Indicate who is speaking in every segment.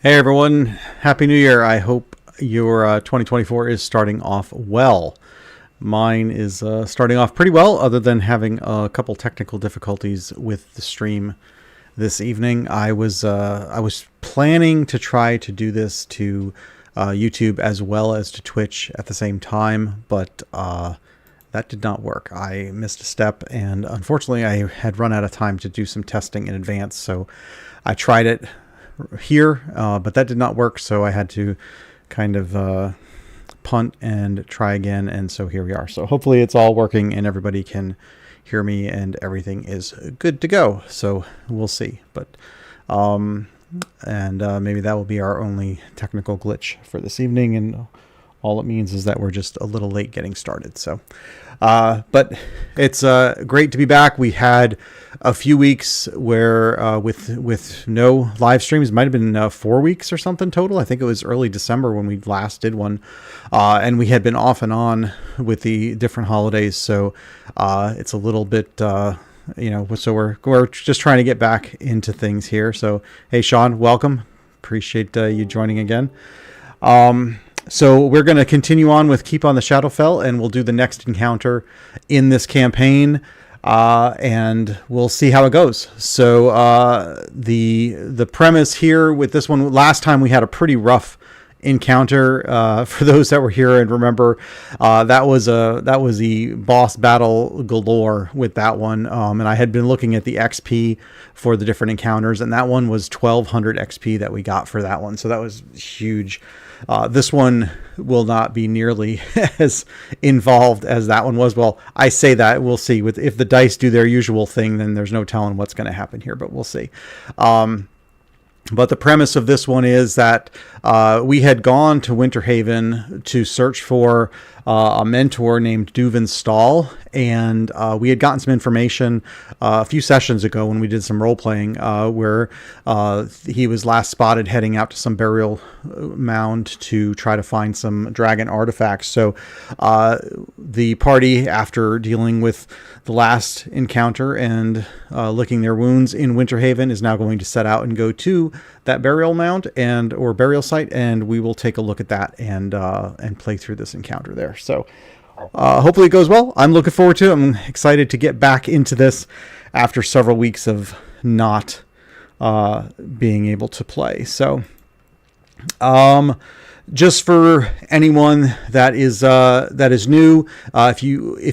Speaker 1: Hey everyone, Happy New Year. I hope your 2024 is starting off well. Mine is starting off pretty well, other than having a couple technical difficulties with the stream this evening. I was planning to try to do this to YouTube as well as to Twitch at the same time, but that did not work. I missed a step, and unfortunately I had run out of time to do some testing in advance, so I tried it here, but that did not work, so I had to kind of punt and try again, and so here we are. So hopefully it's all working and everybody can hear me and everything is good to go. So we'll see, but maybe that will be our only technical glitch for this evening, and all it means is that we're just a little late getting started. So but it's great to be back. We had a few weeks where with no live streams. It might have been 4 weeks or something total. I think it was early December when we last did one, and we had been off and on with the different holidays. So it's a little bit so we're just trying to get back into things here. So hey Sean, welcome. Appreciate you joining again. So we're going to continue on with Keep on the Shadowfell, and we'll do the next encounter in this campaign, and we'll see how it goes. So the premise here with this one, last time we had a pretty rough encounter. For those that were here and remember, that was the boss battle galore with that one, and I had been looking at the XP for the different encounters, and that one was 1200 XP that we got for that one, so that was huge. This one will not be nearly as involved as that one was. Well, I say that, we'll see. If the dice do their usual thing, then there's no telling what's going to happen here, but we'll see. But the premise of this one is that we had gone to Winterhaven to search for a mentor named Duvin Stahl, and we had gotten some information a few sessions ago when we did some role-playing where he was last spotted heading out to some burial mound to try to find some dragon artifacts. So the party, after dealing with the last encounter and licking their wounds in Winterhaven, is now going to set out and go to that burial mound or burial site, and we will take a look at that and play through this encounter there. So hopefully it goes well. I'm looking forward to it. I'm excited to get back into this after several weeks of not being able to play. So just for anyone that is new, if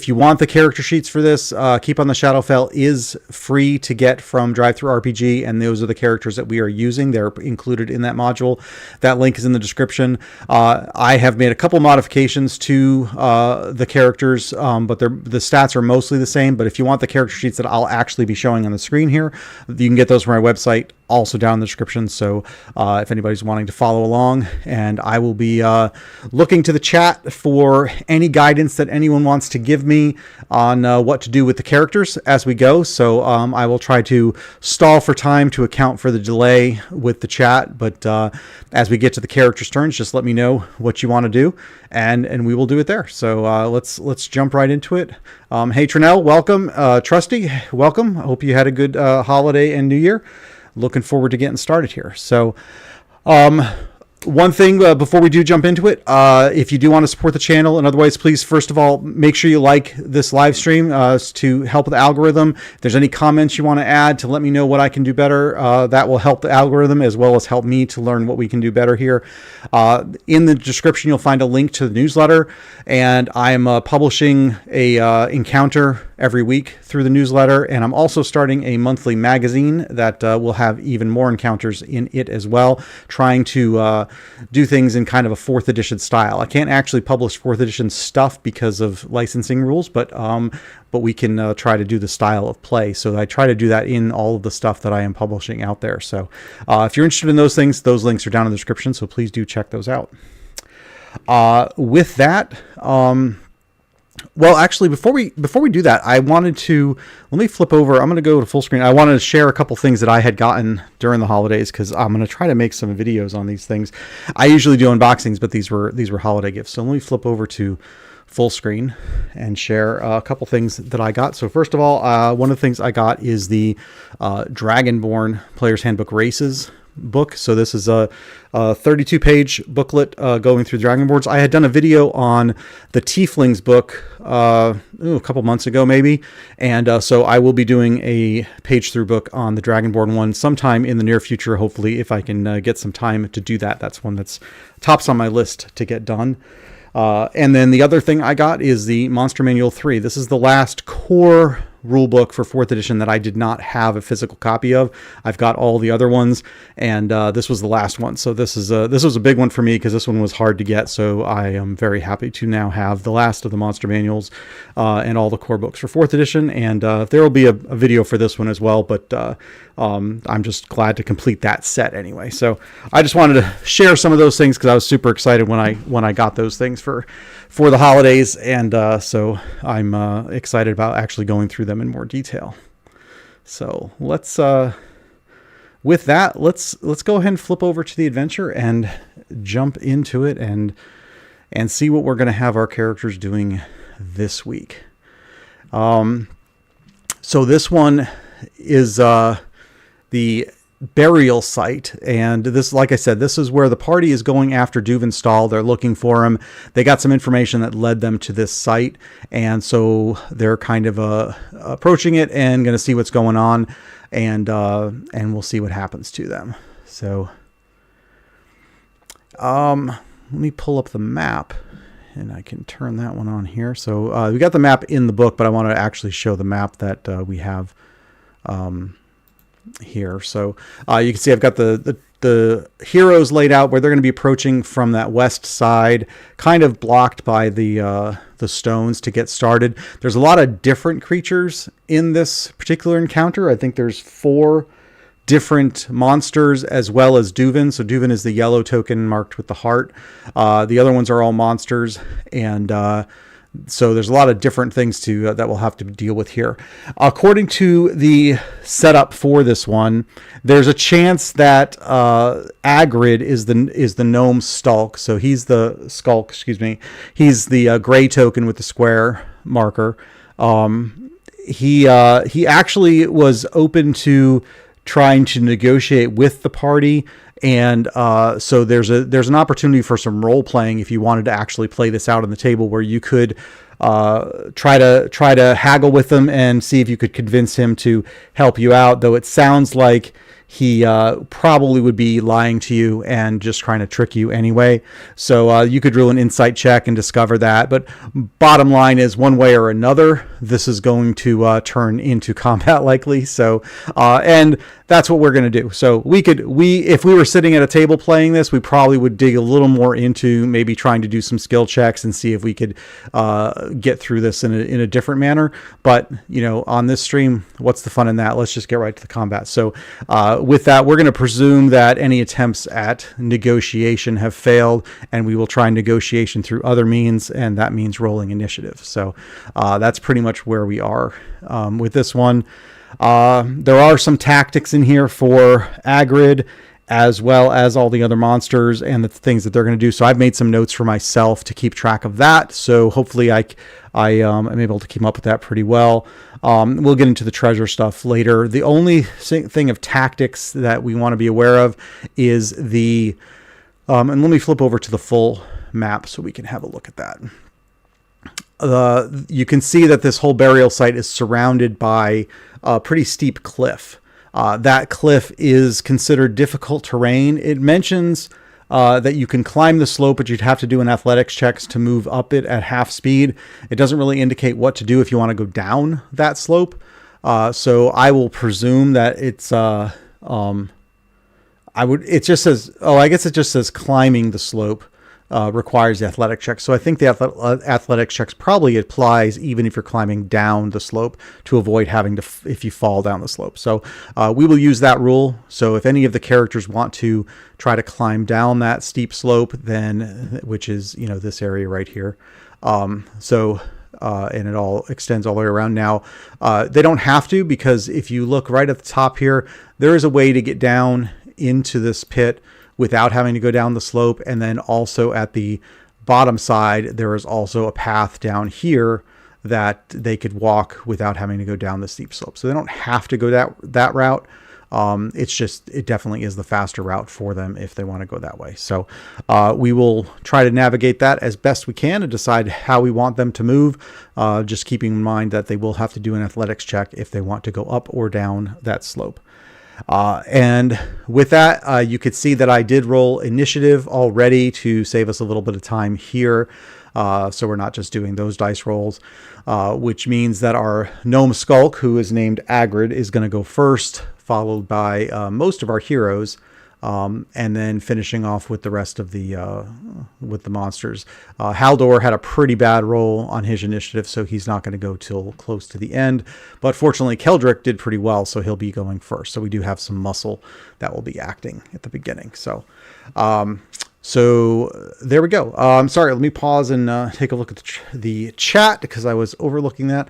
Speaker 1: you want the character sheets for this, Keep on the Shadowfell is free to get from DriveThruRPG, and those are the characters that we are using. They're included in that module. That link is in the description. I have made a couple modifications to the characters, but the stats are mostly the same. But if you want the character sheets that I'll actually be showing on the screen here, you can get those from my website, also down in the description. So if anybody's wanting to follow along, and I will be looking to the chat for any guidance that anyone wants to give me on what to do with the characters as we go. So I will try to stall for time to account for the delay with the chat, but as we get to the characters' turns, just let me know what you want to do, and we will do it there. So let's jump right into it. Hey Trinell, welcome. Trusty, welcome. I hope you had a good holiday and New Year. Looking forward to getting started here. So one thing before we do jump into it, if you do want to support the channel and otherwise, please, first of all, make sure you like this live stream to help with the algorithm. If there's any comments you want to add to let me know what I can do better, that will help the algorithm as well as help me to learn what we can do better here. In the description, you'll find a link to the newsletter, and I'm publishing a encounter every week through the newsletter, and I'm also starting a monthly magazine that will have even more encounters in it as well, trying to do things in kind of a 4th edition style. I can't actually publish 4th edition stuff because of licensing rules, but we can try to do the style of play. So I try to do that in all of the stuff that I am publishing out there. So if you're interested in those things, those links are down in the description, so please do check those out. With that, well, actually, before we do that, I wanted to, let me flip over. I'm going to go to full screen. I wanted to share a couple things that I had gotten during the holidays, because I'm going to try to make some videos on these things. I usually do unboxings, but these were holiday gifts. So let me flip over to full screen and share a couple things that I got. So first of all, one of the things I got is the Dragonborn Player's Handbook Races book. So this is a 32-page booklet going through dragon boards. I had done a video on the Tieflings book a couple months ago maybe, and so I will be doing a page-through book on the Dragonborn one sometime in the near future, hopefully, if I can get some time to do that. That's one that's tops on my list to get done. And then the other thing I got is the Monster Manual 3. This is the last core rulebook for 4th edition that I did not have a physical copy of. I've got all the other ones, and this was the last one. So this was a big one for me because this one was hard to get. So I am very happy to now have the last of the monster manuals and all the core books for 4th edition. And there will be a video for this one as well, but I'm just glad to complete that set anyway. So I just wanted to share some of those things because I was super excited when I got those things for the holidays, and so I'm excited about actually going through them in more detail. So let's with that, let's go ahead and flip over to the adventure and jump into it and see what we're going to have our characters doing this week. So this one is the burial site, and this, like I said, this is where the party is going after Duvenstall. They're looking for him. They got some information that led them to this site, and so they're kind of approaching it and going to see what's going on, and we'll see what happens to them. So let me pull up the map, and I can turn that one on here. So we got the map in the book, but I want to actually show the map that we have here. So you can see I've got the heroes laid out where they're going to be approaching from that west side, kind of blocked by the stones to get started. There's a lot of different creatures in this particular encounter. I think there's 4 different monsters as well as Duven. So Duven is the yellow token marked with the heart. The other ones are all monsters, and so there's a lot of different things that we'll have to deal with here. According to the setup for this one, there's a chance that Agrid is the gnome skulk. So he's the skulk, excuse me. He's the gray token with the square marker. He actually was open to trying to negotiate with the party. And so there's an opportunity for some role playing if you wanted to actually play this out on the table, where you could try to haggle with him and see if you could convince him to help you out. Though it sounds like he probably would be lying to you and just trying to trick you anyway. So you could roll an insight check and discover that. But bottom line is, one way or another, this is going to turn into combat likely. So and that's what we're going to do. So if we were sitting at a table playing this, we probably would dig a little more into maybe trying to do some skill checks and see if we could get through this in a different manner. But on this stream, what's the fun in that? Let's just get right to the combat. So with that, we're going to presume that any attempts at negotiation have failed, and we will try negotiation through other means, and that means rolling initiative. So that's pretty much where we are with this one. There are some tactics in here for Agrid, as well as all the other monsters and the things that they're going to do. So I've made some notes for myself to keep track of that. So hopefully I am able to keep up with that pretty well. We'll get into the treasure stuff later. The only thing of tactics that we want to be aware of is the, and let me flip over to the full map so we can have a look at that. You can see that this whole burial site is surrounded by a pretty steep cliff. That cliff is considered difficult terrain. It mentions that you can climb the slope, but you'd have to do an athletics checks to move up it at half speed. It doesn't really indicate what to do if you want to go down that slope. So I will presume that it's it just says, I guess it just says climbing the slope requires the athletic check. So I think the athletic checks probably applies even if you're climbing down the slope, to avoid having to, if you fall down the slope. So we will use that rule. So if any of the characters want to try to climb down that steep slope, then, which is, this area right here. And it all extends all the way around. Now, they don't have to, because if you look right at the top here, there is a way to get down into this pit without having to go down the slope. And then also at the bottom side, there is also a path down here that they could walk without having to go down the steep slope. So they don't have to go that route. It definitely is the faster route for them if they want to go that way. So we will try to navigate that as best we can and decide how we want them to move, just keeping in mind that they will have to do an athletics check if they want to go up or down that slope. And with that, you could see that I did roll initiative already to save us a little bit of time here. So we're not just doing those dice rolls, which means that our gnome skulk, who is named Agrid, is going to go first, followed by most of our heroes, and then finishing off with the rest of the monsters. Haldor had a pretty bad roll on his initiative, so he's not going to go till close to the end. But fortunately, Keldrick did pretty well, so he'll be going first. So we do have some muscle that will be acting at the beginning. So there we go. I'm sorry, let me pause and take a look at the chat because I was overlooking that.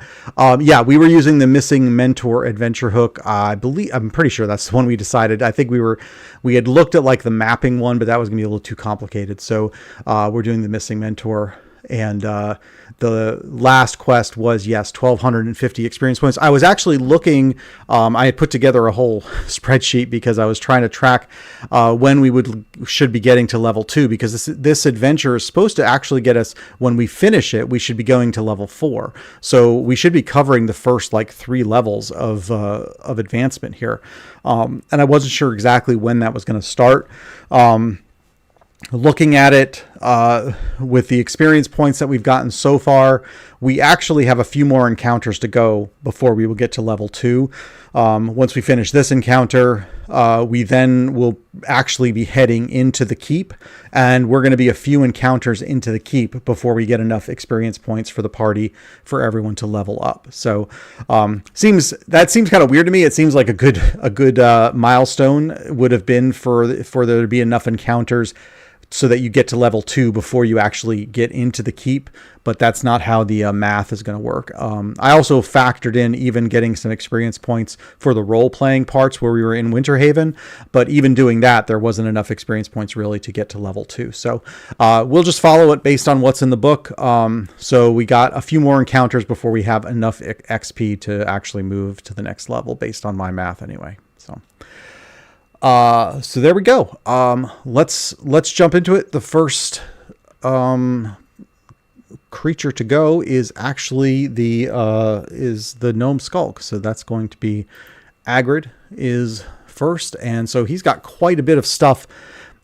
Speaker 1: Yeah, we were using the Missing Mentor adventure hook. I'm pretty sure that's the one we decided. I think we had looked at like the mapping one, but that was gonna be a little too complicated. So we're doing the Missing Mentor. And the last quest was, yes, 1,250 experience points. I was actually looking, I had put together a whole spreadsheet because I was trying to track when we should be getting to level 2, because this adventure is supposed to actually get us, when we finish it, we should be going to level 4. So we should be covering the first like 3 levels of advancement here. And I wasn't sure exactly when that was going to start. Looking at it with the experience points that we've gotten so far, we actually have a few more encounters to go before we will get to level 2. Once we finish this encounter, we then will actually be heading into the keep, and we're going to be a few encounters into the keep before we get enough experience points for the party for everyone to level up. So seems kind of weird to me. It seems like a good milestone would have been for there to be enough encounters so that you get to level 2 before you actually get into the keep, but that's not how the math is going to work. I also factored in even getting some experience points for the role-playing parts where we were in Winterhaven, but even doing that, there wasn't enough experience points really to get to level 2. So we'll just follow it based on what's in the book. So we got a few more encounters before we have enough XP to actually move to the next level, based on my math anyway. So there we go. Let's jump into it. The first creature to go is actually the gnome skulk. So that's going to be Agrid is first, and so he's got quite a bit of stuff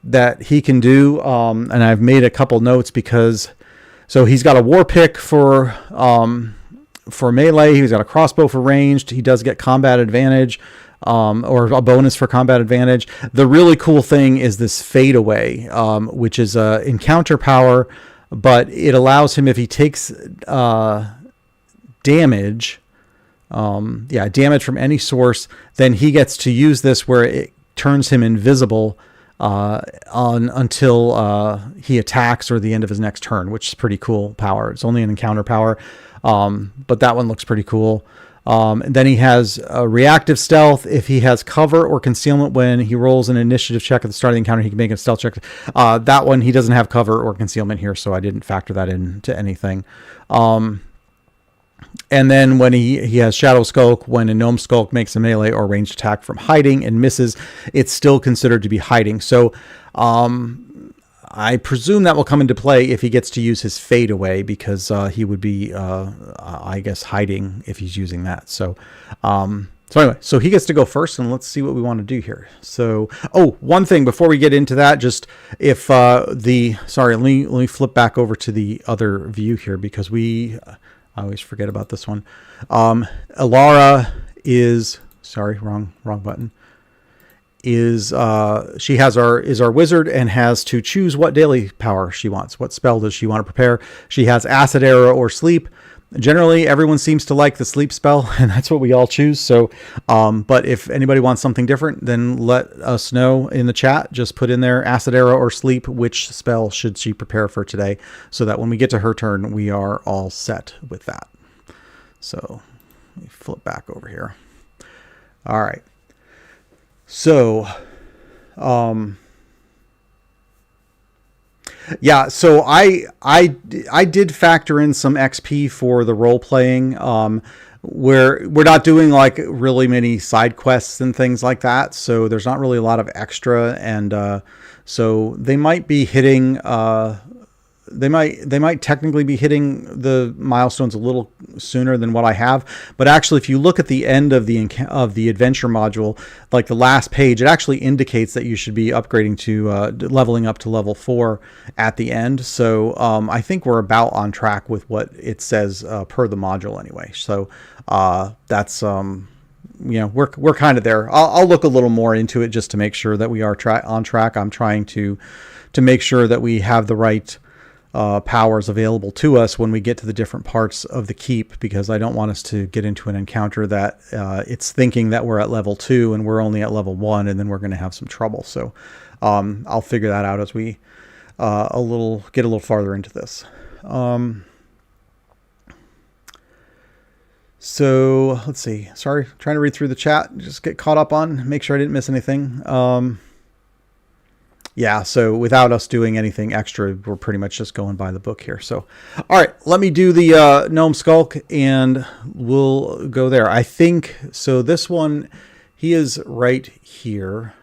Speaker 1: that he can do. And I've made a couple notes because he's got a war pick for melee. He's got a crossbow for ranged. He does get combat advantage. Or a bonus for combat advantage. The really cool thing is this fade away, which is a encounter power, but it allows him, if he takes damage from any source, then he gets to use this where it turns him invisible until he attacks or the end of his next turn, which is pretty cool power. It's only an encounter power, but that one looks pretty cool. And then he has a reactive stealth. If he has cover or concealment when he rolls an initiative check at the start of the encounter, he can make a stealth check. That one, he doesn't have cover or concealment here, so I didn't factor that into anything. And then when he has Shadow Skulk, when a Gnome Skulk makes a melee or ranged attack from hiding and misses, it's still considered to be hiding. So I presume that will come into play if he gets to use his fade away, because he would be, I guess, hiding if he's using that. So anyway, so he gets to go first, and let's see what we want to do here. So, one thing before we get into that, just if let me flip back over to the other view here, because I always forget about this one. Elara is, wrong button. Is our wizard and has to choose what daily power she wants. What spell does she want to prepare? She has acid arrow or sleep. Generally, everyone seems to like the sleep spell, and that's what we all choose. So, but if anybody wants something different, then let us know in the chat. Just put in there acid arrow or sleep. Which spell should she prepare for today, so that when we get to her turn, we are all set with that. So, let me flip back over here. All right. So, I did factor in some XP for the role playing. we're not doing like really many side quests and things like that, so there's not really a lot of extra, and so they might be hitting they might technically be hitting the milestones a little sooner than what I have. But actually, if you look at the end of the adventure module, like the last page, it actually indicates that you should be upgrading to leveling up to level 4 at the end. So I think we're about on track with what it says per the module anyway. So that's we're kind of there. I'll look a little more into it just to make sure that we are on track. I'm trying to make sure that we have the right powers available to us when we get to the different parts of the keep, because I don't want us to get into an encounter that it's thinking that we're at level 2 and we're only at level 1, and then we're going to have some trouble. So I'll figure that out as we get a little farther into this. So let's see. Sorry, trying to read through the chat, just get caught up on, make sure I didn't miss anything. Yeah, so without us doing anything extra, we're pretty much just going by the book here. So, all right, let me do the Gnome Skulk, and we'll go there. I think, so this one, he is right here.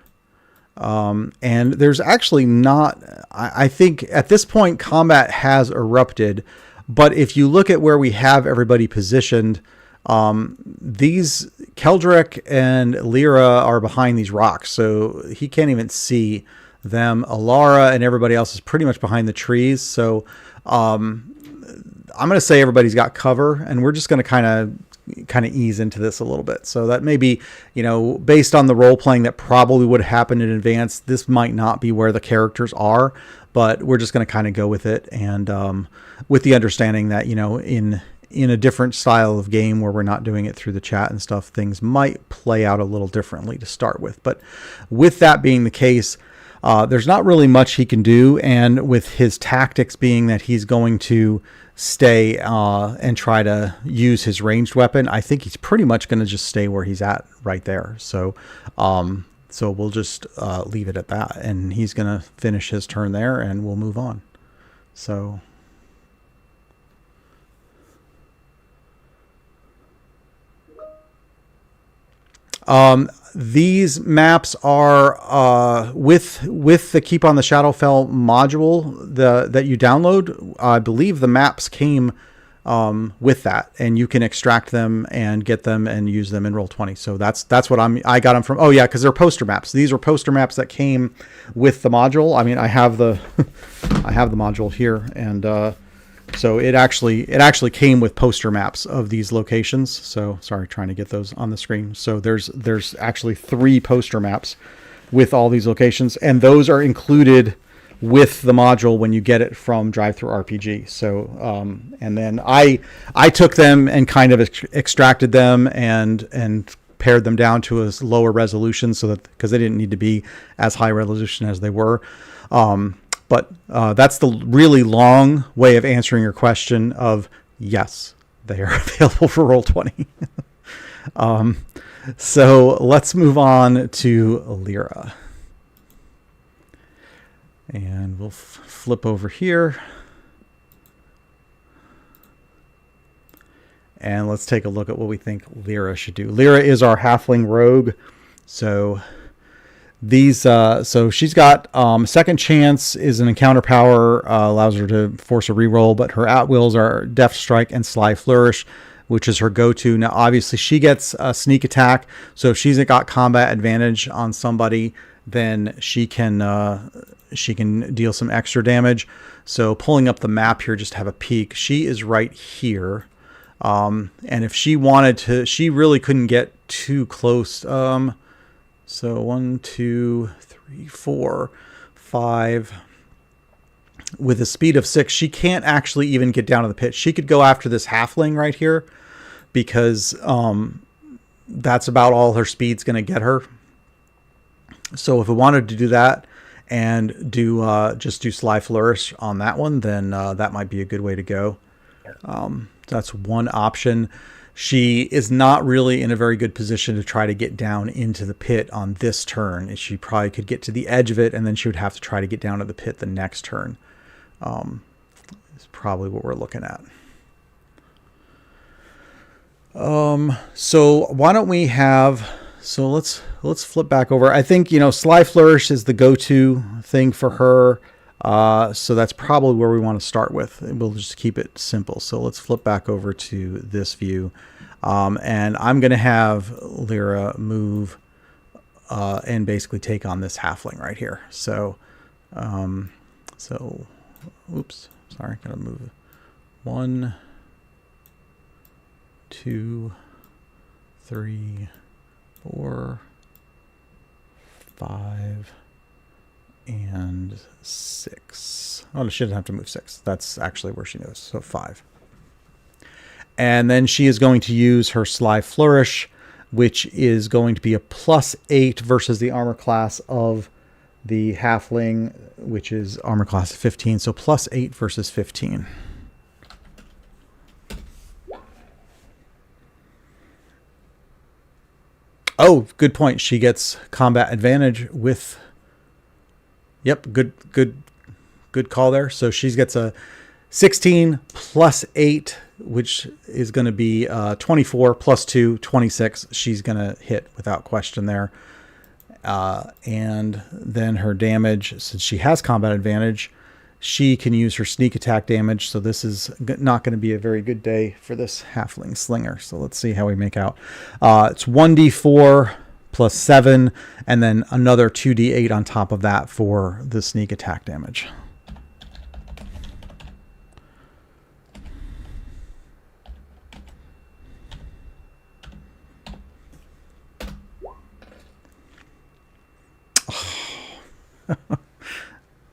Speaker 1: And there's actually not, I think at this point, combat has erupted. But if you look at where we have everybody positioned, these Keldric and Lyra are behind these rocks, so he can't even see them. Alara and everybody else is pretty much behind the trees. So I'm going to say everybody's got cover, and we're just going to kind of ease into this a little bit. So that may be, based on the role playing that probably would have happened in advance, this might not be where the characters are, but we're just going to kind of go with it. And with the understanding that, in a different style of game where we're not doing it through the chat and stuff, things might play out a little differently to start with. But with that being the case, there's not really much he can do, and with his tactics being that he's going to stay and try to use his ranged weapon, I think he's pretty much going to just stay where he's at right there. So we'll just leave it at that, and he's going to finish his turn there, and we'll move on. So these maps are with the Keep on the Shadowfell module that you download. I believe the maps came with that, and you can extract them and get them and use them in Roll20. So that's what I got them from. Oh yeah, because they're poster maps. These are poster maps that came with the module. I mean, I have the module here, and so it actually came with poster maps of these locations. So sorry, trying to get those on the screen. So there's actually 3 poster maps with all these locations, and those are included with the module when you get it from DriveThruRPG. So and then I took them and kind of extracted them and pared them down to a lower resolution, so that, because they didn't need to be as high resolution as they were. But that's the really long way of answering your question of yes, they are available for Roll20. So let's move on to Lyra. And we'll flip over here. And let's take a look at what we think Lyra should do. Lyra is our halfling rogue. So these, so she's got second chance is an encounter power, allows her to force a reroll, but her at-wills are Deft Strike and Sly Flourish, which is her go-to. Now, obviously, she gets a sneak attack, so if she's got combat advantage on somebody, then she can deal some extra damage. So pulling up the map here, just to have a peek, she is right here. And if she wanted to, she really couldn't get too close. So 1, 2, 3, 4, 5. With a speed of 6, she can't actually even get down to the pit. She could go after this halfling right here, because that's about all her speed's going to get her. So if we wanted to do that and just do Sly Flourish on that one, then that might be a good way to go. That's one option. She is not really in a very good position to try to get down into the pit on this turn. She probably could get to the edge of it, and then she would have to try to get down to the pit the next turn. Is probably what we're looking at. So why don't we have, so let's flip back over. I think, you know, Sly Flourish is the go-to thing for her. So that's probably where we want to start with. We'll just keep it simple. So let's flip back over to this view. And I'm going to have Lyra move and basically take on this halfling right here. So, oops, sorry, gotta move 1, 2, 3, 4, 5, and 6. Oh, she doesn't have to move 6. That's actually where she knows. So 5. And then she is going to use her Sly Flourish, which is going to be a +8 versus the armor class of the halfling, which is armor class 15. So +8 versus 15. Oh, good point. She gets combat advantage with... Yep, good call there. So she gets a 16 +8, which is going to be 24 +2, 26. She's going to hit without question there. And then her damage, since she has combat advantage, she can use her sneak attack damage. So this is not going to be a very good day for this halfling slinger. So let's see how we make out. It's 1d4 +7, and then another 2d8 on top of that for the sneak attack damage.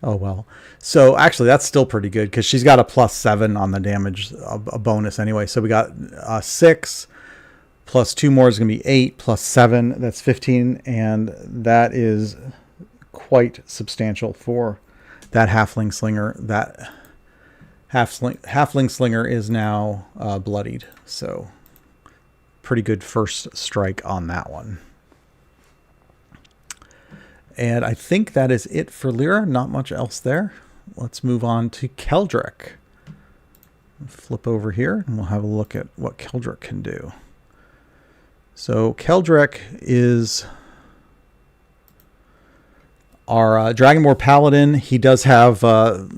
Speaker 1: Oh, well. So actually, that's still pretty good because she's got a +7 on the damage, a bonus anyway. So we got 6 plus 2 more is going to be 8 +7. That's 15. And that is quite substantial for that halfling slinger. That halfling slinger is now bloodied. So pretty good first strike on that one. And I think that is it for Lyra. Not much else there. Let's move on to Keldrick. Flip over here and we'll have a look at what Keldrick can do. So Keldrick is our Dragonborn Paladin. He does have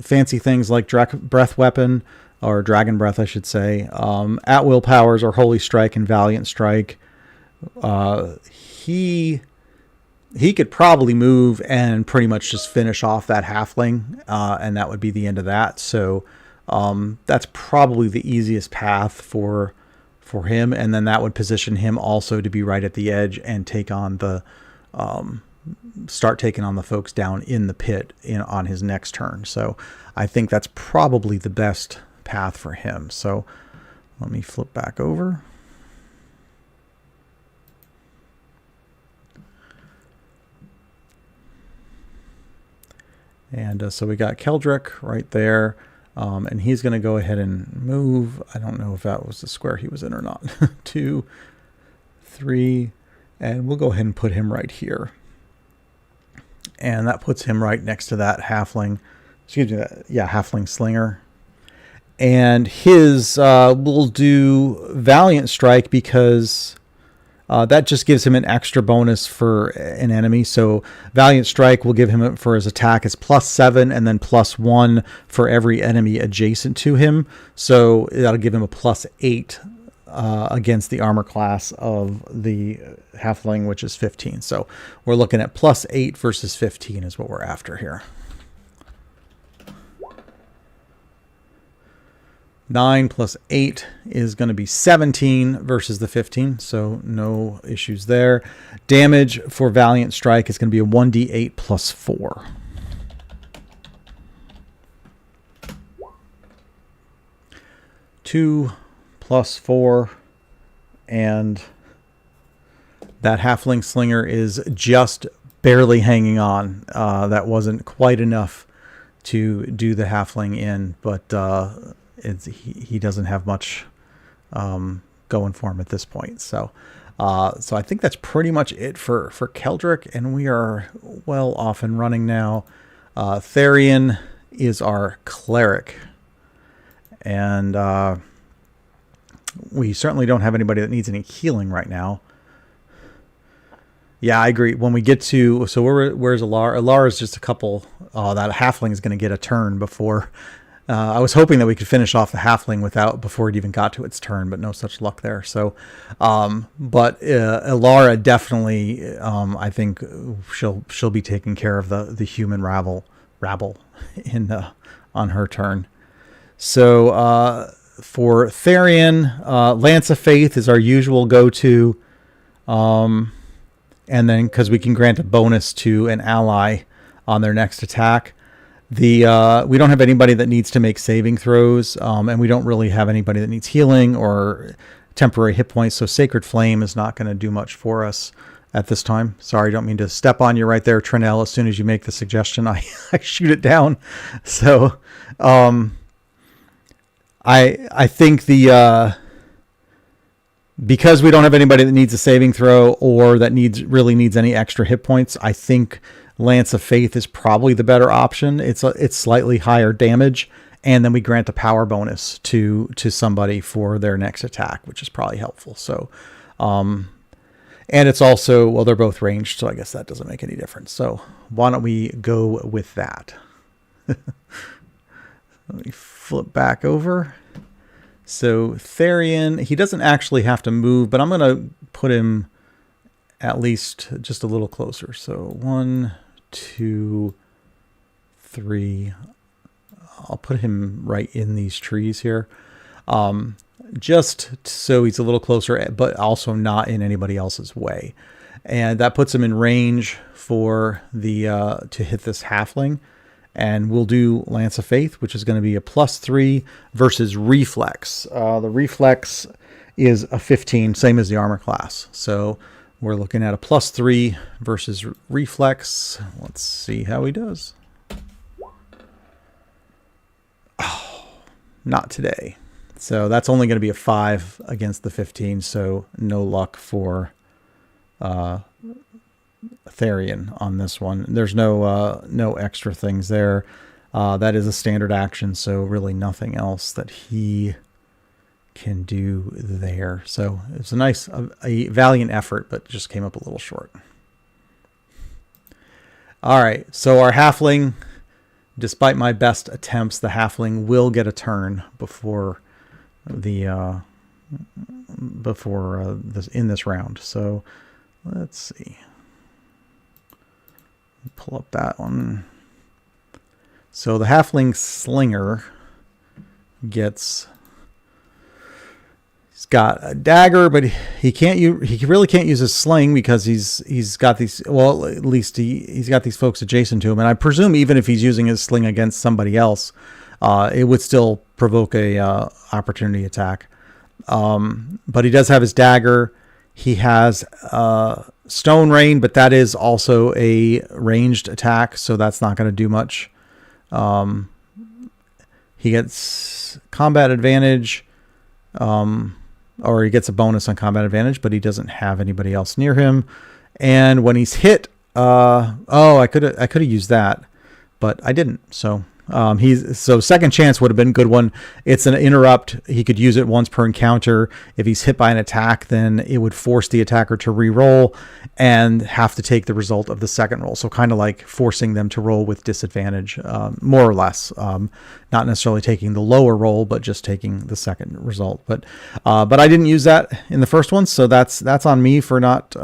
Speaker 1: fancy things like Breath Weapon, or Dragon Breath, I should say. At-will powers are Holy Strike and Valiant Strike. He could probably move and pretty much just finish off that halfling, and that would be the end of that. So that's probably the easiest path for him, and then that would position him also to be right at the edge and take on the start taking on the folks down in the pit on his next turn. So I think that's probably the best path for him. So let me flip back over. And so we got Keldrick right there, and he's going to go ahead and move. I don't know if that was the square he was in or not. 2, 3, and we'll go ahead and put him right here. And that puts him right next to that halfling, halfling slinger. And his will do Valiant Strike because... that just gives him an extra bonus for an enemy. So Valiant Strike will give him for his attack is +7 and then +1 for every enemy adjacent to him. So that'll give him a +8 against the armor class of the halfling, which is 15. So we're looking at +8 versus 15 is what we're after here. 9 + 8 is going to be 17 versus the 15, so no issues there. Damage for Valiant Strike is going to be a 1d8 + 4. Two + 4, and that halfling slinger is just barely hanging on. That wasn't quite enough to do the halfling in, but he doesn't have much going for him at this point. So I think that's pretty much it for Keldrick, and we are well off and running now. Therian is our cleric, and We certainly don't have anybody that needs any healing right now. Yeah, I agree. When we get to... So where's Alara? Alara's just a couple... that halfling is going to get a turn before... I was hoping that we could finish off the halfling before it even got to its turn, but no such luck there. So, but Alara definitely, I think she'll be taking care of the human rabble on her turn. So for Therian, Lance of Faith is our usual go-to, and then because we can grant a bonus to an ally on their next attack. We don't have anybody that needs to make saving throws, and we don't really have anybody that needs healing or temporary hit points, so Sacred Flame is not going to do much for us at this time. Sorry, I don't mean to step on you right there, Trinell. As soon as you make the suggestion, I shoot it down. So I think because we don't have anybody that needs a saving throw or that really needs any extra hit points, I think Lance of Faith is probably the better option. It's slightly higher damage, and then we grant a power bonus to somebody for their next attack, which is probably helpful. So, and it's also, well, they're both ranged, so I guess that doesn't make any difference. So why don't we go with that? Let me flip back over. So Therian, he doesn't actually have to move, but I'm going to put him at least just a little closer. So 1, 2, 3. I'll put him right in these trees here. Just so he's a little closer, but also not in anybody else's way. And that puts him in range for to hit this halfling. And we'll do Lance of Faith, which is going to be a +3 versus Reflex. The Reflex is a 15, same as the armor class. So we're looking at a +3 versus Reflex. Let's see how he does. Oh, not today. So that's only going to be a 5 against the 15, so no luck for Therian on this one. There's no extra things there. That is a standard action, so really nothing else that he can do there. So it's a valiant effort, but just came up a little short. All right, so our halfling, despite my best attempts, the halfling will get a turn before this in this round. So let's see. Pull up that one. So the halfling slinger he's got a dagger, but he really can't use his sling because he's got these, well, at least he's got these folks adjacent to him. And I presume even if he's using his sling against somebody else, it would still provoke a opportunity attack. But he does have his dagger. He has Stone Rain, but that is also a ranged attack, so that's not going to do much. He gets combat advantage, or he gets a bonus on combat advantage, but he doesn't have anybody else near him. And when he's hit, I could have used that, but I didn't. So second chance would have been a good one. It's an interrupt. He could use it once per encounter. If he's hit by an attack, then it would force the attacker to re-roll and have to take the result of the second roll. So kind of like forcing them to roll with disadvantage, more or less. Not necessarily taking the lower roll, but just taking the second result. But I didn't use that in the first one, so that's on me for not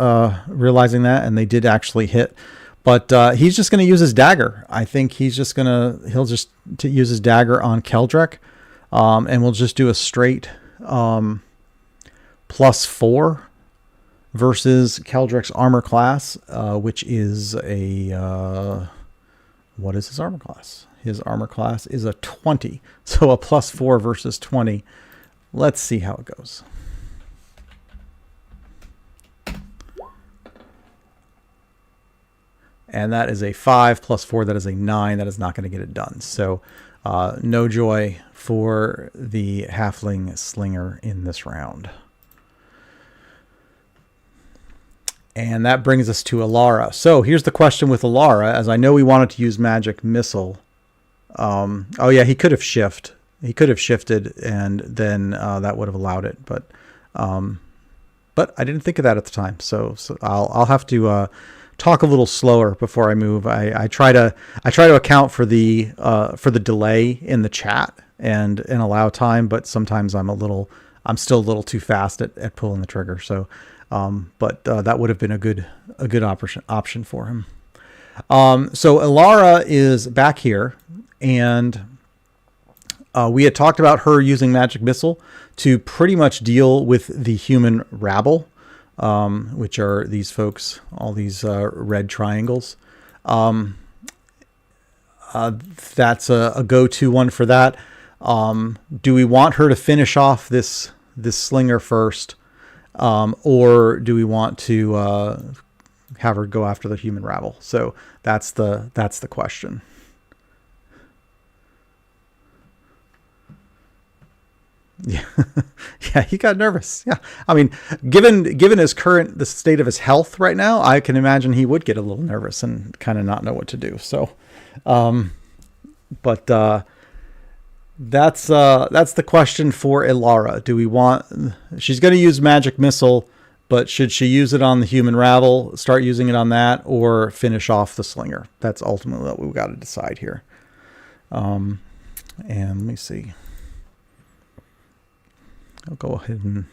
Speaker 1: realizing that. And they did actually hit. But he's just going to use his dagger. I think he'll just use his dagger on Keldrek, and we'll just do a straight +4 versus Keldrek's armor class, which is what is his armor class? His armor class is a 20, so a +4 versus 20. Let's see how it goes. And that is a 5 +4. That is a 9. That is not going to get it done. So no joy for the halfling slinger in this round. And that brings us to Alara. So here's the question with Alara, as I know we wanted to use magic missile. Oh yeah, he could have shift. He could have shifted, and then that would have allowed it. But I didn't think of that at the time. So I'll have to talk a little slower before I move. I try to account for the delay in the chat and allow time, but sometimes I'm still a little too fast at pulling the trigger. So, but that would have been a good option for him. So Ilara is back here, and we had talked about her using Magic Missile to pretty much deal with the human rabble, which are these folks, all these red triangles. That's a go-to one for that. Do we want her to finish off this slinger first, or do we want to have her go after the human rabble? So that's the question. Yeah, yeah, he got nervous. Yeah, I mean, given the state of his health right now, I can imagine he would get a little nervous and kind of not know what to do. So, but that's the question for Ilara. Do we want? She's going to use Magic Missile, but should she use it on the human rabble? Start using it on that, or finish off the slinger? That's ultimately what we've got to decide here. And let me see. I'll go ahead and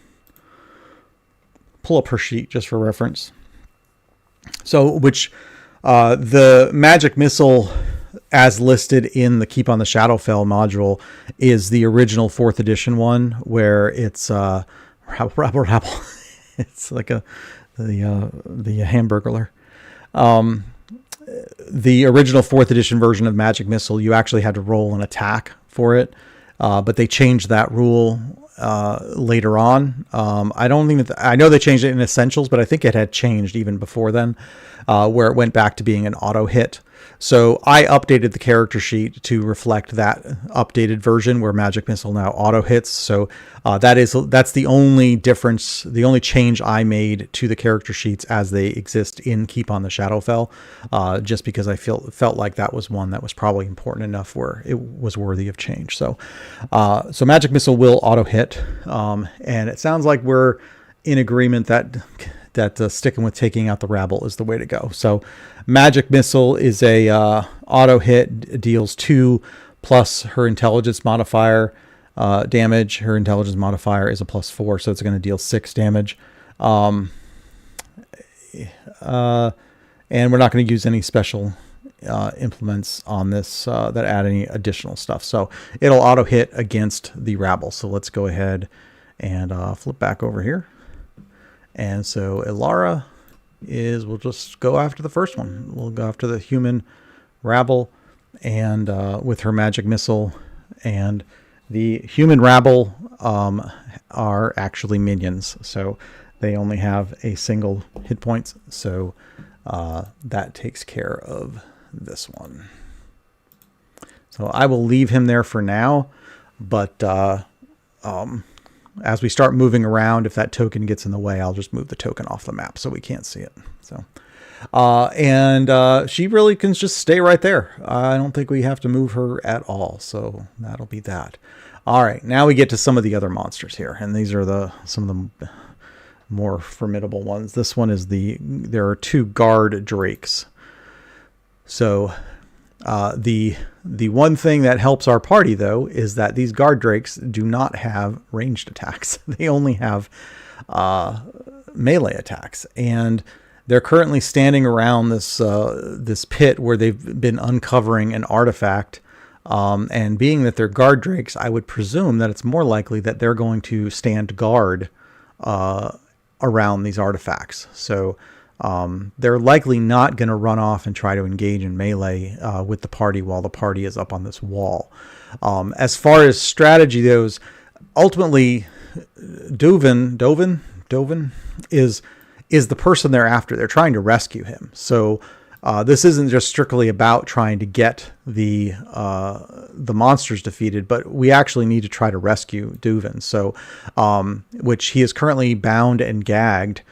Speaker 1: pull up her sheet just for reference. So, the Magic Missile, as listed in the Keep on the Shadowfell module, is the original 4th edition one, where it's rabble. It's like the Hamburglar. The original 4th edition version of Magic Missile, you actually had to roll an attack for it, but they changed that rule later on. I don't think I know they changed it in Essentials, but I think it had changed even before then, where it went back to being an auto hit. So I updated the character sheet to reflect that updated version where Magic Missile now auto hits. So that's the only difference, the only change I made to the character sheets as they exist in Keep on the Shadowfell, just because I felt like that was one that was probably important enough where it was worthy of change. So Magic Missile will auto hit, and it sounds like we're in agreement that sticking with taking out the rabble is the way to go. So Magic Missile is a auto hit, deals 2 plus her intelligence modifier damage. Her intelligence modifier is a +4, so it's going to deal 6 damage. And we're not going to use any special implements on this that add any additional stuff. So it'll auto hit against the rabble. So let's go ahead and flip back over here. And so Ilara we'll just go after the first one. We'll go after the human rabble, and with her Magic Missile. And the human rabble are actually minions, so they only have a single hit points. So that takes care of this one. So I will leave him there for now, but as we start moving around, if that token gets in the way, I'll just move the token off the map so we can't see it. So, and she really can just stay right there. I don't think we have to move her at all. So that'll be that. All right, now we get to some of the other monsters here, and these are some of the more formidable ones. This one is there are 2 guard drakes. So the one thing that helps our party, though, is that these guard drakes do not have ranged attacks. They only have melee attacks, and they're currently standing around this pit where they've been uncovering an artifact. And being that they're guard drakes, I would presume that it's more likely that they're going to stand guard around these artifacts. So they're likely not going to run off and try to engage in melee with the party while the party is up on this wall. As far as strategy goes, ultimately, Dovin is the person they're after. They're trying to rescue him. So this isn't just strictly about trying to get the monsters defeated, but we actually need to try to rescue Duvin. So, which he is currently bound and gagged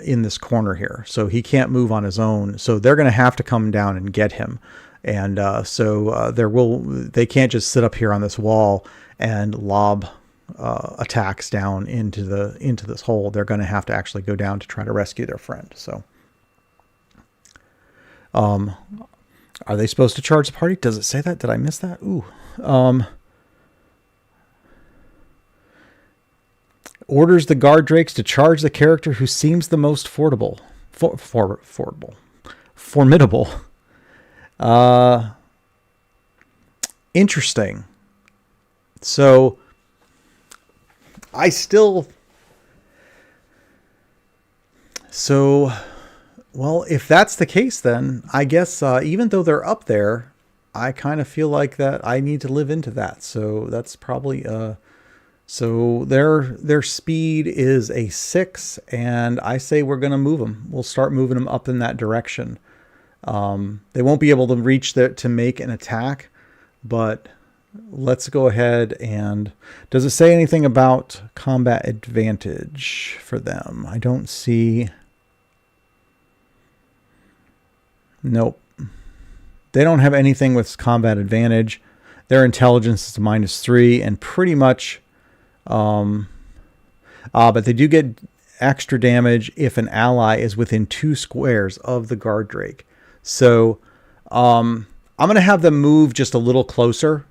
Speaker 1: in this corner here, so he can't move on his own. So they're going to have to come down and get him. And they can't just sit up here on this wall and lob attacks down into this hole. They're going to have to actually go down to try to rescue their friend. So, are they supposed to charge the party? Does it say that? Did I miss that? Ooh. Orders the guard drakes to charge the character who seems the most formidable. Interesting. So well, if that's the case, then I guess even though they're up there, I kind of feel like that I need to live into that. So that's probably so their speed is a 6, and I say we're going to move them. We'll start moving them up in that direction. They won't be able to reach to make an attack, but let's go ahead and... Does it say anything about combat advantage for them? I don't see... Nope. They don't have anything with combat advantage. Their intelligence is -3, and pretty much... but they do get extra damage if an ally is within 2 squares of the guard drake. So I'm going to have them move just a little closer,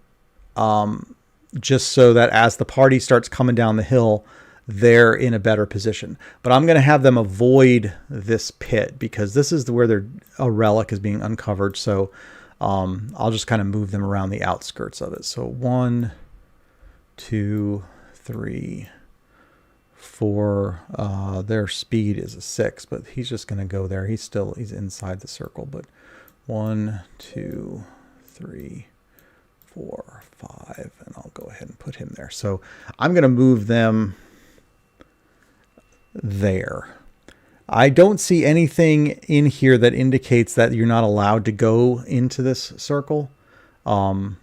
Speaker 1: just so that as the party starts coming down the hill, they're in a better position. But I'm going to have them avoid this pit because this is where a relic is being uncovered. So I'll just kind of move them around the outskirts of it. So 1, 2, 3, 4. Their speed is a 6, but he's just going to go there. He's inside the circle. But 1, 2, 3, 4, 5, and I'll go ahead and put him there. So I'm going to move them there. I don't see anything in here that indicates that you're not allowed to go into this circle. So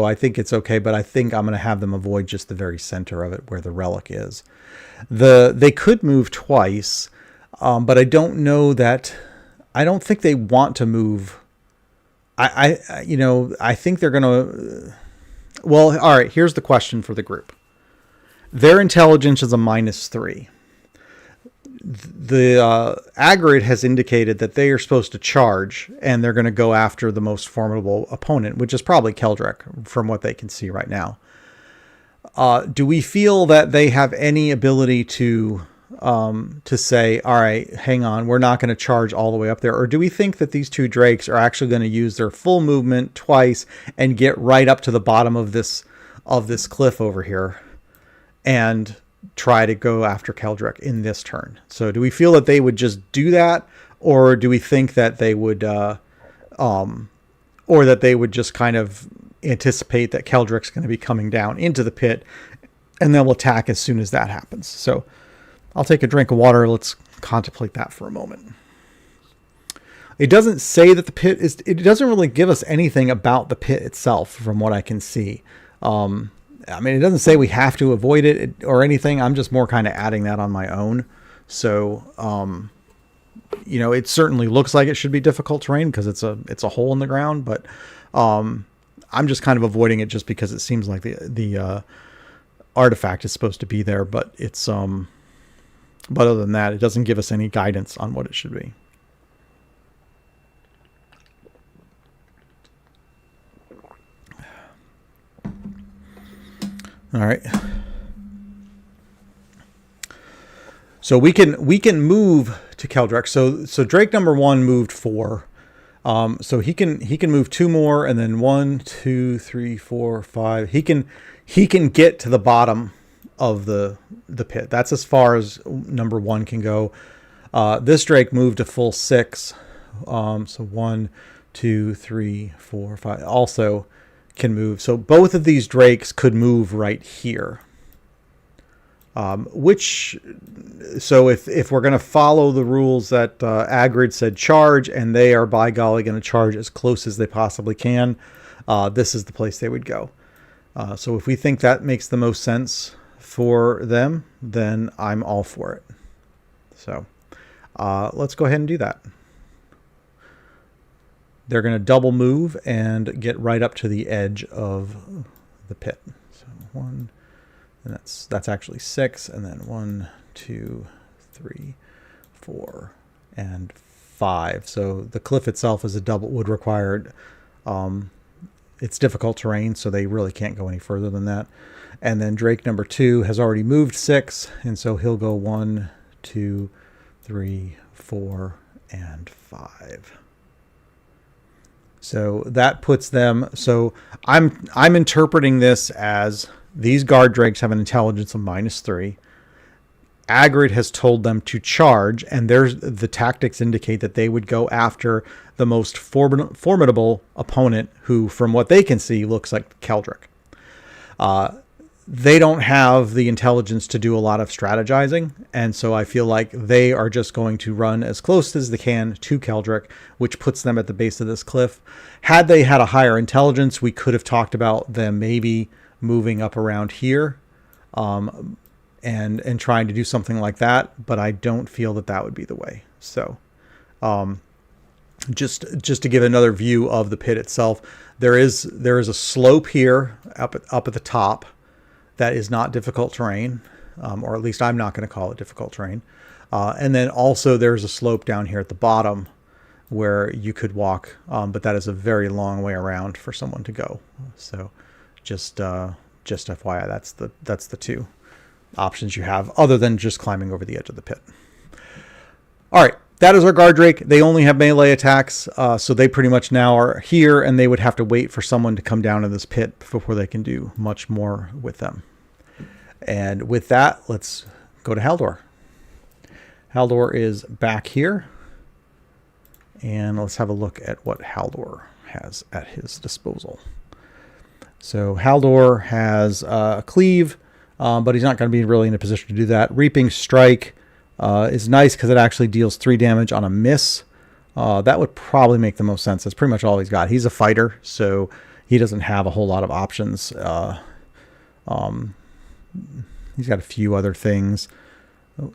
Speaker 1: I think it's okay, but I think I'm going to have them avoid just the very center of it where the relic is. They could move twice, but I don't know that... I don't think they want to move. I think they're going to... Well, all right, here's the question for the group. Their intelligence is a -3. The aggregate has indicated that they are supposed to charge, and they're going to go after the most formidable opponent, which is probably Keldrick, from what they can see right now. Do we feel that they have any ability to say, all right, hang on, we're not going to charge all the way up there? Or do we think that these 2 drakes are actually going to use their full movement twice and get right up to the bottom of this cliff over here and try to go after Keldrick in this turn? So do we feel that they would just do that, or do we think that they would just kind of anticipate that Keldrick's going to be coming down into the pit and they'll attack as soon as that happens? So I'll take a drink of water. Let's contemplate that for a moment. It doesn't say that the pit is... It doesn't really give us anything about the pit itself from what I can see. I mean, it doesn't say we have to avoid it or anything. I'm just more kind of adding that on my own. So, it certainly looks like it should be difficult terrain because it's a hole in the ground. But I'm just kind of avoiding it just because it seems like the artifact is supposed to be there. But it's but other than that, it doesn't give us any guidance on what it should be. All right. So we can move to Keldrick. So Drake number 1 moved 4. So he can move 2 more, and then 1, 2, 3, 4, 5. He can get to the bottom of the pit. That's as far as number 1 can go. This Drake moved a full 6. So 1, 2, 3, 4, 5. Also can move. So both of these drakes could move right here. So if we're going to follow the rules that Agrid said charge, and they are by golly going to charge as close as they possibly can, this is the place they would go. So if we think that makes the most sense for them, then I'm all for it. So let's go ahead and do that. they're going to double move and get right up to the edge of the pit. So 1, and that's actually 6, and then 1, 2, 3, 4, and 5. So the cliff itself is a double, would require, it's difficult terrain, so they really can't go any further than that. And then Drake number 2 has already moved 6, and so he'll go 1, 2, 3, 4, and 5. So that puts them, so I'm interpreting this as these guard drakes have an intelligence of -3. Agrid has told them to charge, and the tactics indicate that they would go after the most formidable opponent, who, from what they can see, looks like Keldric. They don't have the intelligence to do a lot of strategizing, and so I feel like they are just going to run as close as they can to Keldric, which puts them at the base of this cliff. Had they had a higher intelligence, we could have talked about them maybe moving up around here, and trying to do something like that, but I don't feel that would be the way. So just to give another view of the pit itself, there is a slope here up at the top that is not difficult terrain, or at least I'm not going to call it difficult terrain. And then also there's a slope down here at the bottom where you could walk, but that is a very long way around for someone to go. So just FYI, that's the two options you have, other than just climbing over the edge of the pit. All right, that is our guard drake. They only have melee attacks, so they pretty much now are here, and they would have to wait for someone to come down in this pit before they can do much more with them. And with that, let's go to Haldor. Haldor is back here, and let's have a look at what Haldor has at his disposal. So Haldor has cleave, but he's not going to be really in a position to do that. Reaping Strike is nice because it actually deals 3 damage on a miss. That would probably make the most sense. That's pretty much all he's got. He's a fighter, so he doesn't have a whole lot of options. He's got a few other things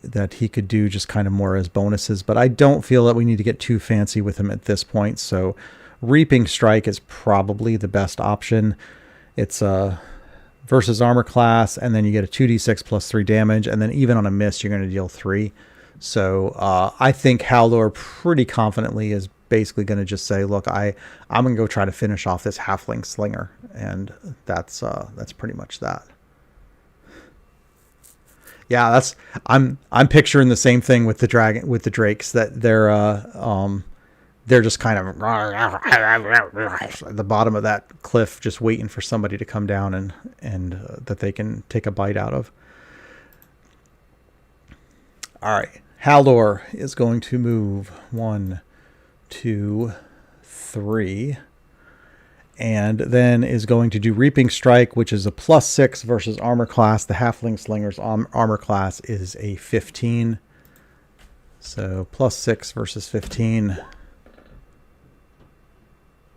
Speaker 1: that he could do just kind of more as bonuses, but I don't feel that we need to get too fancy with him at this point. So Reaping Strike is probably the best option. It's versus armor class, and then you get a 2d6 plus 3 damage, and then even on a miss, you're going to deal 3. So I think Haldor pretty confidently is basically going to just say, look, I'm going to go try to finish off this halfling slinger, and that's pretty much that. Yeah, I'm picturing the same thing with the drakes, that they're just kind of at the bottom of that cliff, just waiting for somebody to come down and that they can take a bite out of. All right, Haldor is going to move 1, 2, 3, and then is going to do Reaping Strike, which is a +6 versus armor class. The Halfling Slinger's armor class is a 15. So +6 versus 15.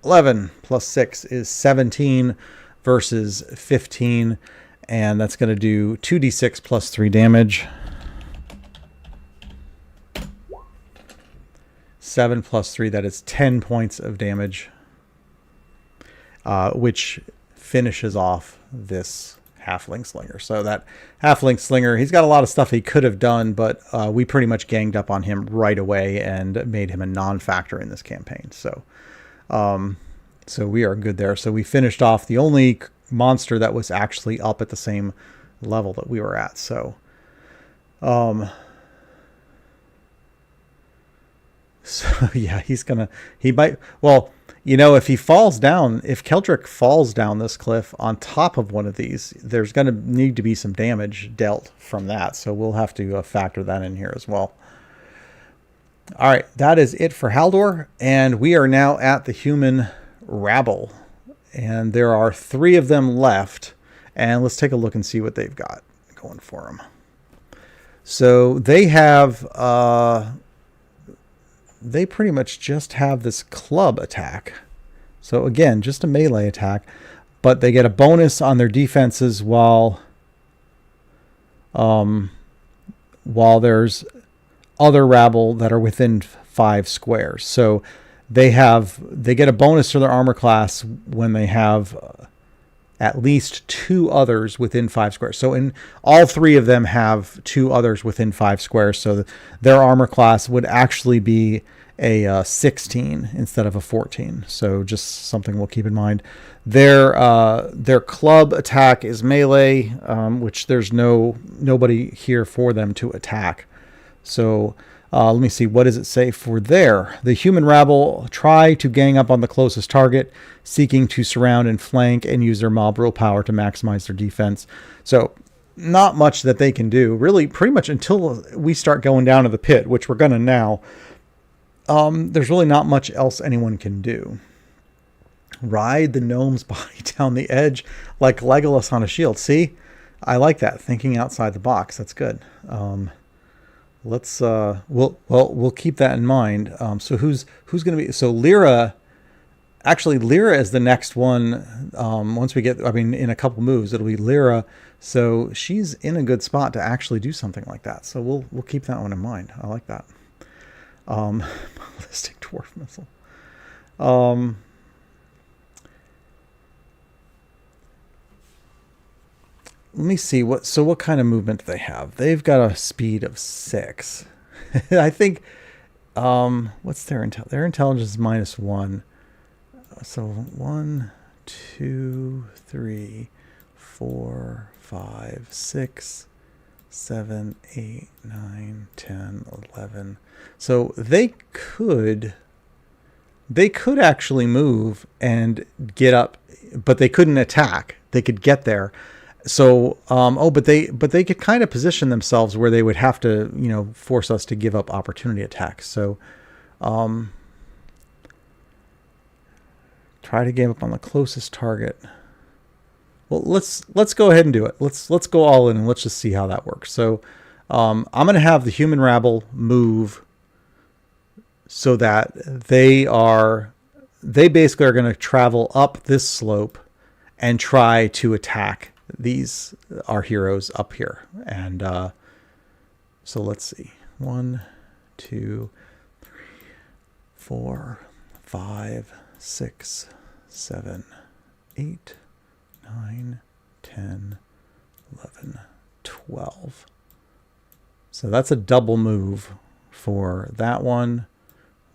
Speaker 1: 11 plus 6 is 17 versus 15. And that's going to do 2d6 plus 3 damage. 7 plus 3, that is 10 points of damage. Which finishes off this Halfling Slinger. So that Halfling Slinger, he's got a lot of stuff he could have done, but we pretty much ganged up on him right away and made him a non-factor in this campaign. So we are good there. So we finished off the only monster that was actually up at the same level that we were at. So, yeah, if he falls down, if Keldric falls down this cliff on top of one of these, there's going to need to be some damage dealt from that. So we'll have to factor that in here as well. All right, that is it for Haldor. And we are now at the human rabble. And there are 3 of them left. And let's take a look and see what they've got going for them. So they have... they pretty much just have this club attack. So again, just a melee attack, but they get a bonus on their defenses while there's other rabble that are within 5 squares. So they get a bonus to their armor class when they have at least 2 others within 5 squares. So in all 3 of them have 2 others within 5 squares. So their armor class would actually be a 16 instead of a 14. So just something we'll keep in mind. Their club attack is melee, which there's nobody here for them to attack. So let me see. What does it say for there? The human rabble try to gang up on the closest target, seeking to surround and flank and use their mob rule power to maximize their defense. So not much that they can do, really, pretty much until we start going down to the pit, which we're going to now. There's really not much else anyone can do. Ride the gnome's body down the edge like Legolas on a shield. See? I like that. Thinking outside the box. That's good. Let's we'll keep that in mind. So who's going to be? So Lyra is the next one. Once we get, in a couple moves, it'll be Lyra. So she's in a good spot to actually do something like that. So we'll keep that one in mind. I like that. Ballistic dwarf missile. Let me see what kind of movement do they have? They've got a speed of 6. I think what's their intel? Their intelligence is -1. So 1, 2, 3, 4, 5, 6, 7, 8, 9, 10, 11. So they could actually move and get up, but they couldn't attack. They could get there. So, but they could kind of position themselves where they would have to, force us to give up opportunity attacks. So, try to game up on the closest target. Well, let's go ahead and do it. Let's go all in and let's just see how that works. So, I'm going to have the human rabble move so that they basically are going to travel up this slope and try to attack our heroes up here. And so let's see. 1, 2, 3, 4, 5, 6, 7, 8, 9, 10, 11, 12. So that's a double move for that one.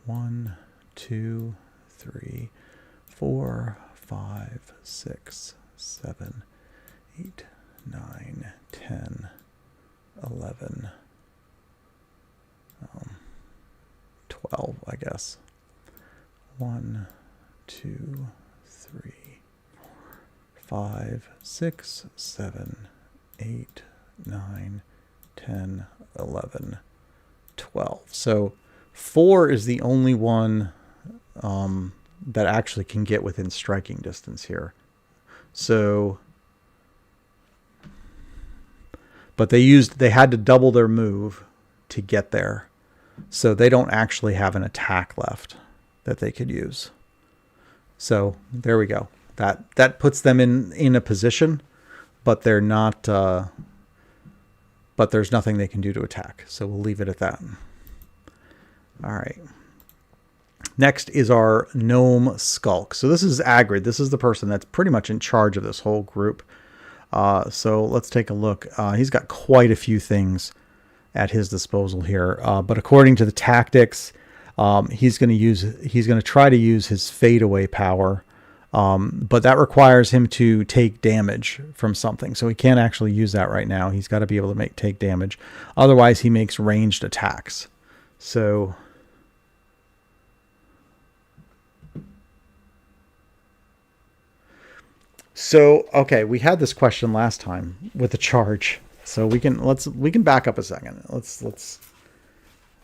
Speaker 1: 1, 2, 3, 4, 5, 6, 7, 8, 9, 10, 11, 12, I guess. 1, 2, 3, 4, 5, 6, 7, 8, 9, 10, 11, 12. So 4 is the only one that actually can get within striking distance here. So, but they had to double their move to get there. So they don't actually have an attack left that they could use. So there we go. That puts them in a position, but they're not, but there's nothing they can do to attack. So we'll leave it at that. All right. Next is our gnome Skulk. So this is Agrid. This is the person that's pretty much in charge of this whole group. So let's take a look. He's got quite a few things at his disposal here. But according to the tactics, he's going to try to use his fade away power. But that requires him to take damage from something. So he can't actually use that right now. He's got to be able to take damage. Otherwise, he makes ranged attacks. So okay, we had this question last time with the charge. So we can back up a second.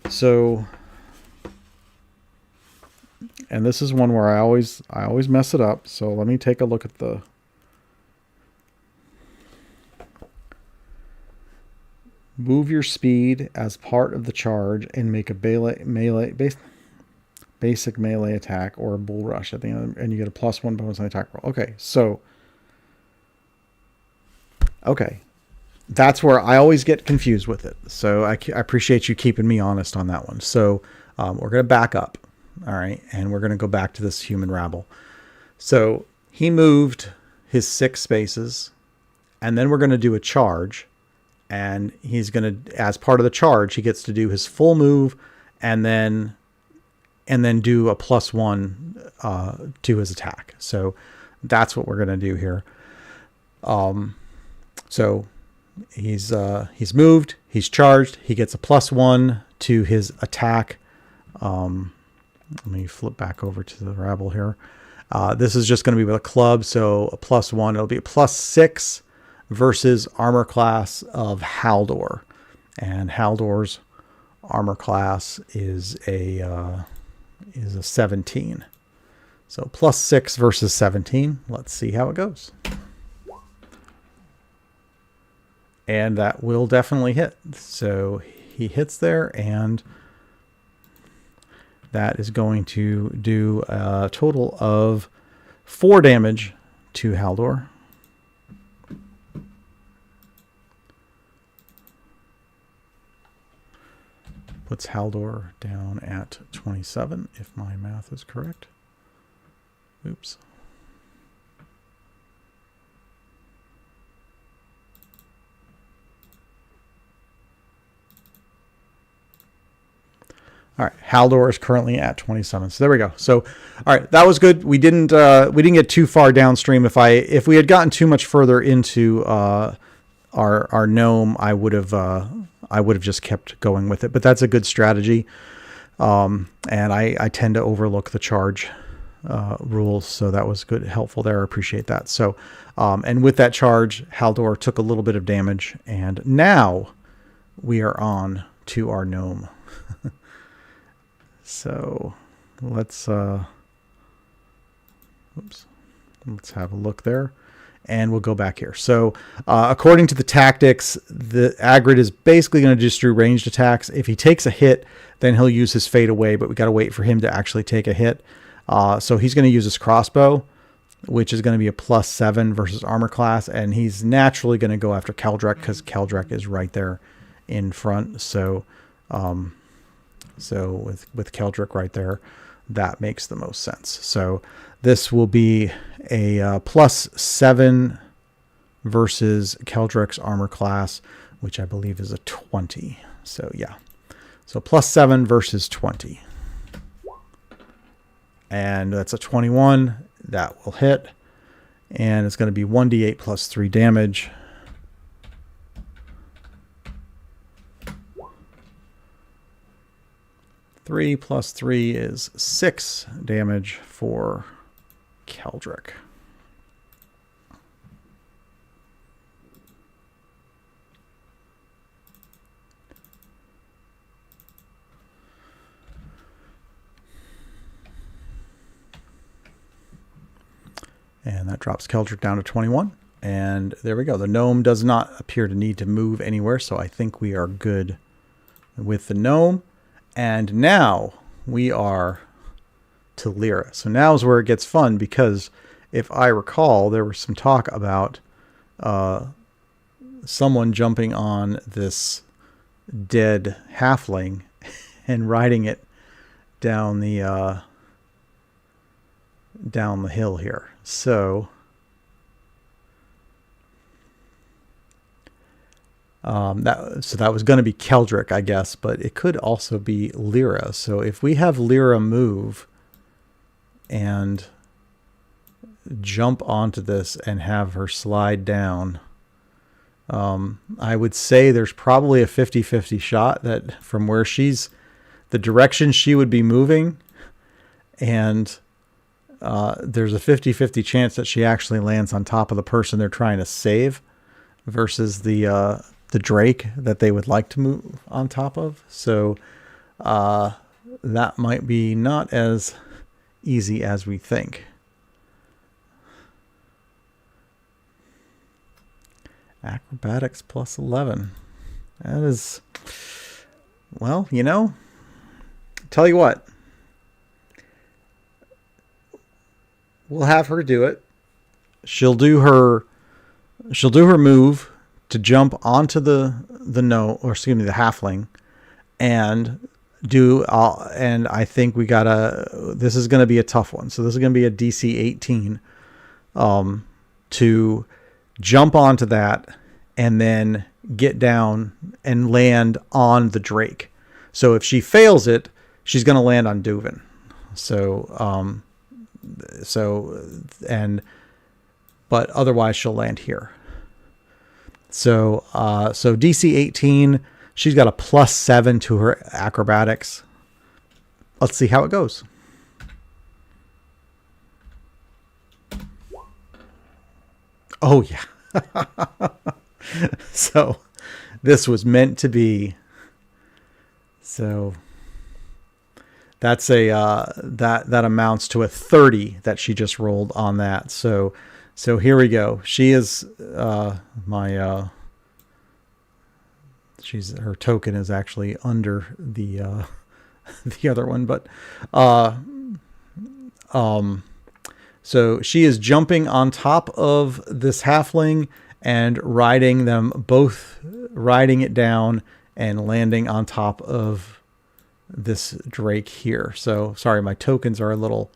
Speaker 1: So, and this is one where I always mess it up. So let me take a look at the move your speed as part of the charge and make a basic melee attack or a bull rush at the end, and you get a +1 bonus on the attack roll. Okay, so that's where I always get confused with it. So I appreciate you keeping me honest on that one. So we're going to back up. All right, and we're going to go back to this human rabble. So he moved his 6 spaces, and then we're going to do a charge. And he's going to, as part of the charge, he gets to do his full move and then do a +1 to his attack. So that's what we're going to do here. So he's moved, he's charged, he gets a +1 to his attack. Let me flip back over to the rabble here. This is just going to be with a club, so a +1. It'll be a +6 versus armor class of Haldor. And Haldor's armor class is a 17. So +6 versus 17. Let's see how it goes. And that will definitely hit. So he hits there, and that is going to do a total of 4 damage to Haldor. Puts Haldor down at 27, if my math is correct. Oops. All right, Haldor is currently at 27. So there we go. So, all right, that was good. We didn't get too far downstream. If we had gotten too much further into our gnome, I would have just kept going with it. But that's a good strategy. And I tend to overlook the charge rules, so that was good, helpful there. I appreciate that. So, and with that charge, Haldor took a little bit of damage, and now we are on to our gnome. So let's have a look there, and we'll go back here. So according to the tactics, the Agrid is basically going to just do ranged attacks. If he takes a hit, then he'll use his fade away, but we got to wait for him to actually take a hit. So he's going to use his crossbow, which is going to be a +7 versus armor class, and he's naturally going to go after Keldrek because Keldrek is right there in front. So with Keldrek right there, that makes the most sense. So this will be a +7 versus Keldrek's armor class, which I believe is a 20. So yeah, so +7 versus 20. And that's a 21. That will hit. And it's going to be 1d8 plus 3 damage. Three plus 3 is 6 damage for Keldrek. And that drops Keldrek down to 21. And there we go. The gnome does not appear to need to move anywhere, so I think we are good with the gnome. And now we are to Lyra. So now is where it gets fun, because if I recall, there was some talk about someone jumping on this dead halfling and riding it down the hill here. So that was going to be Keldrek, I guess, but it could also be Lyra. So if we have Lyra move and jump onto this and have her slide down, I would say there's probably a 50-50 shot that from where the direction she would be moving, and there's a 50-50 chance that she actually lands on top of the person they're trying to save versus the Drake that they would like to move on top of. So that might be not as easy as we think. Acrobatics plus 11. That is, well, tell you what. We'll have her do it. She'll do her move to jump onto the halfling and and I think this is going to be a tough one. So this is going to be a DC 18 to jump onto that and then get down and land on the Drake. So if she fails it, she's going to land on Duvin. But otherwise she'll land here. So DC 18, she's got a +7 to her acrobatics. Let's see how it goes. Oh yeah. So this was meant to be. So that's that amounts to a 30 that she just rolled on that. So here we go. She is her token is actually under the the other one, but so she is jumping on top of this halfling and riding it down and landing on top of this Drake here. So sorry, my tokens are a little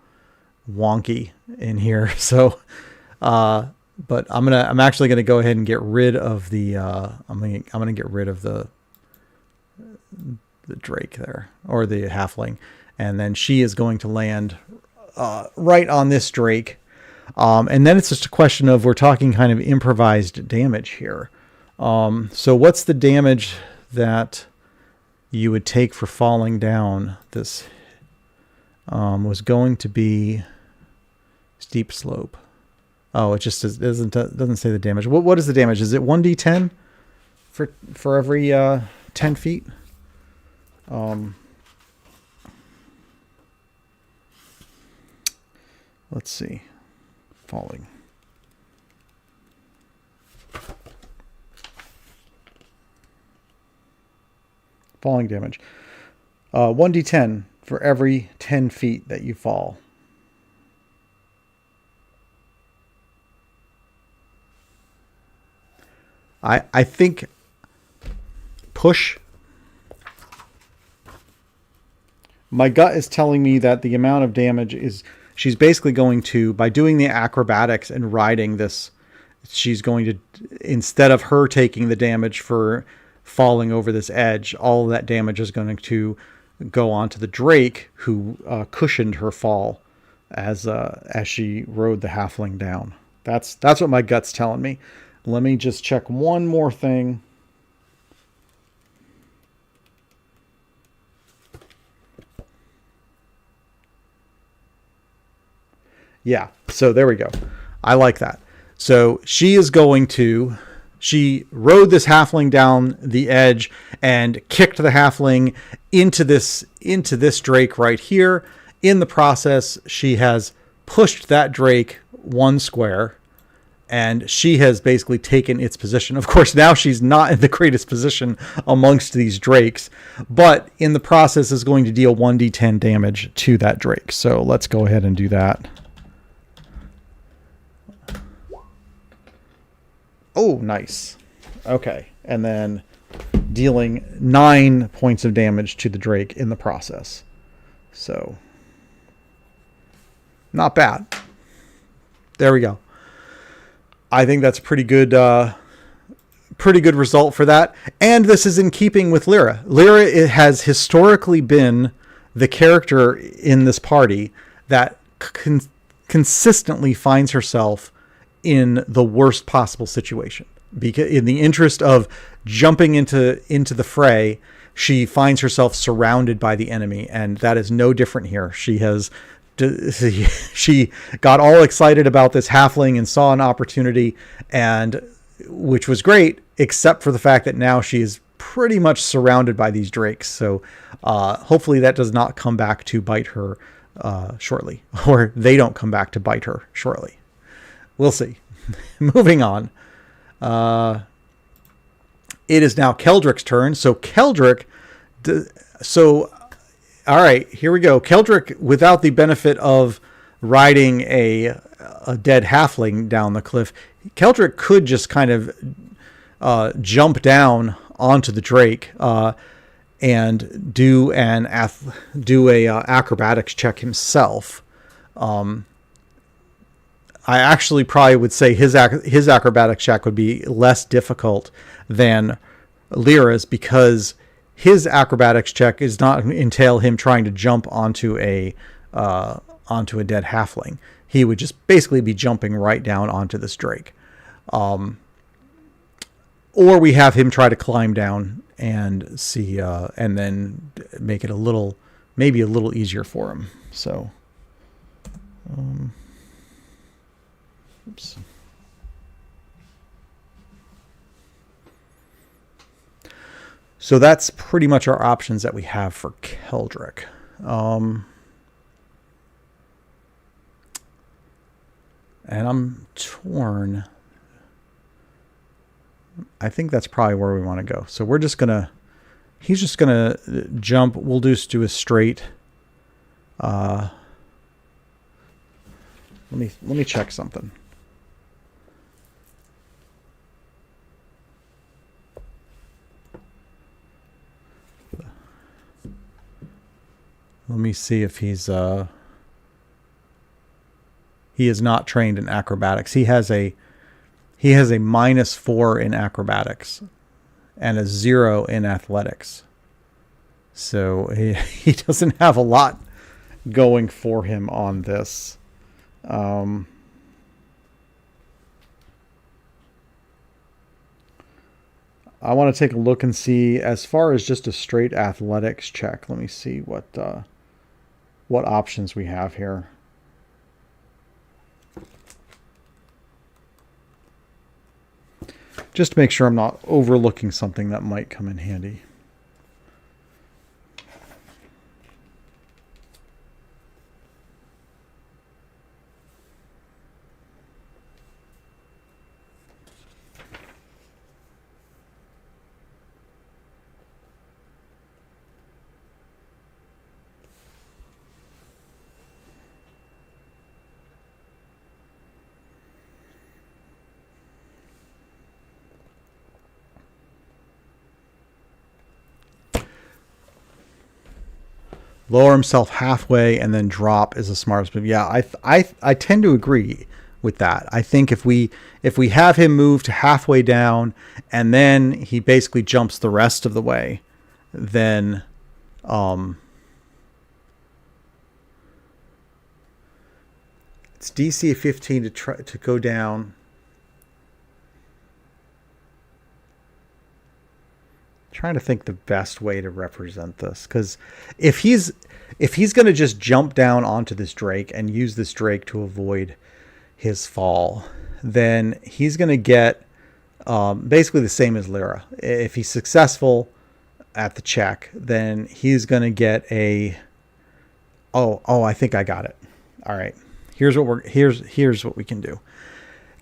Speaker 1: wonky in here. So but I'm actually gonna go ahead and get rid of the I'm gonna get rid of the Drake there, or the halfling, and then she is going to land right on this Drake. And then it's just a question of, we're talking kind of improvised damage here. So what's the damage that you would take for falling down? This was going to be steep slope. Oh, it just doesn't say the damage. What is the damage? Is it 1d10 for every 10 feet? Let's see. Falling damage. 1d10 for every 10 feet that you fall. I think push. My gut is telling me that the amount of damage is, she's basically going to, by doing the acrobatics and riding this, she's going to, instead of her taking the damage for falling over this edge, all of that damage is going to go onto the Drake, who cushioned her fall as she rode the halfling down. That's what my gut's telling me. Let me just check one more thing. Yeah, so there we go. I like that. So she rode this halfling down the edge and kicked the halfling into this Drake right here. In the process, she has pushed that Drake 1 square, and she has basically taken its position. Of course, now she's not in the greatest position amongst these Drakes, but in the process is going to deal 1d10 damage to that Drake. So let's go ahead and do that. Oh, nice. Okay. And then dealing 9 points of damage to the Drake in the process. So not bad. There we go. I think that's a pretty good result for that. And this is in keeping with Lyra. Lyra has historically been the character in this party that consistently finds herself in the worst possible situation, because in the interest of jumping into the fray, she finds herself surrounded by the enemy, and that is no different here. She got all excited about this halfling and saw an opportunity, and which was great, except for the fact that now she is pretty much surrounded by these Drakes. So hopefully that does not come back to bite her shortly, or they don't come back to bite her shortly. We'll see. Moving on. It is now Keldrick's turn. So Keldrick, all right, here we go. Keldrick, without the benefit of riding a dead halfling down the cliff, Keldrick could just kind of jump down onto the Drake. and do a acrobatics check himself. I actually probably would say his acrobatics check would be less difficult than Lyra's, because his acrobatics check does not entail him trying to jump onto a dead halfling. He would just basically be jumping right down onto this drake. Or we have him try to climb down and see, and then make it maybe a little easier for him. So, oops. So that's pretty much our options that we have for Keldric. And I'm torn. I think that's probably where we want to go. So we're just he's just gonna jump. We'll just do a straight. Let me check something. Let me see if he is not trained in acrobatics. He has a -4 in acrobatics and a 0 in athletics. So he doesn't have a lot going for him on this. I want to take a look and see, as far as just a straight athletics check. Let me see what options we have here. Just to make sure I'm not overlooking something that might come in handy. Lower himself halfway and then drop is the smartest move. Yeah, I tend to agree with that. I think if we have him move to halfway down and then he basically jumps the rest of the way, then it's DC 15 to go down. Trying to think the best way to represent this, because if he's going to just jump down onto this drake and use this drake to avoid his fall, then he's going to get basically the same as Lyra. If he's successful at the check, then he's going to get a I think I got it. All right, here's what we can do.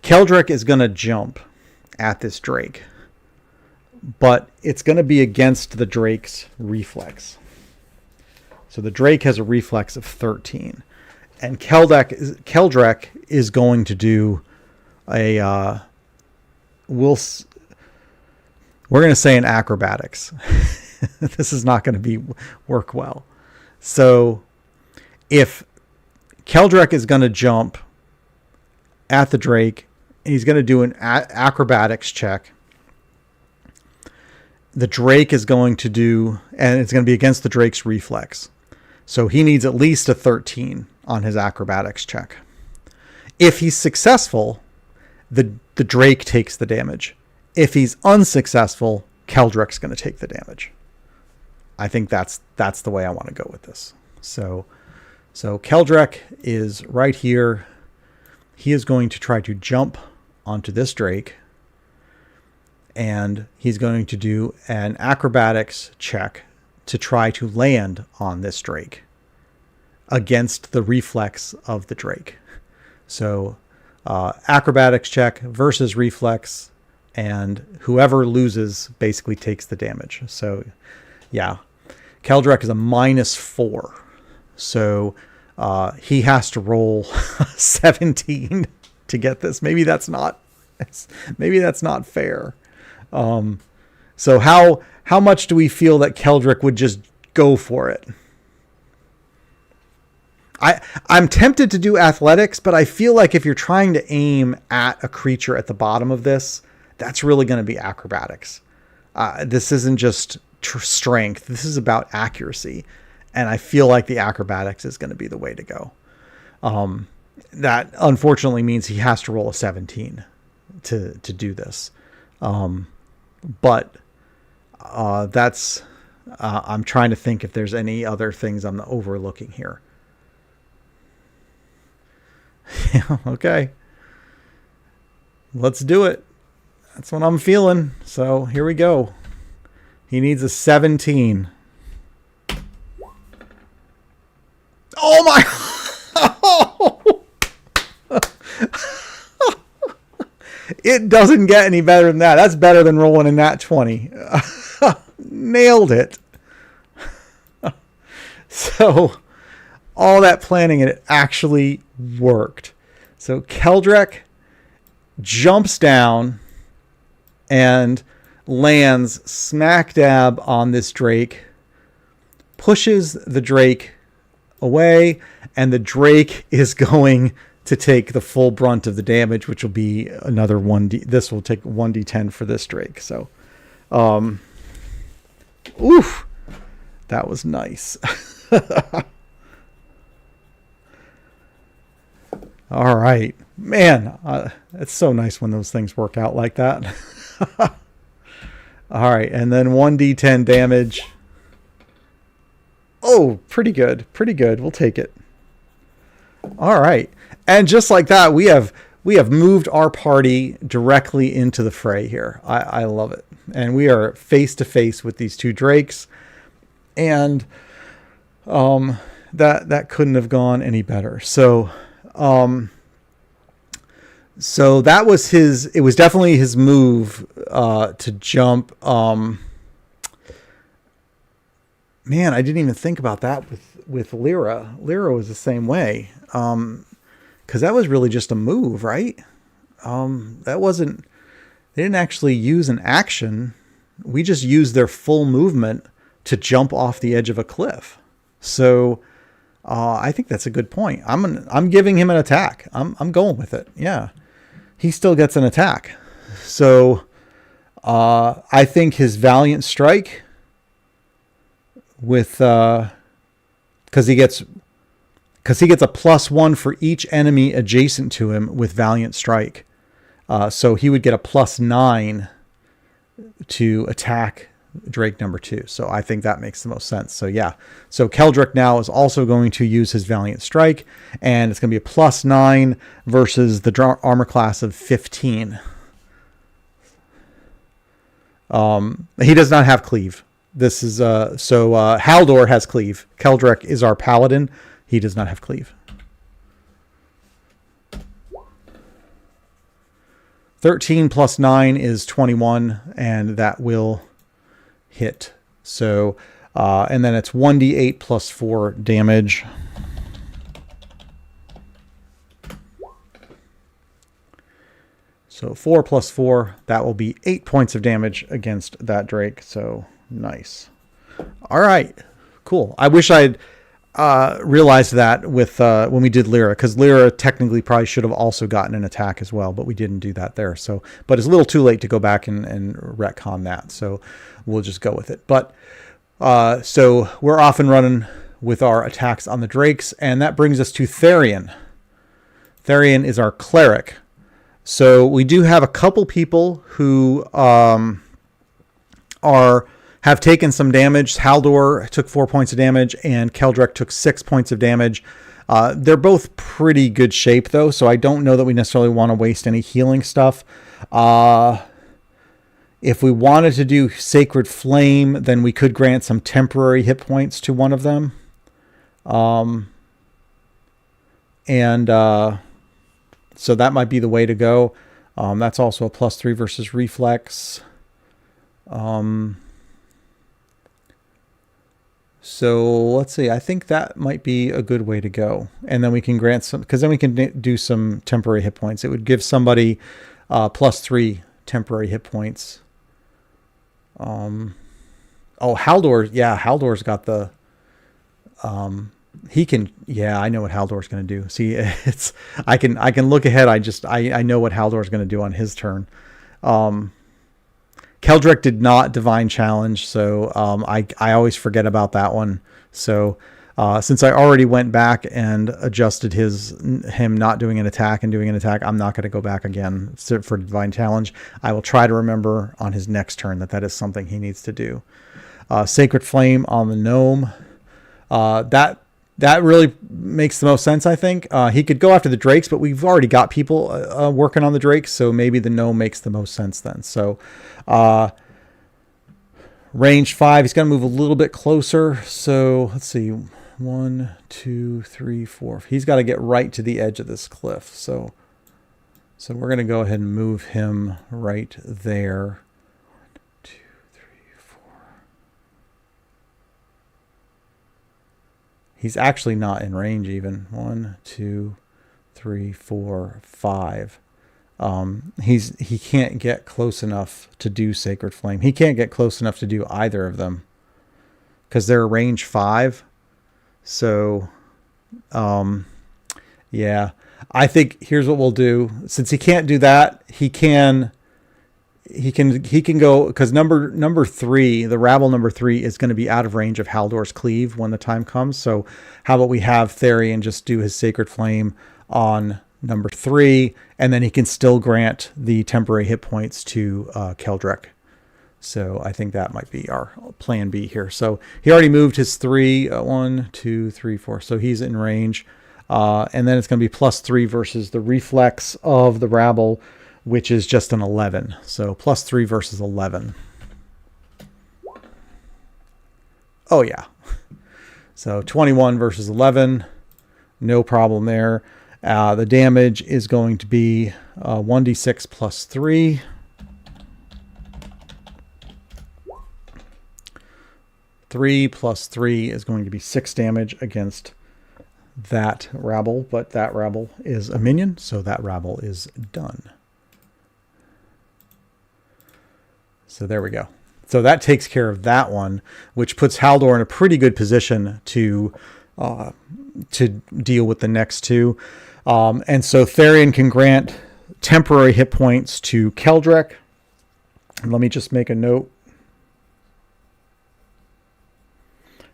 Speaker 1: Keldric is going to jump at this drake, but it's going to be against the drake's reflex. So the drake has a reflex of 13, and Keldric is going to do a we're going to say an acrobatics. This is not going to work well. So if Keldric is going to jump at the drake, he's going to do an acrobatics check. The drake is going to do, and it's going to be against the drake's reflex. So he needs at least a 13 on his acrobatics check. If he's successful, the drake takes the damage. If he's unsuccessful, Keldric's going to take the damage. I think that's the way I want to go with this. So Keldric is right here. He is going to try to jump onto this drake, and he's going to do an acrobatics check to try to land on this drake against the reflex of the drake. So acrobatics check versus reflex, and whoever loses basically takes the damage. So yeah, Keldric is a -4. So he has to roll 17 to get this. Maybe that's not fair. So how much do we feel that Keldrick would just go for it? I'm tempted to do athletics, but I feel like if you're trying to aim at a creature at the bottom of this, that's really going to be acrobatics. This isn't just strength. This is about accuracy. And I feel like the acrobatics is going to be the way to go. That unfortunately means he has to roll a 17 to do this. But that's, I'm trying to think if there's any other things I'm overlooking here. Yeah, okay. Let's do it. That's what I'm feeling. So here we go. He needs a 17. Oh my. It doesn't get any better than that. That's better than rolling a nat 20. Nailed it. So all that planning, and it actually worked. So Keldrick jumps down and lands smack dab on this Drake, pushes the Drake away, and the Drake is going to take the full brunt of the damage, which will be another 1d. This will take 1d10 for this Drake. So, oof, that was nice. All right, man, it's so nice when those things work out like that. All right, and then 1d10 damage. Oh, pretty good. Pretty good. We'll take it. All right. And just like that, we have moved our party directly into the fray here. I love it. And we are face to face with these two Drakes. And that couldn't have gone any better. So so that was it was definitely his move to jump. Man, I didn't even think about that with Lyra. Lyra was the same way. Because that was really just a move, right? They didn't actually use an action. We just used their full movement to jump off the edge of a cliff. So I think that's a good point. I'm giving him an attack. I'm going with it. Yeah. He still gets an attack. So I think his Valiant Strike with because he gets a +1 for each enemy adjacent to him with Valiant Strike. So he would get a +9 to attack Drake number 2. So I think that makes the most sense. So yeah. So Keldrick now is also going to use his Valiant Strike, and it's going to be a +9 versus the armor class of 15. He does not have cleave. This is Haldor has cleave. Keldrick is our paladin. He does not have cleave. 13 + 9 is 21, and that will hit. So, and then it's 1d8 + 4 damage. So 4 + 4, that will be 8 points of damage against that Drake. So nice. All right, cool. I wish I'd realized that with when we did Lyra, because Lyra technically probably should have also gotten an attack as well, but we didn't do that there. So, but it's a little too late to go back and retcon that. So we'll just go with it. But so we're off and running with our attacks on the Drakes, and that brings us to Therian. Therian is our cleric. So we do have a couple people who have taken some damage. Haldor took 4 points of damage, and Keldrick took 6 points of damage. They're both pretty good shape, though, so I don't know that we necessarily want to waste any healing stuff. If we wanted to do Sacred Flame, then we could grant some temporary hit points to one of them. So that might be the way to go. That's also a +3 versus Reflex. So let's see. I think that might be a good way to go. And then we can grant some, because then we can do some temporary hit points. It would give somebody +3 temporary hit points. Oh, Haldor. Yeah, Haldor's got the... he can... Yeah, I know what Haldor's going to do. See, it's... I can look ahead. I know what Haldor's going to do on his turn. Keldrick did not Divine Challenge, so I always forget about that one. So since I already went back and adjusted him not doing an attack and doing an attack, I'm not going to go back again for Divine Challenge. I will try to remember on his next turn that is something he needs to do. Sacred Flame on the gnome. That really makes the most sense, I think. He could go after the drakes, but we've already got people working on the drakes, so maybe the gnome makes the most sense then. So range 5, he's going to move a little bit closer. So let's see, 1, 2, 3, 4. He's got to get right to the edge of this cliff. So we're going to go ahead and move him right there. 1, 2, 3, 4. He's actually not in range even. 1, 2, 3, 4, 5. He can't get close enough to do Sacred Flame. He can't get close enough to do either of them because they're range 5. So, yeah, I think here's what we'll do. Since he can't do that, he can go, because number 3, the rabble number 3 is going to be out of range of Haldor's Cleave when the time comes. So how about we have Therian just do his Sacred Flame on number 3, and then he can still grant the temporary hit points to Keldrick. So I think that might be our plan B here. So he already moved his 3, 1, 2, 3, 4. So he's in range. And then it's going to be +3 versus the reflex of the rabble, which is just an 11. So +3 versus 11. Oh, yeah. So 21 versus 11. No problem there. The damage is going to be 1d6 +3. 3 + 3 is going to be 6 damage against that rabble, but that rabble is a minion, so that rabble is done. So there we go. So that takes care of that one, which puts Haldor in a pretty good position to deal with the next 2. And so Therian can grant temporary hit points to Keldrick. And let me just make a note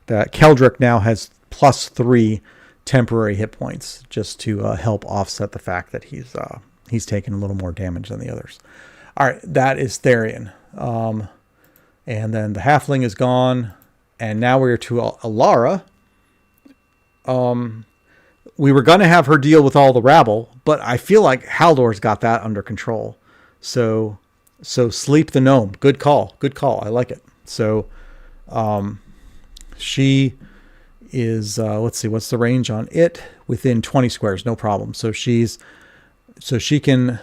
Speaker 1: that Keldrick now has +3 temporary hit points, just to help offset the fact that he's taken a little more damage than the others. All right, that is Therian. And then the halfling is gone, and now we're to Alara. We were going to have her deal with all the rabble, but I feel like Haldor's got that under control. So Sleep the Gnome. Good call. Good call. I like it. So she is, let's see, what's the range on it? Within 20 squares, no problem. So she can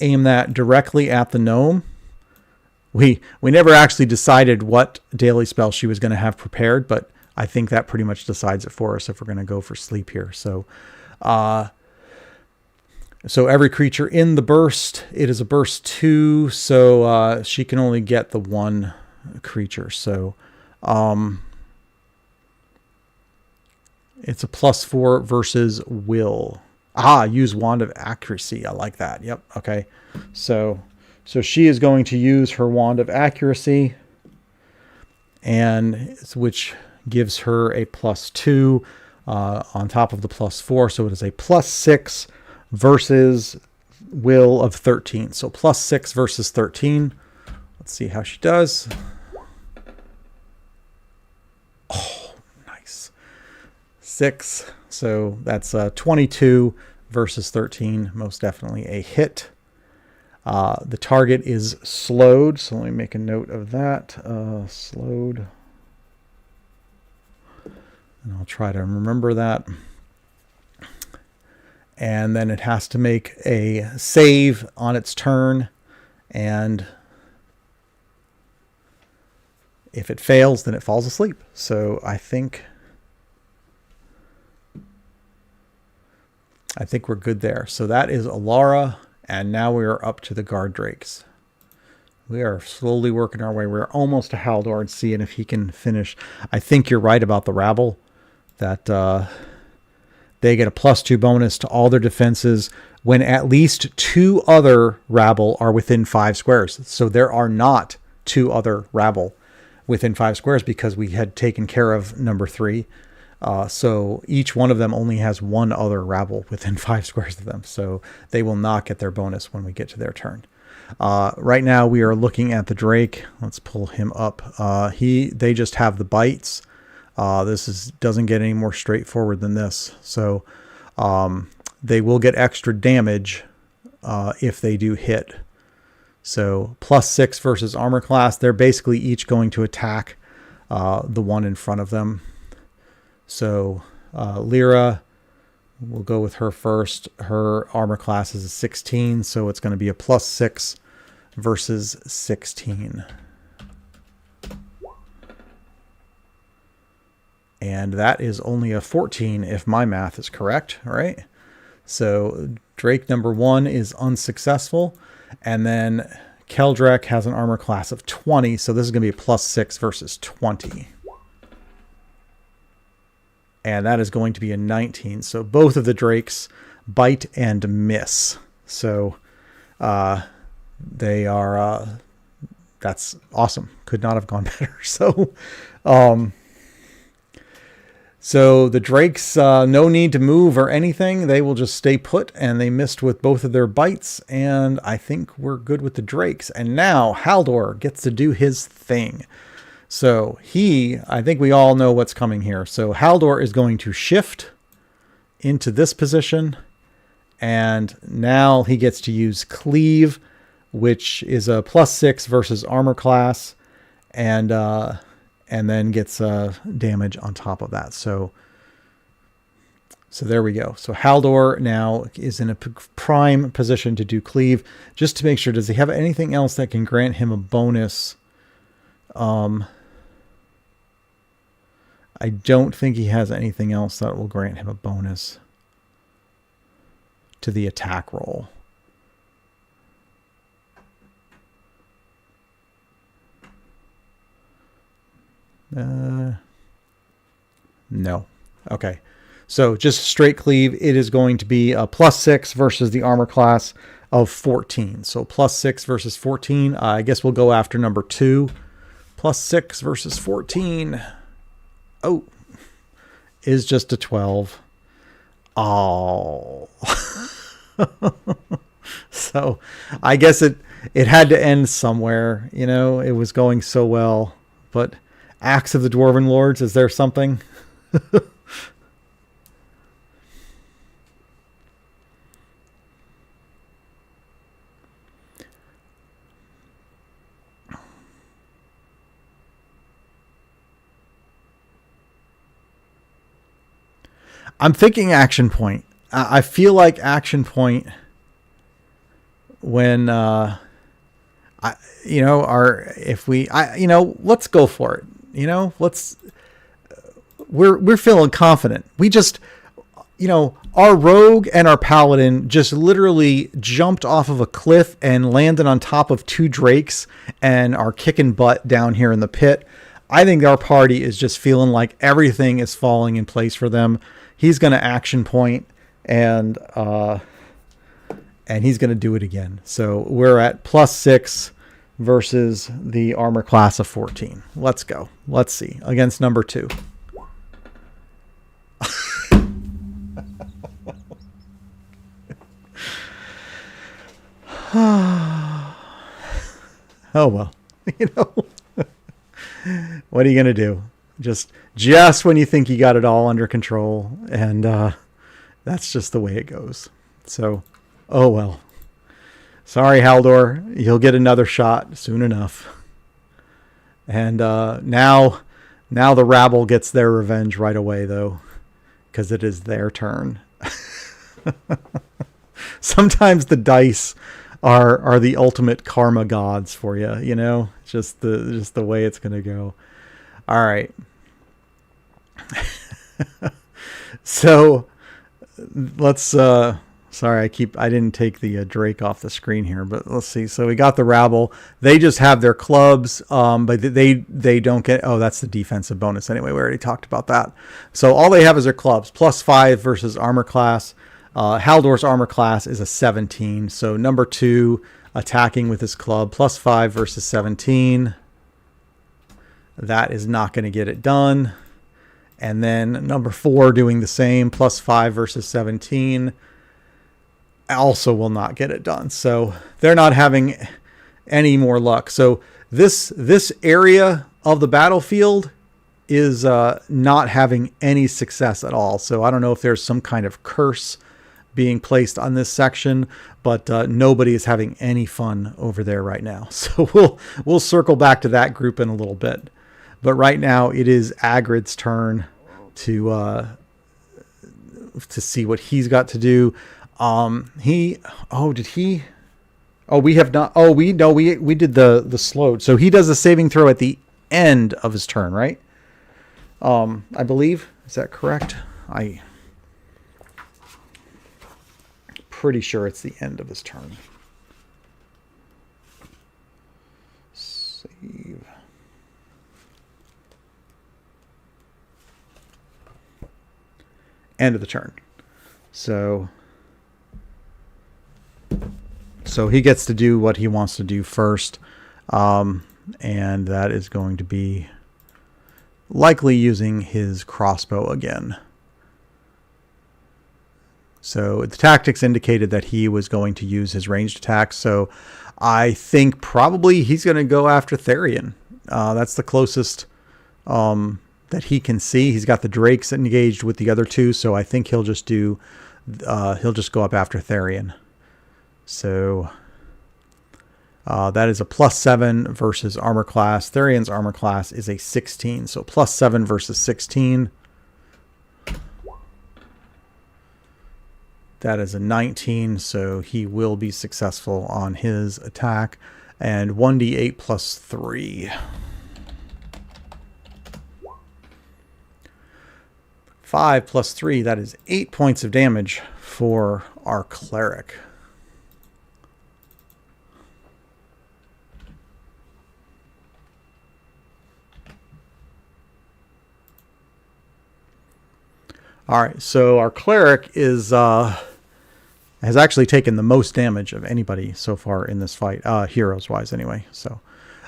Speaker 1: aim that directly at the gnome. We never actually decided what daily spell she was going to have prepared, but I think that pretty much decides it for us if we're going to go for sleep here. So every creature in the burst, it is a burst 2, so she can only get the 1 creature. So it's a +4 versus will. Use Wand of Accuracy. I like that. Yep. Okay. So she is going to use her Wand of Accuracy, and which gives her a +2 on top of the +4. So it is a +6 versus will of 13. So +6 versus 13. Let's see how she does. Oh, nice. 6. So that's 22 versus 13. Most definitely a hit. The target is slowed. So let me make a note of that. Slowed. And I'll try to remember that. And then it has to make a save on its turn. And if it fails, then it falls asleep. So I think we're good there. So that is Alara. And now we are up to the guard drakes. We are slowly working our way. We're almost to Haldor and seeing if he can finish. I think you're right about the rabble. That they get a +2 bonus to all their defenses when at least 2 other rabble are within 5 squares. So there are not 2 other rabble within 5 squares because we had taken care of number 3. So each one of them only has 1 other rabble within 5 squares of them. So they will not get their bonus when we get to their turn. Right now we are looking at the Drake. Let's pull him up. They just have the bites. Doesn't get any more straightforward than this. So they will get extra damage if they do hit. So +6 versus armor class. They're basically each going to attack the one in front of them. So Lyra, we'll go with her first. Her armor class is a 16, so it's going to be a +6 versus 16. And that is only a 14 if my math is correct, all right? So Drake number 1 is unsuccessful. And then Keldrek has an armor class of 20, so this is going to be a +6 versus 20. And that is going to be a 19. So both of the Drakes bite and miss. So they are, that's awesome. Could not have gone better. So the Drakes, no need to move or anything. They will just stay put, and they missed with both of their bites. And I think we're good with the Drakes. And now Haldor gets to do his thing. So I think we all know what's coming here. So Haldor is going to shift into this position. And now he gets to use Cleave, which is a +6 versus armor class. And then gets damage on top of that. So there we go. So Haldor now is in a prime position to do Cleave. Just to make sure, does he have anything else that can grant him a bonus? I don't think he has anything else that will grant him a bonus to the attack roll. No. Okay. So just straight Cleave. It is going to be a +6 versus the armor class of 14. So +6 versus 14. I guess we'll go after number 2. +6 versus 14. Oh, is just a 12. Oh. So I guess it had to end somewhere. You know, it was going so well. But Axe of the Dwarven Lords, is there something? I'm thinking action point. I feel like action point when let's go for it. We're feeling confident. We just, our rogue and our paladin just literally jumped off of a cliff and landed on top of 2 drakes and are kicking butt down here in the pit. I think our party is just feeling like everything is falling in place for them. He's going to action point and he's going to do it again. So we're at +6 versus the armor class of 14. Let's go. Let's see. Against number 2. Oh, well, what are you going to do? Just when you think you got it all under control. And that's just the way it goes. So, oh, well. Sorry, Haldor. You'll get another shot soon enough. And now the rabble gets their revenge right away, though, because it is their turn. Sometimes the dice are the ultimate karma gods for you, just the way it's going to go. All right. So let's Sorry, I didn't take the Drake off the screen here, but let's see. So we got the rabble. They just have their clubs, but they don't get. Oh, that's the defensive bonus anyway. We already talked about that. So all they have is their clubs. +5 versus armor class. Haldor's armor class is a 17. So number 2 attacking with his club, +5 versus 17. That is not going to get it done. And then number 4 doing the same, +5 versus 17. Also will not get it done. So they're not having any more luck. So this area of the battlefield is not having any success at all. So I don't know if there's some kind of curse being placed on this section, but nobody is having any fun over there right now. So we'll circle back to that group in a little bit. But right now it is Agrid's turn to see what he's got to do. We have not. Oh, we did the slowed. So he does a saving throw at the end of his turn, right? I believe. Is that correct? Pretty sure it's the end of his turn. Save. End of the turn. So he gets to do what he wants to do first. And that is going to be likely using his crossbow again. So the tactics indicated that he was going to use his ranged attack. So I think probably he's going to go after Therian. That's the closest that he can see. He's got the Drakes engaged with the other 2. So I think he'll just go up after Therian. So that is a +7 versus armor class. Therian's armor class is a 16. So +7 versus 16. That is a 19. So he will be successful on his attack. And 1d8 +3. 5 + 3. That is 8 points of damage for our cleric. All right, so our cleric has actually taken the most damage of anybody so far in this fight, heroes wise anyway. So,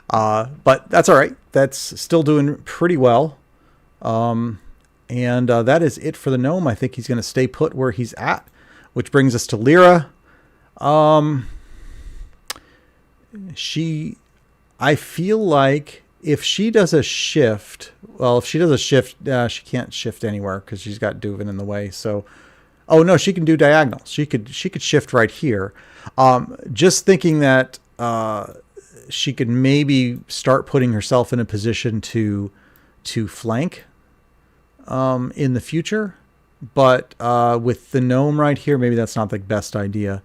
Speaker 1: but that's all right. That's still doing pretty well. And that is it for the gnome. I think he's going to stay put where he's at, which brings us to Lyra. I feel like if she does a shift, she can't shift anywhere because she's got Duvin in the way. So, oh no, she can do diagonals. She could shift right here. Just thinking that she could maybe start putting herself in a position to flank in the future. But with the gnome right here, maybe that's not the best idea.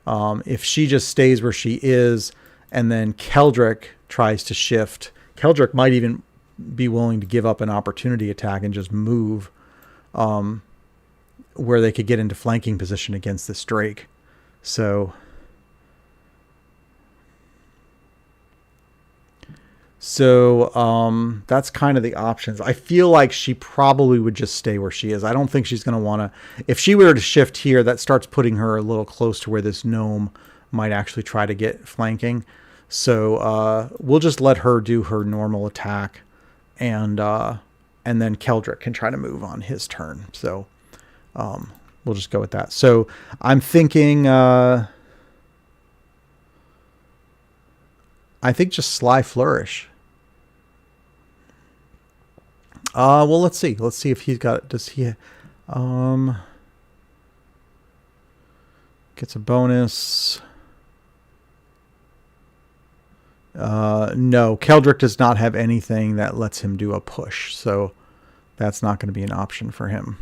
Speaker 1: If she just stays where she is, and then Keldric tries to shift, Keldric might even be willing to give up an opportunity attack and just move where they could get into flanking position against this Drake. So that's kind of the options. I feel like she probably would just stay where she is. I don't think she's going to want to. If she were to shift here, that starts putting her a little close to where this gnome might actually try to get flanking. So we'll just let her do her normal attack, and then Keldric can try to move on his turn. So we'll just go with that. So I'm thinking, I think just Sly Flourish. Well, let's see. Let's see if he's got. Does he? Gets a bonus. No, Keldric does not have anything that lets him do a push, so that's not going to be an option for him.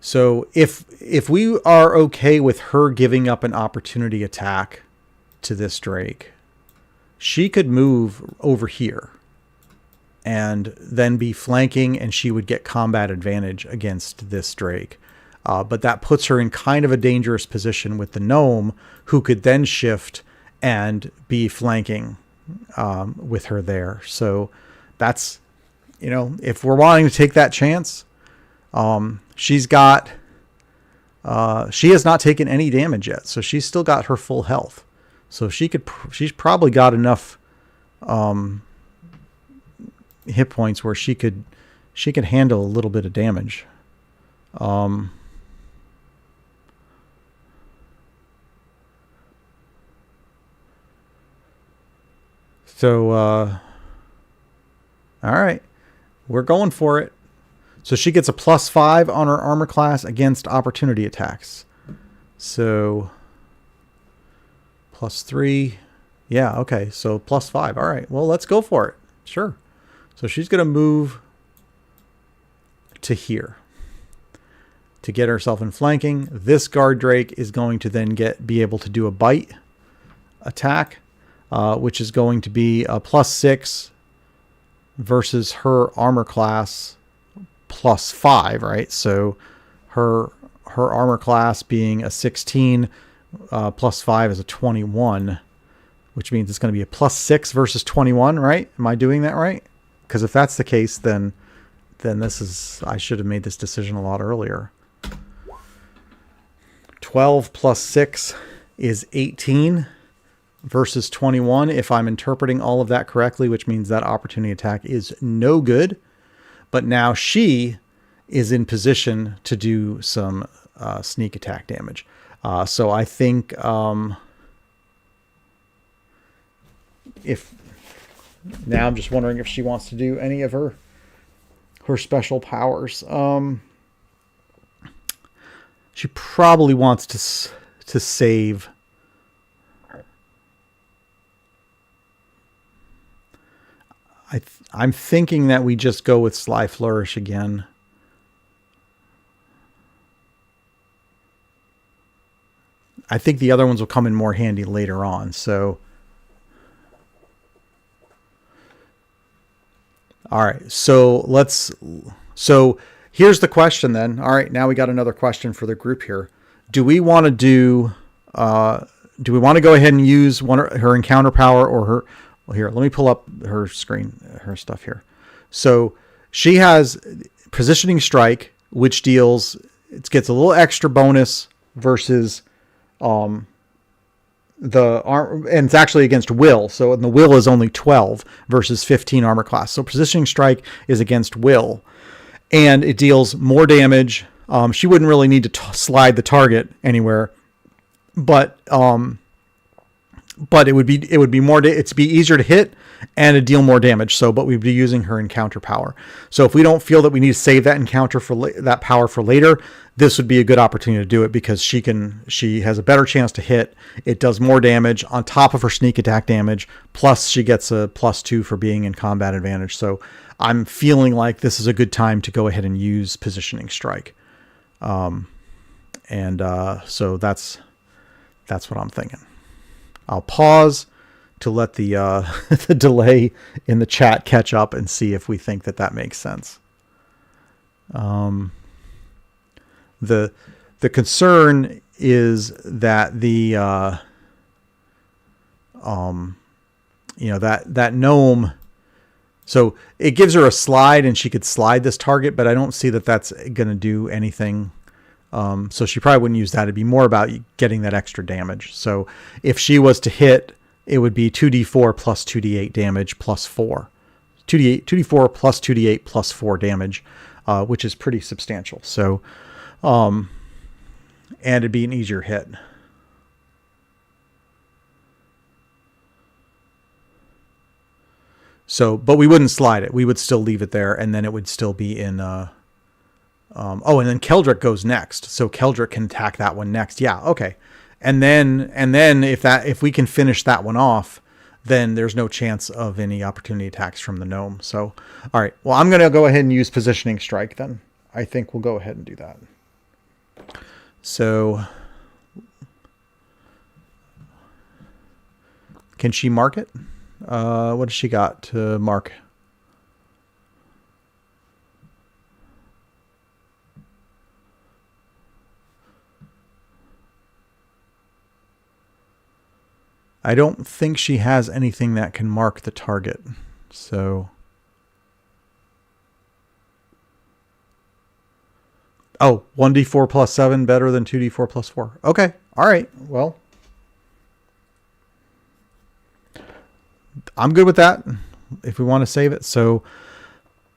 Speaker 1: So if we are okay with her giving up an opportunity attack to this Drake, she could move over here. and then be flanking, and she would get combat advantage against this Drake. But that puts her in kind of a dangerous position with the gnome, who could then shift and be flanking with her there. So that's, you know, if we're wanting to take that chance, she's got, she has not taken any damage yet. So she's still got her full health. So she's probably got enough hit points where she could handle a little bit of damage. So, all right, we're going for it. So she gets a +5 on her armor class against opportunity attacks. So +3. Yeah. Okay. So +5. All right. Well, let's go for it. Sure. So she's going to move to here to get herself in flanking. This guard Drake is going to then be able to do a bite attack, which is going to be a +6 versus her armor class +5, right? So her armor class being a 16, +5 is a 21, which means it's going to be a +6 versus 21, right? Am I doing that right? Because if that's the case, then this is, I should have made this decision a lot earlier. 12 + 6 is 18 versus 21, if I'm interpreting all of that correctly, which means that opportunity attack is no good. But now she is in position to do some sneak attack damage. So I think if now I'm just wondering if she wants to do any of her special powers. She probably wants to save. I'm thinking that we just go with Sly Flourish again. I think the other ones will come in more handy later on. So, all right. So here's the question then. All right. Now we got another question for the group here. Do we want to do we want to go ahead and use her encounter power or her? Well, here, let me pull up her screen, her stuff here. So she has Positioning Strike, which gets a little extra bonus versus the arm, and it's actually against Will. So the Will is only 12 versus 15 armor class. So Positioning Strike is against Will, and it deals more damage. She wouldn't really need to slide the target anywhere, but it would be more, it'd be easier to hit and to deal more damage. So, but we'd be using her encounter power. So if we don't feel that we need to save that encounter that power for later, this would be a good opportunity to do it because she has a better chance to hit. It does more damage on top of her sneak attack damage. Plus she gets a +2 for being in combat advantage. So I'm feeling like this is a good time to go ahead and use Positioning Strike. So that's what I'm thinking. I'll pause to let the the delay in the chat catch up and see if we think that makes sense. The concern is that that gnome. So it gives her a slide and she could slide this target, but I don't see that that's going to do anything. So she probably wouldn't use that. It'd be more about getting that extra damage. So if she was to hit, it would be 2d4 plus 2d8 damage plus 4. 2d4 plus 2d8 plus 4 damage, which is pretty substantial. So, and it'd be an easier hit. So, but we wouldn't slide it. We would still leave it there, and then it would still be in... and then Keldrick goes next. So Keldrick can attack that one next. Yeah, okay. And then if we can finish that one off, then there's no chance of any opportunity attacks from the gnome. So, all right. Well, I'm going to go ahead and use Positioning Strike then. I think we'll go ahead and do that. So, can she mark it? What does she got to mark? I don't think she has anything that can mark the target. So, oh, 1d4 plus 7 better than 2d4 plus 4. Okay. All right. Well, I'm good with that if we want to save it. So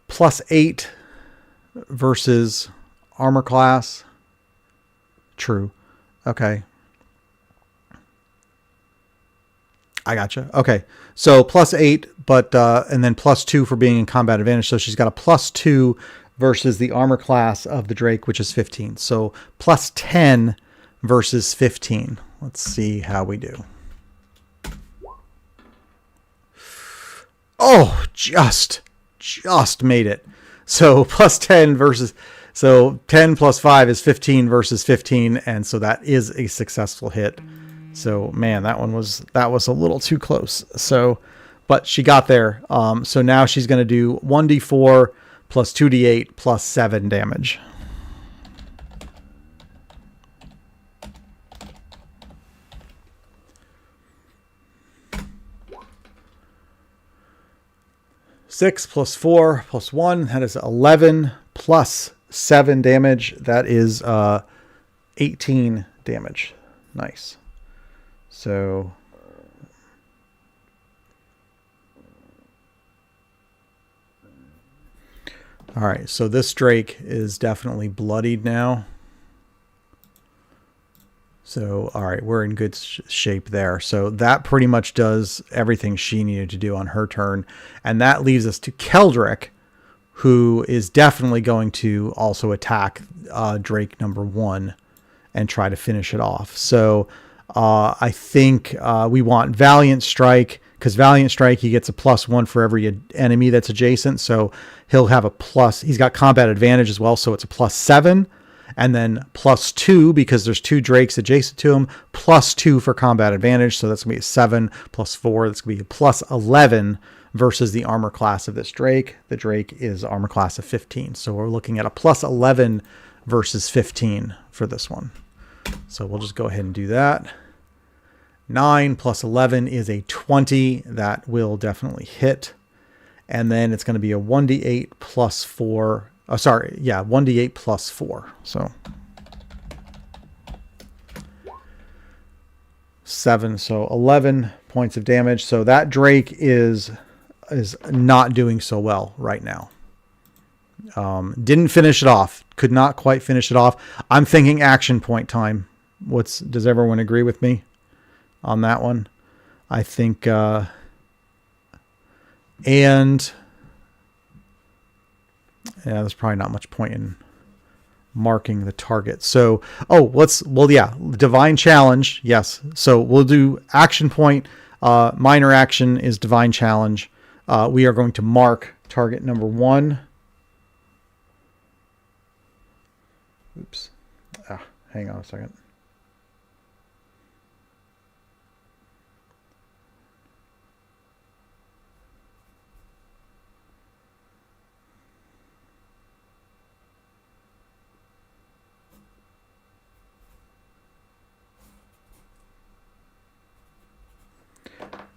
Speaker 1: plus 8 versus armor class. True. Okay. I gotcha. Okay. So plus 8, but and then plus 2 for being in combat advantage. So she's got a plus 2 versus the armor class of the Drake, which is 15. So plus 10 versus 15. Let's see how we do. Oh, just made it. So plus 10 versus, so 10 plus 5 is 15 versus 15. And so that is a successful hit. So man, that was a little too close. So, but she got there. So now she's going to do 1d4 plus 2d8 plus 7 damage. Six plus 4 plus 1, that is 11 plus 7 damage. That is 18 damage. Nice. So all right, so this Drake is definitely bloodied now. So, all right, we're in good shape there. So that pretty much does everything she needed to do on her turn. And that leaves us to Keldrick, who is definitely going to also attack Drake number 1 and try to finish it off. So I think we want Valiant Strike, because Valiant Strike, he gets a +1 for every enemy that's adjacent. So he'll have a plus. He's got combat advantage as well, so it's a +7. And then +2, because there's 2 Drakes adjacent to him, +2 for combat advantage. So that's going to be a 7 plus 4. That's going to be a +11 versus the armor class of this Drake. The Drake is armor class of 15. So we're looking at a +11 versus 15 for this one. So we'll just go ahead and do that. 9 plus 11 is a 20. That will definitely hit. And then it's going to be a 1d8 plus 4. Oh, sorry. Yeah, 1d8 plus 4. So 7. So 11 points of damage. So that Drake is not doing so well right now. Didn't finish it off. Could not quite finish it off. I'm thinking action point time. Does everyone agree with me on that one? I think, and yeah, there's probably not much point in marking the target. So, Divine Challenge. Yes. So we'll do action point. Minor action is Divine Challenge. We are going to mark target number 1. Oops. Hang on a second.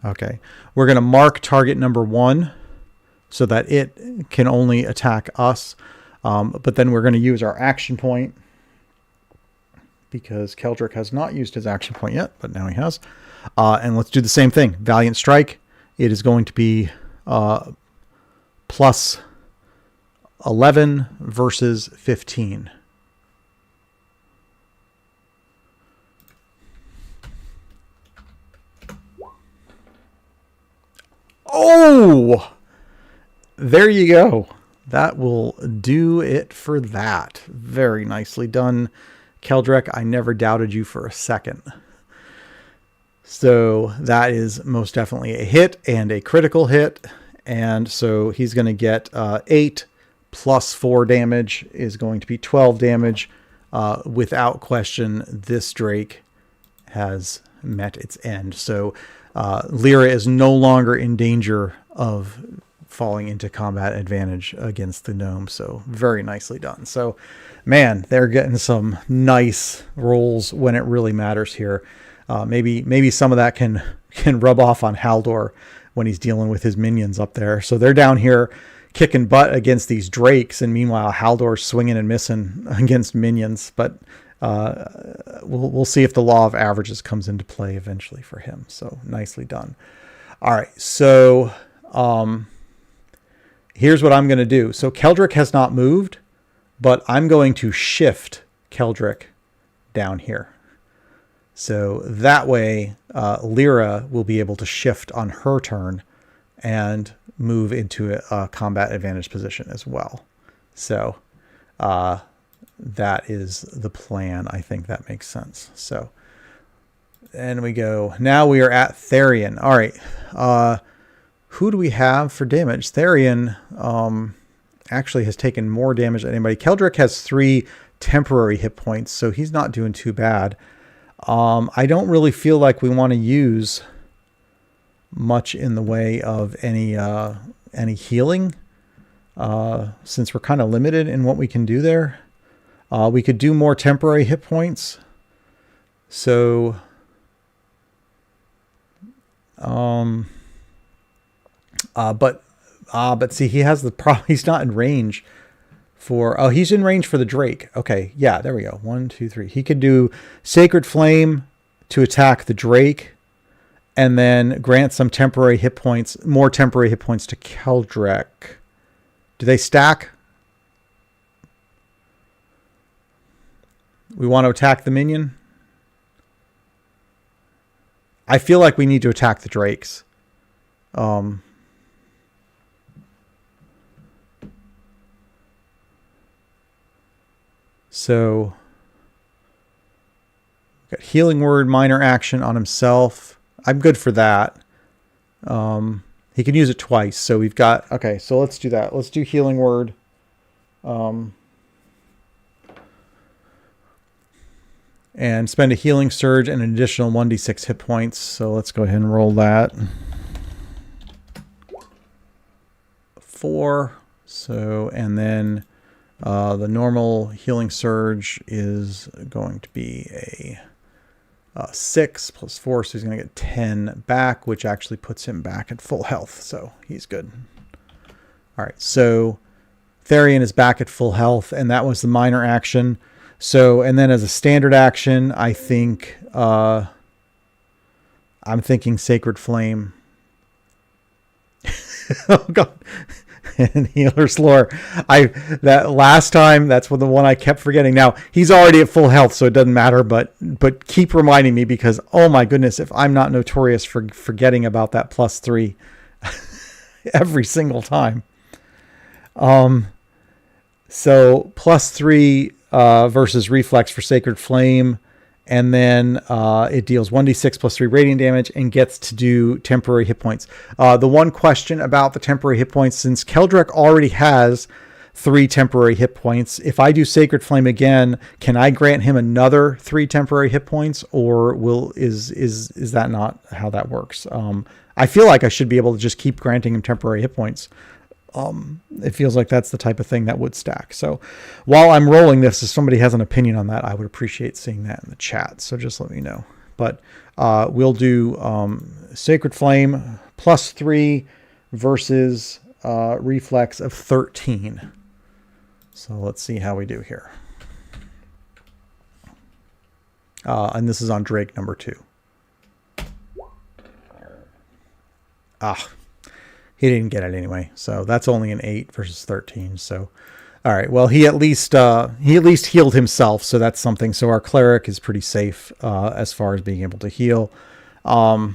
Speaker 1: Okay, we're going to mark target number 1 so that it can only attack us. But then we're going to use our action point because Keldrick has not used his action point yet, but now he has. And let's do the same thing. Valiant Strike. It is going to be plus 11 versus 15. Oh, there you go. That will do it for that. Very nicely done, Keldrick. I never doubted you for a second. So that is most definitely a hit and a critical hit. And so he's going to get 8 plus 4 damage is going to be 12 damage. Without question, this Drake has met its end. So Lyra is no longer in danger of falling into combat advantage against the gnome. So very nicely done. So man, they're getting some nice rolls when it really matters here. maybe some of that can rub off on Haldor when he's dealing with his minions up there. So they're down here kicking butt against these drakes, and meanwhile Haldor's swinging and missing against minions. But we'll see if the law of averages comes into play eventually for him. So nicely done. All right, so here's what I'm going to do. So Keldric has not moved, but I'm going to shift Keldric down here. So that way, Lyra will be able to shift on her turn and move into a combat advantage position as well. So that is the plan. I think that makes sense. So, and we go. Now we are at Therian. All right. Who do we have for damage? Therian actually has taken more damage than anybody. Keldric has 3 temporary hit points, so he's not doing too bad. I don't really feel like we want to use much in the way of any healing, since we're kind of limited in what we can do there. We could do more temporary hit points. So, but see, he has the problem. He's not in range for, oh, he's in range for the Drake. Okay. Yeah, there we go. 1, 2, 3. He could do Sacred Flame to attack the Drake and then grant some temporary hit points, more temporary hit points to Keldric. Do they stack? We want to attack the minion. I feel like we need to attack the Drakes. So, got Healing Word, minor action on himself. I'm good for that. He can use it twice. So we've got, okay, so let's do that. Let's do Healing Word. And spend a Healing Surge and an additional 1d6 hit points. So let's go ahead and roll that. 4. So, and then the normal Healing Surge is going to be a 6 plus 4, so he's going to get 10 back, which actually puts him back at full health, so he's good. All right, so Therian is back at full health, and that was the minor action. So, and then as a standard action, I think I'm thinking Sacred Flame. Oh God. And Healer's Lore. That last time, that's the one I kept forgetting. Now he's already at full health, so it doesn't matter. But keep reminding me, because oh my goodness, if I'm not notorious for forgetting about that +3 every single time. So +3 versus reflex for Sacred Flame, and then it deals 1d6 plus 3 radiant damage and gets to do temporary hit points. The one question about the temporary hit points, since Keldric already has 3 temporary hit points, if I do Sacred Flame again, can I grant him another 3 temporary hit points, or is that not how that works? I feel like I should be able to just keep granting him temporary hit points. It feels like that's the type of thing that would stack. So while I'm rolling this, if somebody has an opinion on that, I would appreciate seeing that in the chat. So just let me know. But we'll do Sacred Flame +3 versus reflex of 13. So let's see how we do here. And this is on Drake number 2. He didn't get it anyway, so that's only an 8 versus 13. So, all right. Well, he at least healed himself, so that's something. So our cleric is pretty safe as far as being able to heal, so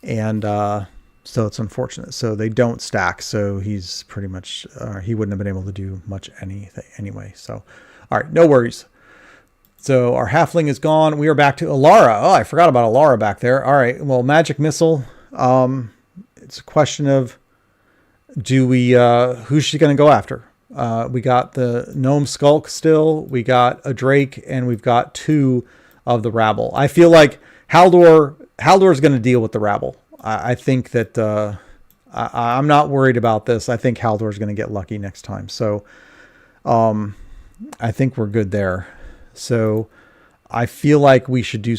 Speaker 1: it's unfortunate. So they don't stack. So he's pretty much he wouldn't have been able to do much anything anyway. So, all right, no worries. So our halfling is gone. We are back to Alara. Oh, I forgot about Alara back there. All right. Well, magic missile. It's a question of, do we, who's she going to go after? We got the gnome skulk still, we got a drake, and we've got 2 of the rabble. I feel like Haldor is going to deal with the rabble. I think that, I'm not worried about this. I think Haldor is going to get lucky next time. So, I think we're good there. So I feel like we should do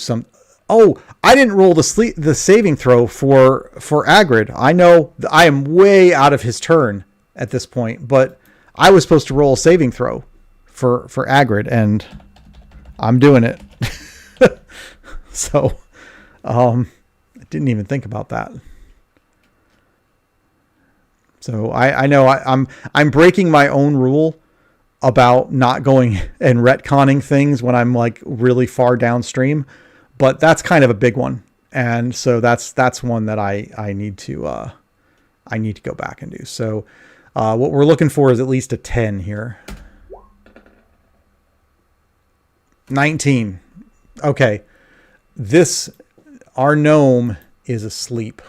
Speaker 1: Oh, I didn't roll the saving throw for Agrid. I know I am way out of his turn at this point, but I was supposed to roll a saving throw for Agrid, and I'm doing it. So, I didn't even think about that. So I know I'm breaking my own rule about not going and retconning things when I'm like really far downstream, but that's kind of a big one, and so that's one that I need to go back and do. So what we're looking for is at least a 10 here. 19. Okay, our gnome is asleep.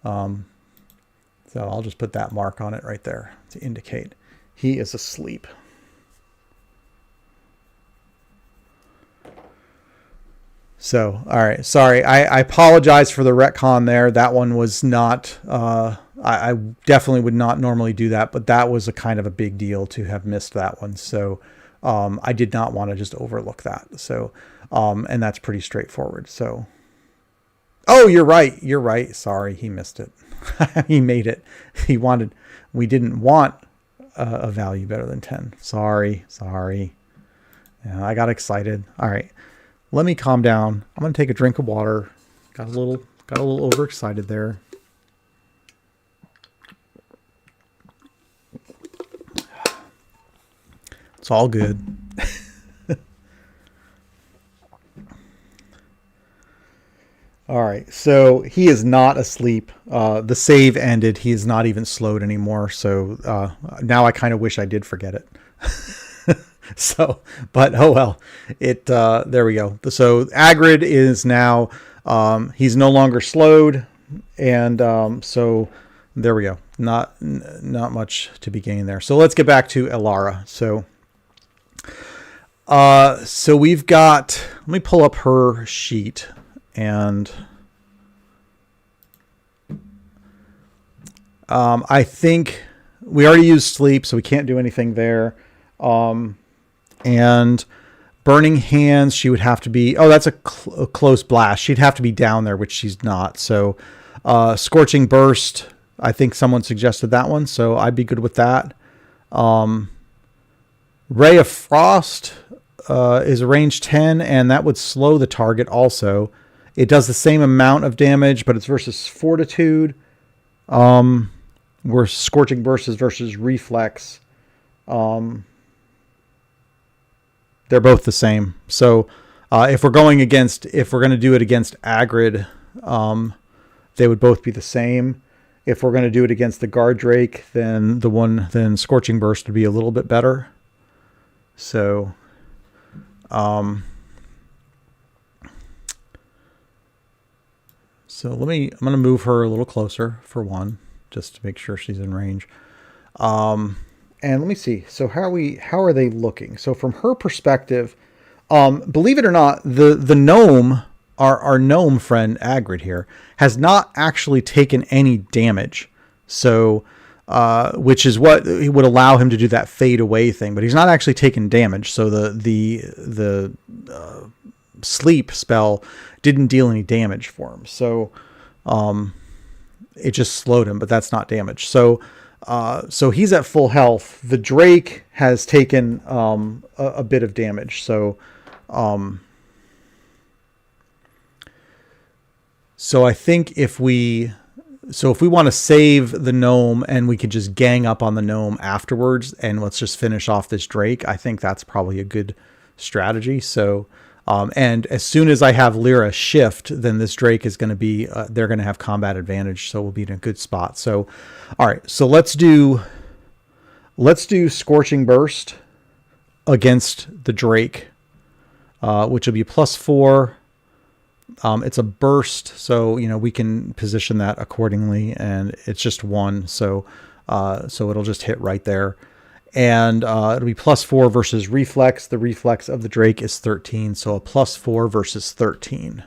Speaker 1: So I'll just put that mark on it right there to indicate he is asleep. So, all right. Sorry. I apologize for the retcon there. That one was not, I definitely would not normally do that, but that was a kind of a big deal to have missed that one. So, I did not want to just overlook that. So, and that's pretty straightforward. So, oh, you're right. You're right. Sorry. He missed it. He made it. We didn't want a value better than 10. Sorry. Yeah, I got excited. All right. Let me calm down. I'm going to take a drink of water. Got a little overexcited there. It's all good. All right, so he is not asleep. The save ended. He is not even slowed anymore. So now I kind of wish I did forget it. So, but oh well. There we go. So Agrid is now, he's no longer slowed, and so there we go. Not much to be gained there. So let's get back to Elara. So we've got. Let me pull up her sheet. And I think we already used sleep, so we can't do anything there. And burning hands, she would have to be. Oh, that's a close blast. She'd have to be down there, which she's not. So scorching burst, I think someone suggested that one, so I'd be good with that. Ray of Frost is a range 10, and that would slow the target also. It does the same amount of damage, but it's versus Fortitude. Where Scorching Burst is versus Reflex. They're both the same. So if we're going to do it against Agrid, they would both be the same. If we're going to do it against the Guard Drake, then Scorching Burst would be a little bit better. So, I'm going to move her a little closer for one, just to make sure she's in range. And let me see. So how are they looking? So from her perspective, believe it or not, the gnome, our gnome friend Agrid here, has not actually taken any damage. So, which is what would allow him to do that fade away thing, but he's not actually taken damage. So the sleep spell didn't deal any damage for him. So, it just slowed him, but that's not damage. So he's at full health. The Drake has taken, a bit of damage. So I think if we want to save the gnome and we could just gang up on the gnome afterwards and let's just finish off this Drake, I think that's probably a good strategy. So, and as soon as I have Lyra shift, then this Drake is going to be, they're going to have combat advantage. So we'll be in a good spot. So, all right, so let's do Scorching Burst against the Drake, which will be +4. It's a burst, so we can position that accordingly, and it's just 1, so it'll just hit right there, and it'll be +4 versus reflex. The reflex of the Drake is 13, so a +4 versus 13.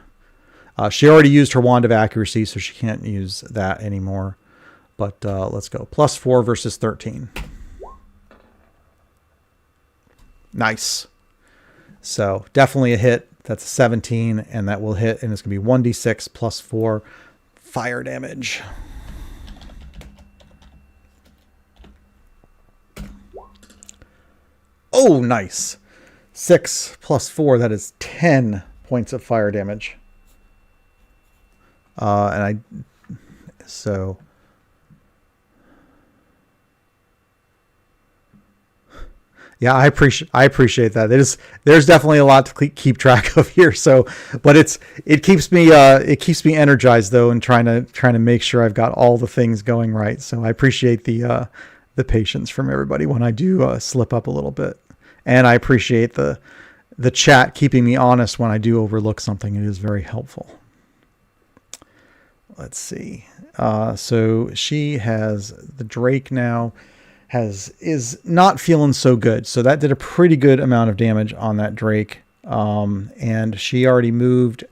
Speaker 1: She already used her Wand of Accuracy, so she can't use that anymore. But let's go +4 versus 13. Nice. So definitely a hit. That's a 17, and that will hit, and it's going to be 1d6 plus 4 fire damage. Oh, nice. 6 plus 4, that is 10 points of fire damage. Yeah, I appreciate that. There's definitely a lot to keep track of here. So, but it keeps me energized though, and trying to make sure I've got all the things going right. So I appreciate the patience from everybody when I do slip up a little bit. And I appreciate the chat keeping me honest when I do overlook something. It is very helpful. Let's see. So she has the Drake now is not feeling so good. So that did a pretty good amount of damage on that Drake. And she already moved.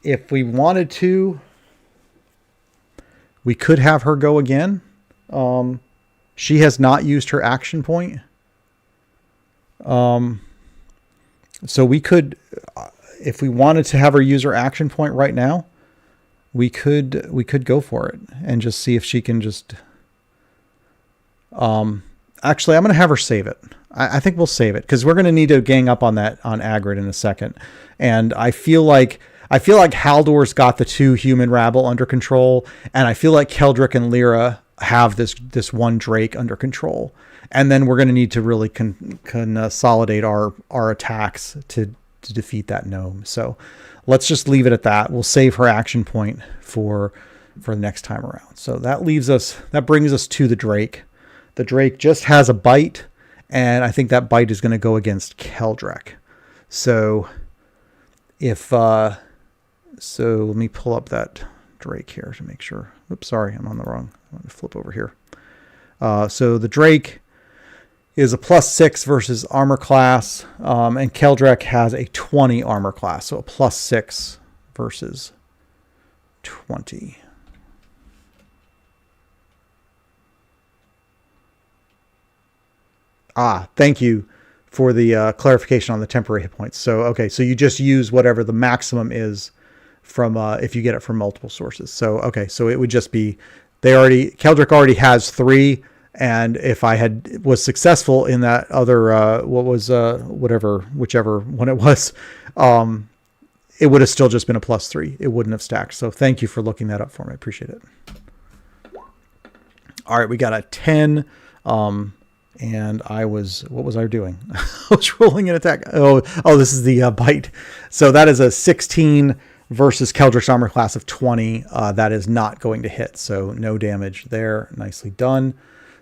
Speaker 1: If we wanted to, we could have her go again. She has not used her action point. So we could, if we wanted to have her use her action point right now, we could go for it and just see if she can just, actually, I'm going to have her save it. I think we'll save it because we're going to need to gang up on Agrid in a second. And I feel like Haldor's got the 2 human rabble under control. And I feel like Keldrick and Lyra have this one Drake under control. And then we're going to need to really consolidate our attacks to defeat that gnome. So let's just leave it at that. We'll save her action point for the next time around. So that brings us to the Drake. The Drake just has a bite, and I think that bite is going to go against Keldrick. So so let me pull up that Drake here to make sure. Oops, sorry, I'm on the wrong. I'm going to flip over here. So the Drake is a +6 versus armor class, and Keldrick has a 20 armor class, so a +6 versus 20. Thank you for the clarification on the temporary hit points. So, okay, so you just use whatever the maximum is from if you get it from multiple sources. So, okay, so it would just be Keldrick already has 3. And if I was successful in that other, whichever one it was, it would have still just been a +3. It wouldn't have stacked. So thank you for looking that up for me. I appreciate it. All right. We got a 10. And what was I doing? I was rolling an attack. Oh, this is the bite. So that is a 16 versus Keldrick's armor class of 20. That is not going to hit. So no damage there. Nicely done.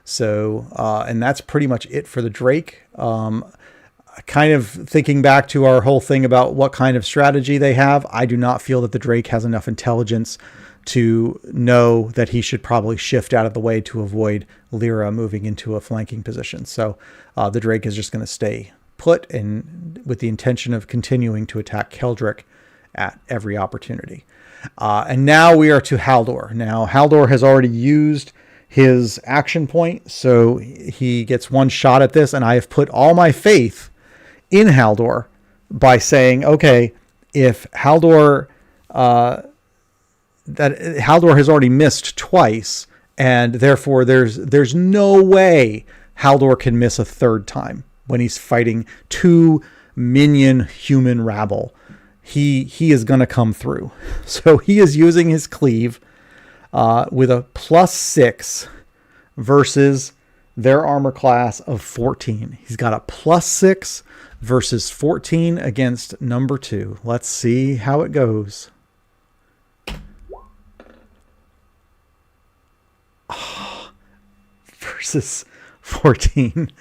Speaker 1: So, and that's pretty much it for the Drake. Kind of thinking back to our whole thing about what kind of strategy they have, I do not feel that the Drake has enough intelligence to know that he should probably shift out of the way to avoid Lyra moving into a flanking position. So the Drake is just going to stay put and with the intention of continuing to attack Keldrick at every opportunity. And now we are to Haldor. Now Haldor has already used his action point, so he gets one shot at this, and I have put all my faith in Haldor by saying, okay, if Haldor has already missed twice, and therefore there's no way Haldor can miss a third time when he's fighting 2 minion human rabble. He is going to come through. So he is using his cleave with a +6 versus their armor class of 14. He's got a +6 versus 14 against number 2. Let's see how it goes. Versus 14,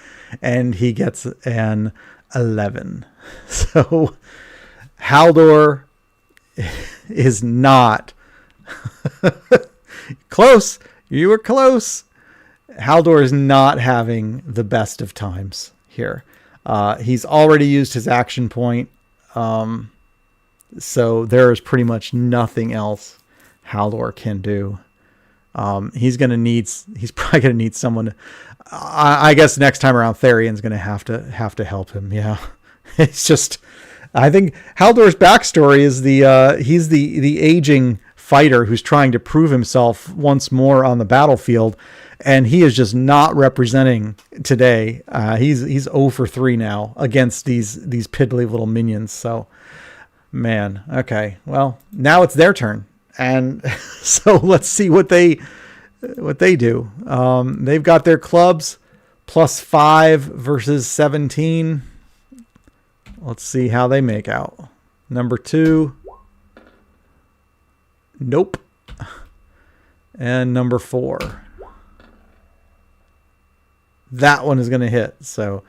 Speaker 1: and he gets an 11. So Haldor is not close. You were close. Haldor is not having the best of times here. He's already used his action point. So there is pretty much nothing else Haldor can do. He's probably going to need someone. I guess next time around, Therion's going to have to help him. Yeah. It's just, I think Haldor's backstory is he's the aging fighter who's trying to prove himself once more on the battlefield, and he is just not representing today. He's 0 for 3 now against these piddly little minions. So, man, okay, well, now it's their turn, and so let's see what they do. They've got their clubs +5 versus 17. Let's see how they make out. Number 2. Nope. And number 4. That one is going to hit. So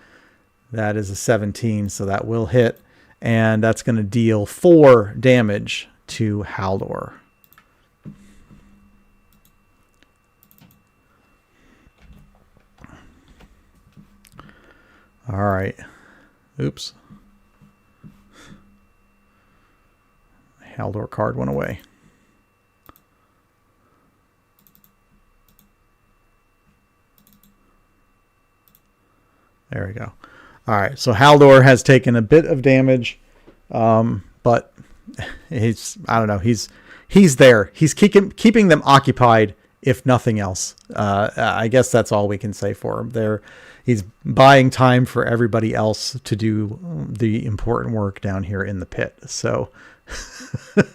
Speaker 1: that is a 17. So that will hit. And that's going to deal 4 damage to Haldor. All right. Oops. Haldor card went away. There we go. All right, so Haldor has taken a bit of damage, but I don't know, he's there. He's keeping them occupied, if nothing else. I guess that's all we can say for him. He's buying time for everybody else to do the important work down here in the pit. So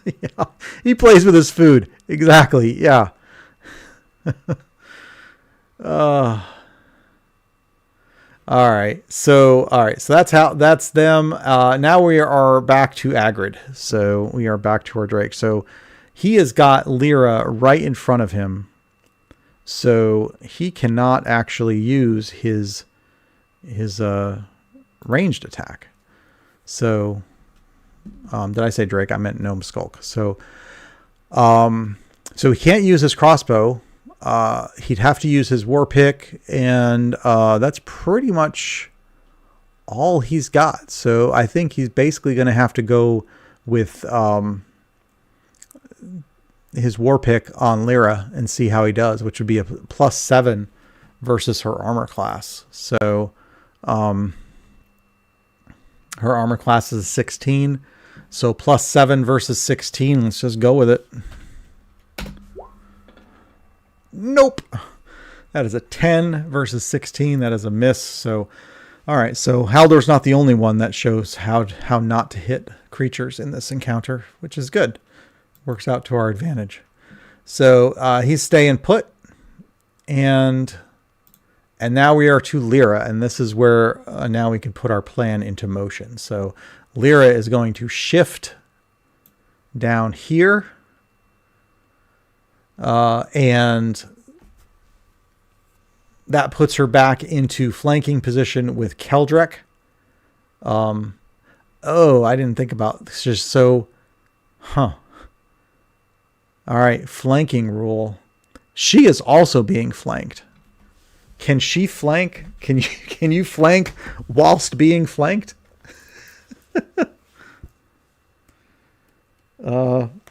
Speaker 1: yeah, he plays with his food. Exactly. Yeah. All right. So that's them. Now we are back to Agrid. So we are back to our Drake. So he has got Lyra right in front of him. So he cannot actually use his ranged attack. So did I say Drake? I meant Gnome Skulk. So he can't use his crossbow. He'd have to use his war pick, and that's pretty much all he's got. So I think he's basically going to have to go with his war pick on Lyra and see how he does, which would be a +7 versus her armor class. So her armor class is 16. So +7 versus 16. Let's just go with it. Nope. That is a 10 versus 16. That is a miss. So, all right. So Haldor's not the only one that shows how not to hit creatures in this encounter, which is good. Works out to our advantage. So he's staying put, and now we are to Lyra, and this is where now we can put our plan into motion. So Lyra is going to shift down here, and that puts her back into flanking position with Keldrek. Oh, I didn't think about this. Just so, All right, flanking rule. She is also being flanked. Can she flank? Can you flank whilst being flanked?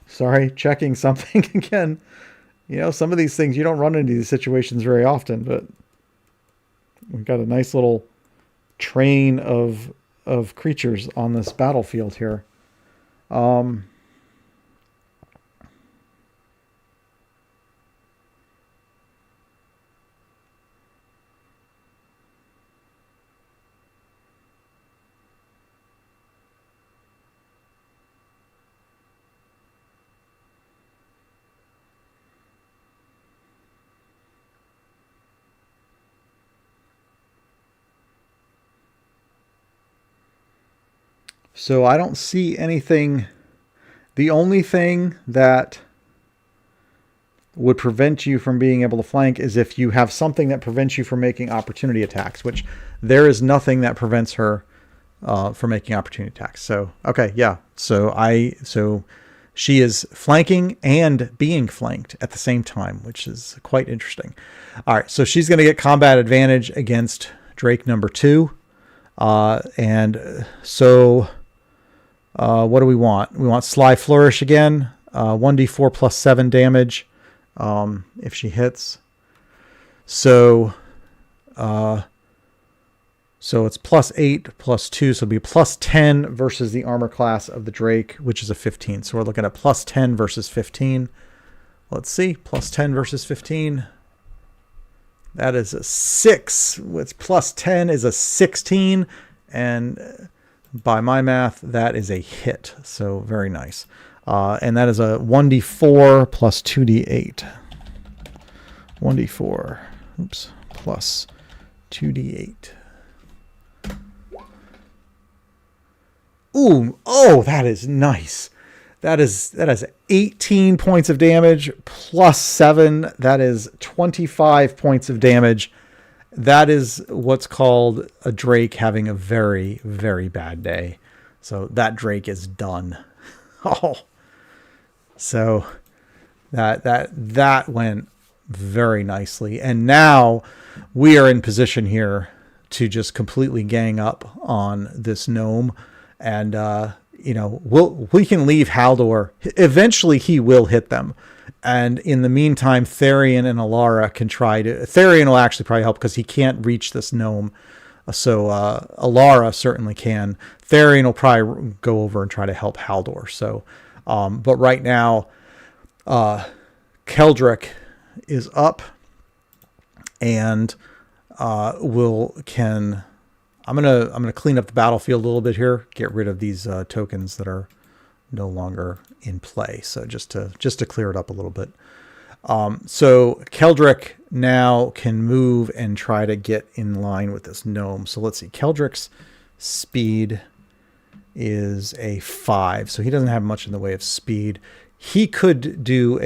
Speaker 1: Sorry, checking something again. You know, some of these things you don't run into these situations very often, but we've got a nice little train of creatures on this battlefield here. So I don't see anything. The only thing that would prevent you from being able to flank is if you have something that prevents you from making opportunity attacks, which there is nothing that prevents her from making opportunity attacks. So, okay, yeah. So she is flanking and being flanked at the same time, which is quite interesting. All right, so she's going to get combat advantage against Drake number 2. And so what do we want? We want Sly Flourish again. 1d4 +7 damage if she hits. So So it's +8 +2, so it'll be +10 versus the armor class of the Drake, which is a 15. So we're looking at +10 versus 15. Let's see, +10 versus 15. That is a 6. With +10 is a 16. And by my math, that is a hit. So very nice. And that is a 1d4 plus 2d8. 1d4, oops, plus 2d8. Ooh, oh, that is nice. That is 18 points of damage plus 7. That is 25 points of damage. That is what's called a Drake having a very, very bad day. So that Drake is done. Oh, so that went very nicely. And now we are in position here to just completely gang up on this gnome. And, we can leave Haldor. Eventually he will hit them. And in the meantime, Therian and Alara can try to... Therian will actually probably help because he can't reach this gnome. So Alara certainly can. Therian will probably go over and try to help Haldor. So, but right now, Keldrick is up and I'm gonna clean up the battlefield a little bit here, get rid of these tokens that are no longer in play. So just to clear it up a little bit. So Keldrick now can move and try to get in line with this gnome. So let's see. Keldrick's speed is a 5, so he doesn't have much in the way of speed. He could do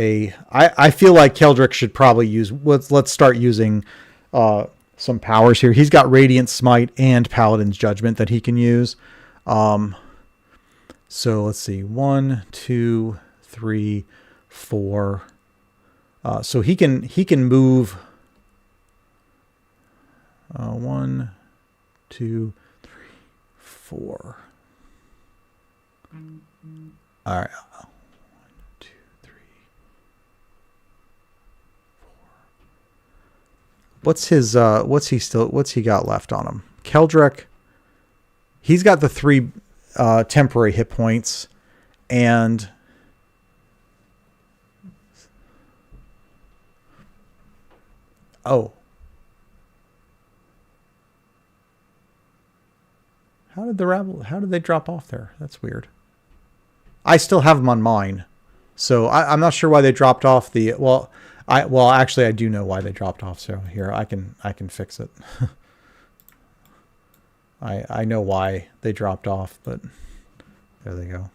Speaker 1: I feel like Keldrick should probably use. Let's start using some powers here. He's got Radiant Smite and Paladin's Judgment that he can use. So let's see. 1, 2, 3, 4. So he can move 1, 2, 3, 4. All right. 1, 2, 3, 4. What's he got left on him? Keldrick, he's got the 3 temporary hit points, and how did they drop off there? That's weird. I still have them on mine, so I'm not sure why they dropped off the. Actually, I do know why they dropped off. So here, I can fix it. I know why they dropped off, but there they go.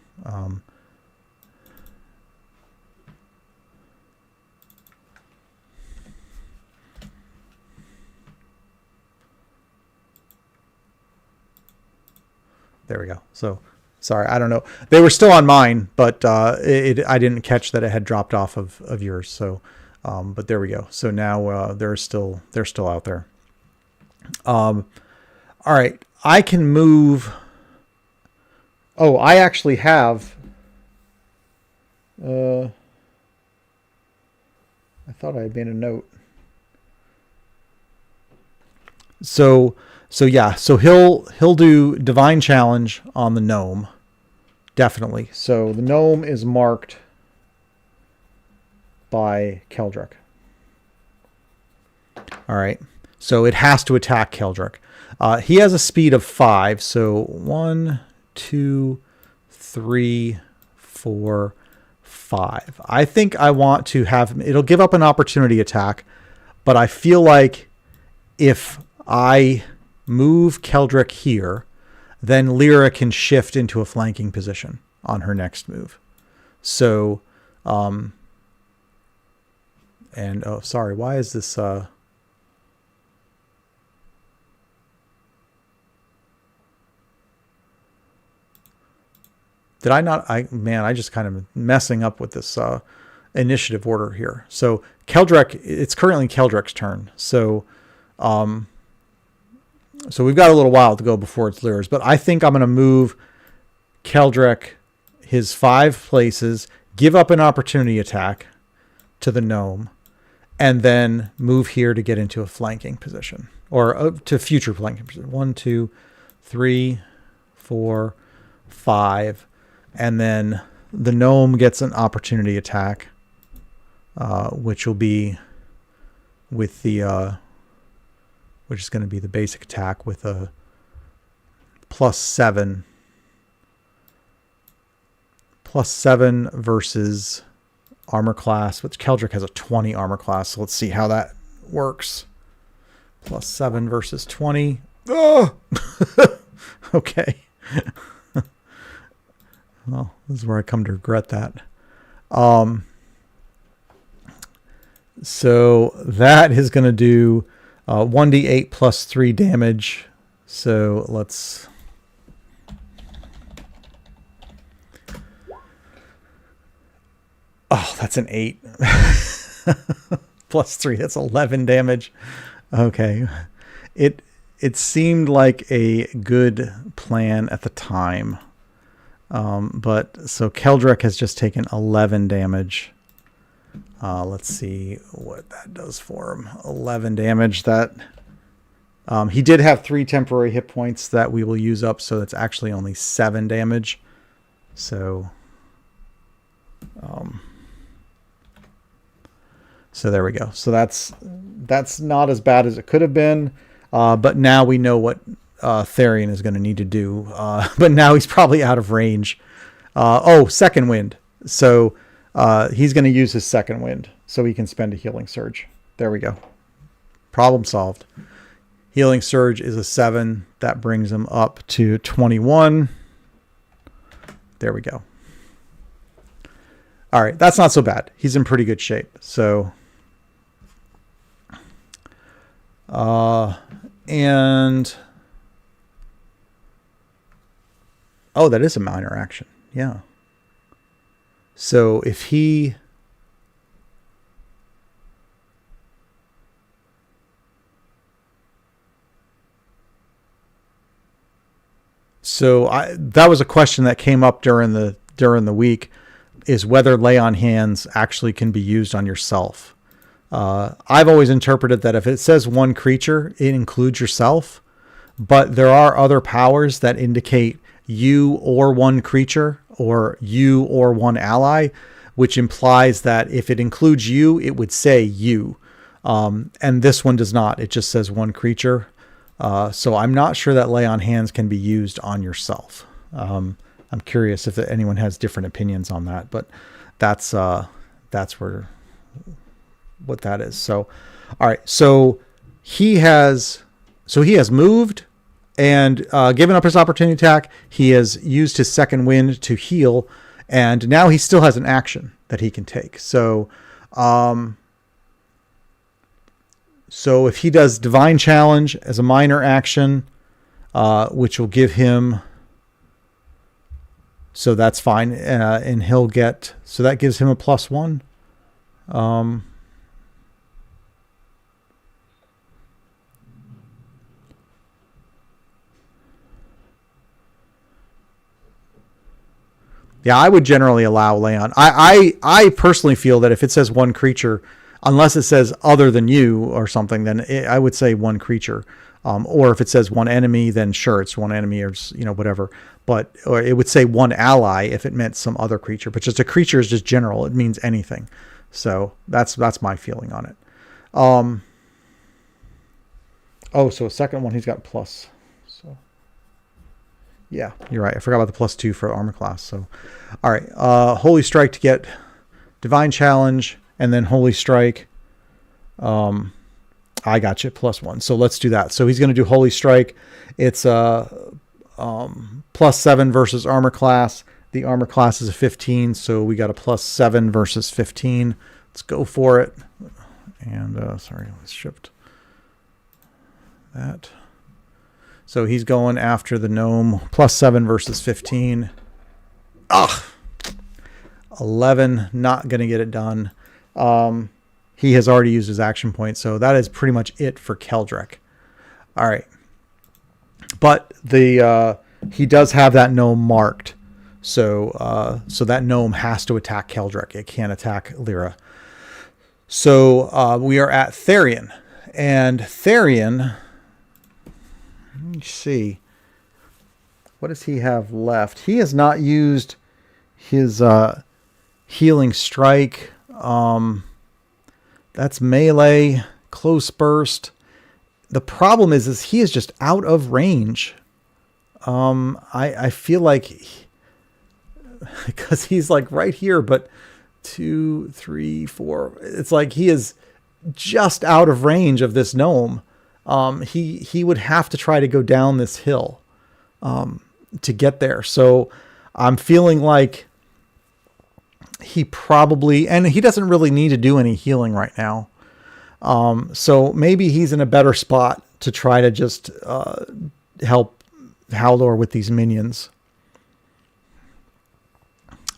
Speaker 1: There we go. So, sorry, I don't know. They were still on mine, but I didn't catch that it had dropped off of yours. So, but there we go. So now they're still out there. All right, I can move. Oh, I actually have. I thought I had made a note. So yeah, so he'll do Divine Challenge on the gnome. Definitely. So the gnome is marked by Keldrick. All right. So it has to attack Keldrick. He has a speed of 5. So 1, 2, 3, 4, 5. I think I want to have him. It'll give up an opportunity attack, but I feel like if I move Keldrick here, then Lyra can shift into a flanking position on her next move. So, and oh, sorry, why is this, did I not, I just kind of messing up with this, initiative order here. So Keldrick, it's currently Keldrick's turn. So, so we've got a little while to go before it's Lyra's, but I think I'm going to move Keldrick his 5 places, give up an opportunity attack to the gnome, and then move here to get into a flanking position, or to future flanking position. 1, 2, 3, 4, 5, and then the gnome gets an opportunity attack, which will be with the which is going to be the basic attack with a +7 versus armor class, which Keldric has a 20 armor class. So let's see how that works. +7 versus 20. Oh! Okay. Well, this is where I come to regret that. So that is going to do 1d8 plus 3 damage. So let's... Oh, that's an 8. Plus 3, that's 11 damage. Okay. It seemed like a good plan at the time. But so Keldric has just taken 11 damage. Let's see what that does for him. 11 damage. That he did have 3 temporary hit points that we will use up, so that's actually only 7 damage. So so there we go. So that's not as bad as it could have been. But now we know what Therian is going to need to do. But now he's probably out of range. Second wind. So he's going to use his second wind so he can spend a healing surge. There we go. Problem solved. Healing surge is a 7. That brings him up to 21. There we go. All right. That's not so bad. He's in pretty good shape. So, and, oh, that is a minor action. Yeah. So if he, that was a question that came up during the week, is whether lay on hands actually can be used on yourself. I've always interpreted that if it says one creature, it includes yourself, but there are other powers that indicate you or one creature or you or one ally, which implies that if it includes you, it would say you. And this one does not. It just says one creature. So I'm not sure that lay on hands can be used on yourself. I'm curious if anyone has different opinions on that, but that's where, what that is. So, all right. So he has moved and given up his opportunity attack. He has used his second wind to heal, and now he still has an action that he can take. So, so if he does Divine Challenge as a minor action, which will give him, so that's fine, and he'll get, so that gives him a +1. Yeah, I would generally allow lay on. I personally feel that if it says one creature, unless it says other than you or something, then I would say one creature. Or if it says one enemy, then sure, it's one enemy or, whatever. But, or it would say one ally if it meant some other creature. But just a creature is just general. It means anything. So that's my feeling on it. So a second one, he's got plus. So yeah, you're right. I forgot about the +2 for armor class. So, all right. Holy Strike to get Divine Challenge, and then Holy Strike. I got you, +1. So let's do that. So he's going to do Holy Strike. It's +7 versus armor class. The armor class is a 15, so we got a +7 versus 15. Let's go for it. And sorry, let's shift that. So he's going after the gnome. +7 versus 15. 11, not going to get it done. He has already used his action point, so that is pretty much it for Keldric. All right. But he does have that gnome marked. So that gnome has to attack Keldric. It can't attack Lyra. So we are at Therian. And Therian, let me see. What does he have left? He has not used his healing strike. That's melee, close burst. The problem is he is just out of range. I feel like because he's like right here, but 2, 3, 4. It's like he is just out of range of this gnome. He would have to try to go down this hill to get there. So I'm feeling like he probably, and he doesn't really need to do any healing right now. So maybe he's in a better spot to try to just help Haldor with these minions.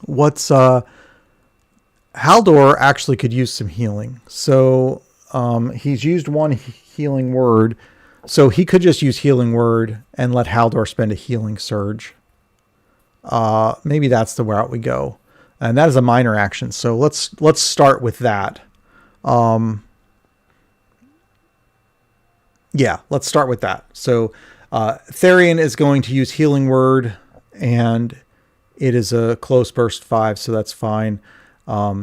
Speaker 1: Haldor actually could use some healing. So he's used one healing word. So he could just use healing word and let Haldor spend a healing surge. Maybe that's the route we go. And that is a minor action. So let's start with that. Yeah, let's start with that. So Therian is going to use healing word, and it is a close burst 5, so that's fine.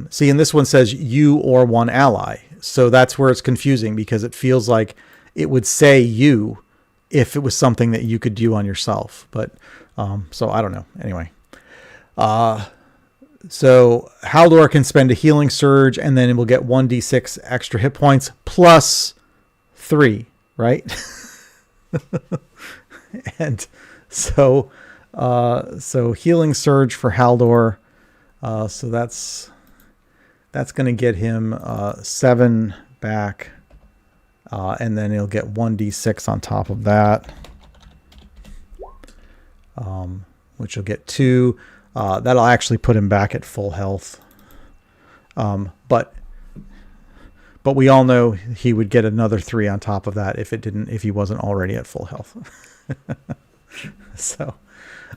Speaker 1: See, and this one says you or one ally. So that's where it's confusing, because it feels like it would say you if it was something that you could do on yourself. But so I don't know. Anyway. So Haldor can spend a healing surge, and then it will get 1d6 extra hit points plus 3, right? And so healing surge for Haldor. So that's going to get him 7 back, and then he'll get 1d6 on top of that, which will get 2. That'll actually put him back at full health. But we all know he would get another 3 on top of that if he wasn't already at full health. So,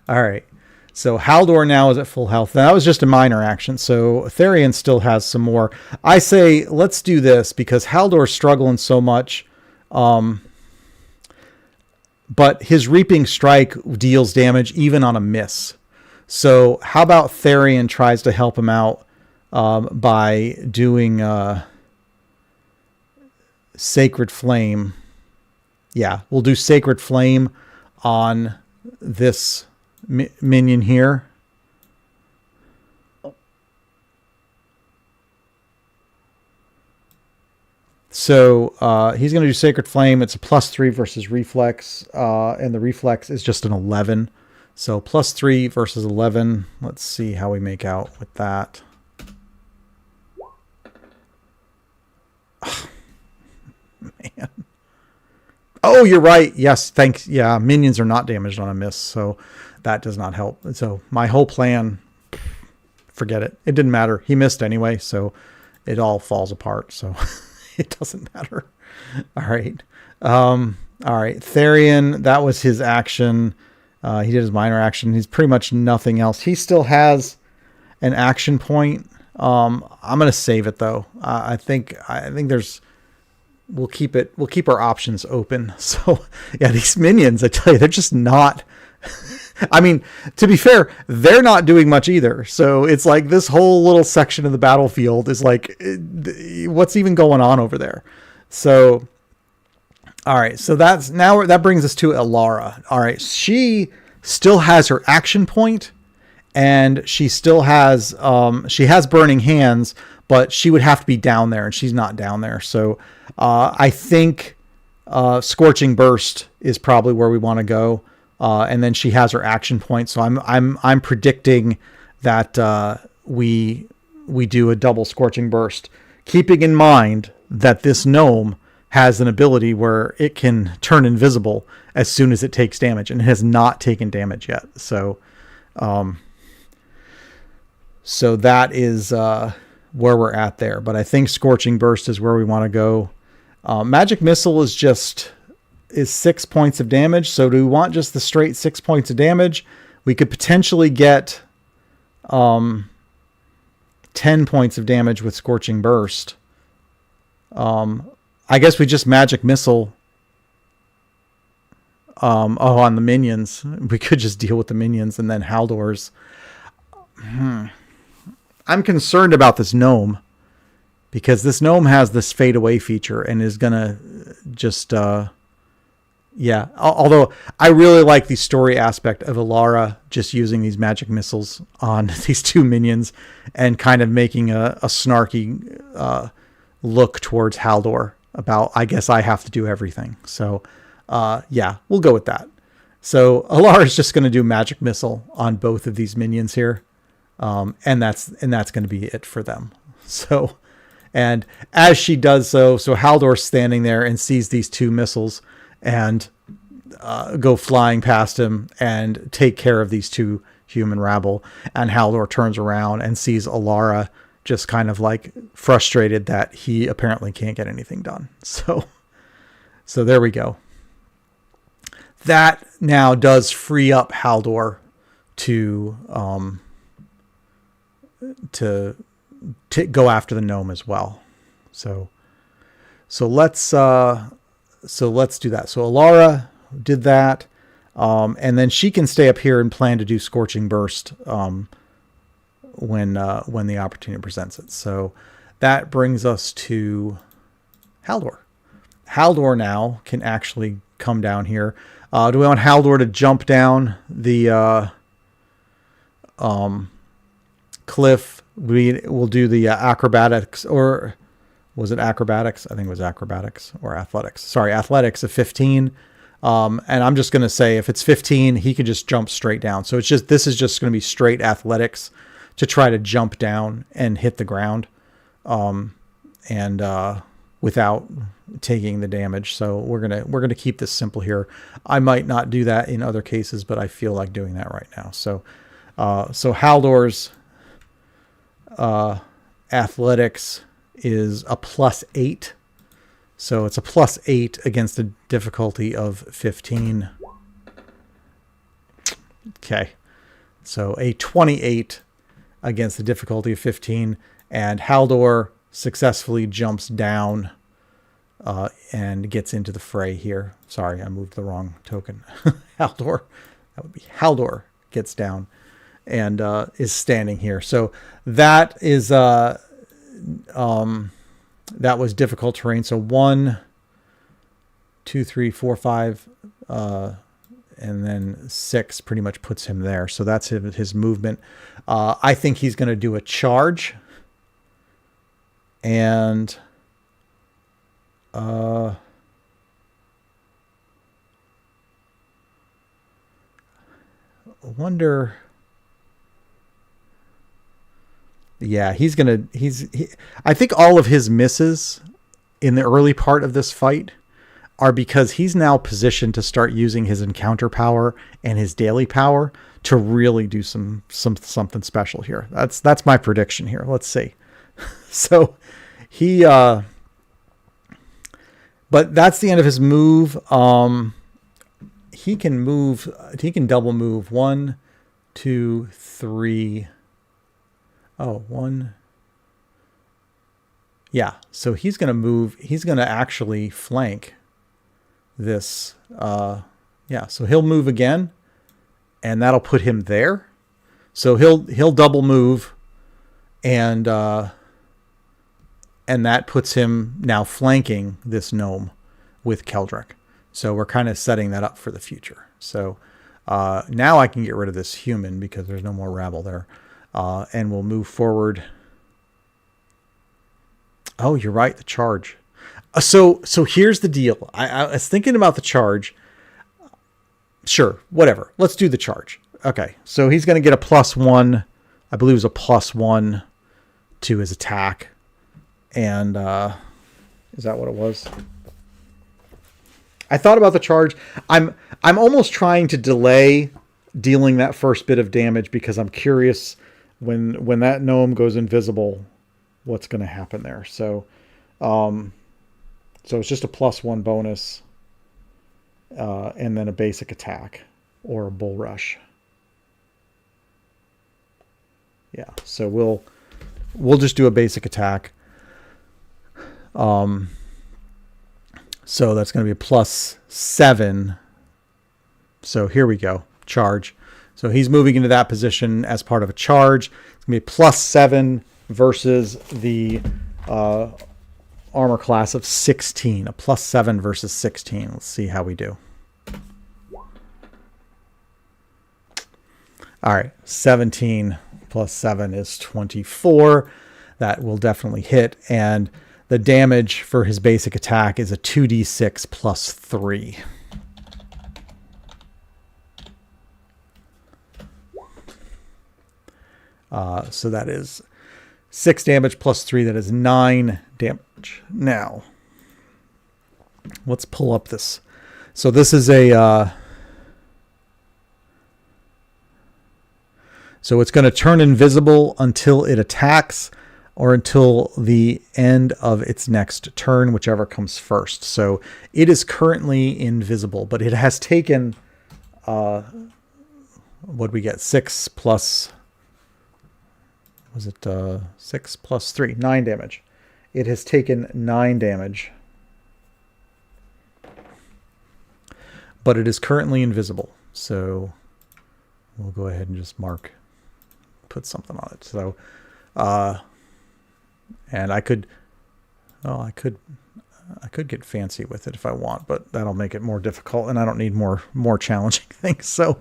Speaker 1: all right. So Haldor now is at full health. That was just a minor action. So Therian still has some more. I say, let's do this because Haldor's struggling so much. But his Reaping Strike deals damage even on a miss. So how about Therian tries to help him out by doing Sacred Flame. Yeah, we'll do Sacred Flame on this minion here. So he's going to do Sacred Flame. It's a +3 versus Reflex, and the Reflex is just an 11. So +3 versus 11. Let's see how we make out with that. Oh, man. Oh, you're right. Yes, thanks. Yeah, minions are not damaged on a miss, so that does not help. So my whole plan, forget it. It didn't matter. He missed anyway, so it all falls apart. So it doesn't matter. All right. All right. Therian, that was his action. He did his minor action. He's pretty much nothing else. He still has an action point. I'm going to save it though. I think there's, we'll keep our options open. So yeah, these minions, I tell you, they're just not, I mean, to be fair, they're not doing much either. So it's like this whole little section of the battlefield is like, what's even going on over there? So, all right. So that brings us to Elara. All right. She still has her action point, and she still has, she has Burning Hands, but she would have to be down there, and she's not down there. So, I think, Scorching Burst is probably where we want to go. And then she has her action point. So I'm predicting that, we do a double Scorching Burst, keeping in mind that this gnome has an ability where it can turn invisible as soon as it takes damage, and it has not taken damage yet. So, so that is, where we're at there, but I think Scorching Burst is where we want to go. Magic Missile is 6 points of damage. So do we want just the straight 6 points of damage? We could potentially get 10 points of damage with Scorching Burst. I guess we just magic missile. On the minions. We could just deal with the minions and then Haldor's. I'm concerned about this gnome because this gnome has this fade away feature and is going to just, yeah. Although I really like the story aspect of Alara just using these magic missiles on these two minions and kind of making a snarky look towards Haldor about, I guess I have to do everything. So, yeah, we'll go with that. So Alara is just going to do magic missile on both of these minions here. And that's going to be it for them. So, and as she does so Haldor's standing there and sees these two missiles and go flying past him and take care of these two human rabble. And Haldor turns around and sees Alara just kind of like frustrated that he apparently can't get anything done. So there we go. That now does free up Haldor to go after the gnome as well. So let's do that. So Alara did that, and then she can stay up here and plan to do Scorching Burst when the opportunity presents it. So that brings us to Haldor. Haldor now can actually come down here. Do we want Haldor to jump down the cliff? We'll do the acrobatics, or was it acrobatics? I think it was acrobatics or athletics. Sorry, athletics of 15. And I'm just going to say if it's 15, he can just jump straight down. So this is just going to be straight athletics to try to jump down and hit the ground, without taking the damage. So we're gonna keep this simple here. I might not do that in other cases, but I feel like doing that right now. So Haldor's athletics is a +8. So it's a +8 against a difficulty of 15. Okay. So a 28 against the difficulty of 15, and Haldor successfully jumps down and gets into the fray here. Sorry, I moved the wrong token. Haldor. That would be Haldor gets down and is standing here. So that is that was difficult terrain. So 1, 2, 3, 4, 5, and then 6 pretty much puts him there. So that's his movement. I think he's going to do a charge. And wonder. Yeah, I think all of his misses in the early part of this fight are because he's now positioned to start using his encounter power and his daily power to really do something special here. That's my prediction here. Let's see. So he, but that's the end of his move. He can double move 1, 2, 3. Oh, 1. Yeah. So he's going to move. He's going to actually flank this. Yeah. So he'll move again and that'll put him there. So he'll double move and that puts him now flanking this gnome with Keldric. So we're kind of setting that up for the future. So now I can get rid of this human because there's no more rabble there. And we'll move forward. Oh, you're right. The charge. So here's the deal. I was thinking about the charge. Sure. Whatever. Let's do the charge. Okay. So he's going to get a +1. I believe it was a +1 to his attack. And is that what it was? I thought about the charge. I'm almost trying to delay dealing that first bit of damage because I'm curious when that gnome goes invisible, what's going to happen there. So it's just a +1 bonus, and then a basic attack or a bull rush. Yeah. So we'll just do a basic attack. So that's going to be a +7. So here we go. Charge. So he's moving into that position as part of a charge. It's going to be +7 versus the armor class of 16. A +7 versus 16. Let's see how we do. All right. 17 plus 7 is 24. That will definitely hit. And the damage for his basic attack is a 2d6 plus 3. So that is 6 damage plus 3. That is 9 damage. Now, let's pull up this. So this is a... so it's going to turn invisible until it attacks or until the end of its next turn, whichever comes first. So it is currently invisible, but it has taken... what do we get? 6 plus... was it 6 plus 3? 9 damage. It has taken 9 damage. But it is currently invisible. So we'll go ahead and just put something on it. So, and I could get fancy with it if I want, but that'll make it more difficult, and I don't need more challenging things. So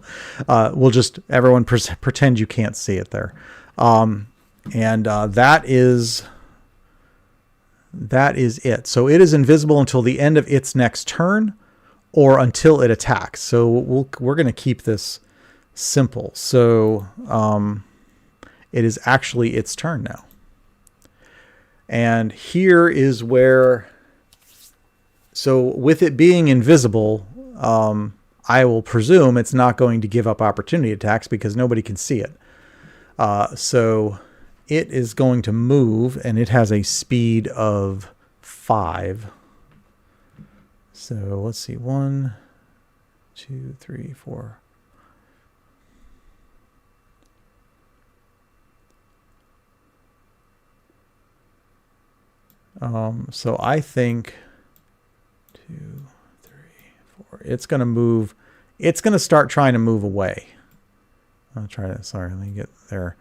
Speaker 1: we'll just, everyone pretend you can't see it there. And that is it. So it is invisible until the end of its next turn or until it attacks. So we're going to keep this simple. So it is actually its turn now. And here is where, so with it being invisible, I will presume it's not going to give up opportunity attacks because nobody can see it. So it is going to move, and it has a speed of 5. So let's see, 1, 2, 3, 4. So I think 2, 3, 4. It's going to move. It's going to start trying to move away. I'll try to, sorry, let me get there.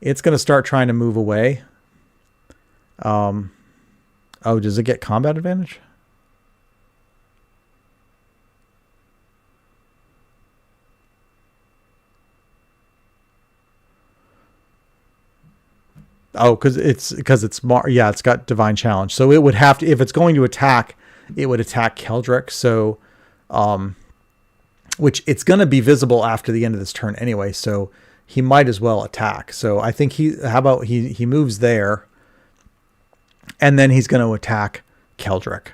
Speaker 1: It's going to start trying to move away. Oh, does it get combat advantage? Oh, because it's yeah, it's got divine challenge. So it would have to, if it's going to attack, it would attack Keldric. So, which it's going to be visible after the end of this turn anyway. So he might as well attack. So I think how about he moves there, and then he's going to attack Keldric,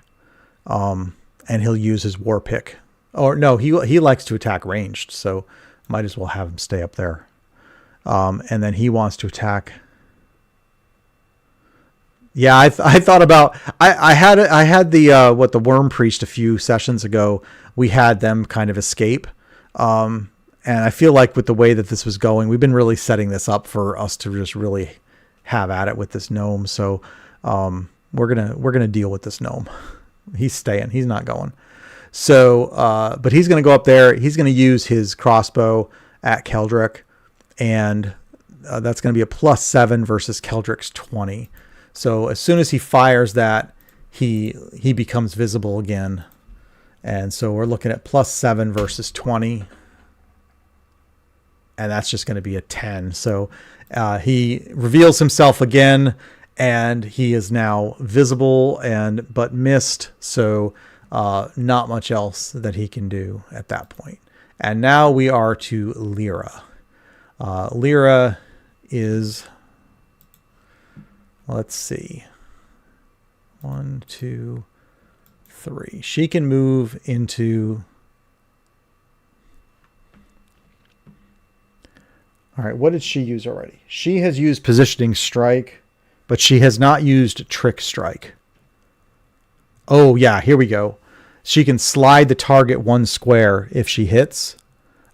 Speaker 1: and he'll use his war pick. Or no, he likes to attack ranged. So might as well have him stay up there. And then he wants to attack. Yeah, I thought about, I had the the Worm Priest a few sessions ago. We had them kind of escape, and I feel like with the way that this was going, we've been really setting this up for us to just really have at it with this gnome. So we're gonna deal with this gnome. He's staying. He's not going. So, but he's gonna go up there. He's gonna use his crossbow at Keldric, and that's gonna be a +7 versus Keldric's 20. So as soon as he fires that, he becomes visible again. And so we're looking at +7 versus 20. And that's just going to be a 10. So he reveals himself again, and he is now visible but missed. So not much else that he can do at that point. And now we are to Lyra. Lyra is... let's see. 1, 2, 3. She can move into... All right, what did she use already? She has used Positioning Strike, but she has not used Trick Strike. Oh, yeah, here we go. She can slide the target 1 square if she hits.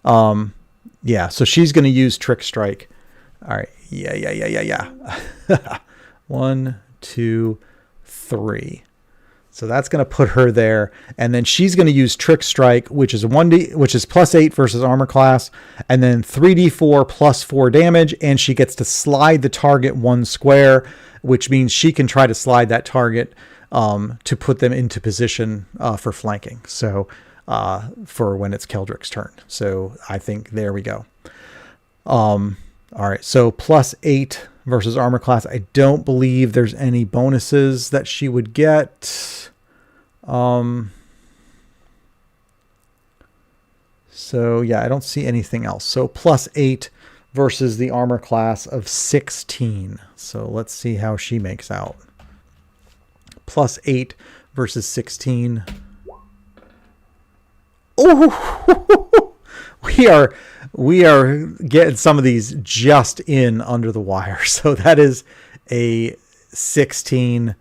Speaker 1: Yeah, so she's going to use Trick Strike. All right, yeah. 1, 2, 3. So that's going to put her there. And then she's going to use Trick Strike, which is +8 versus armor class. And then 3d4 plus 4 damage. And she gets to slide the target 1 square, which means she can try to slide that target to put them into position for flanking. So for when it's Keldrick's turn. So I think there we go. All right. So +8 versus armor class. I don't believe there's any bonuses that she would get. So yeah, I don't see anything else. So +8 versus the armor class of 16. So let's see how she makes out. +8 versus 16. Oh, we are getting some of these just in under the wire. So that is a 16.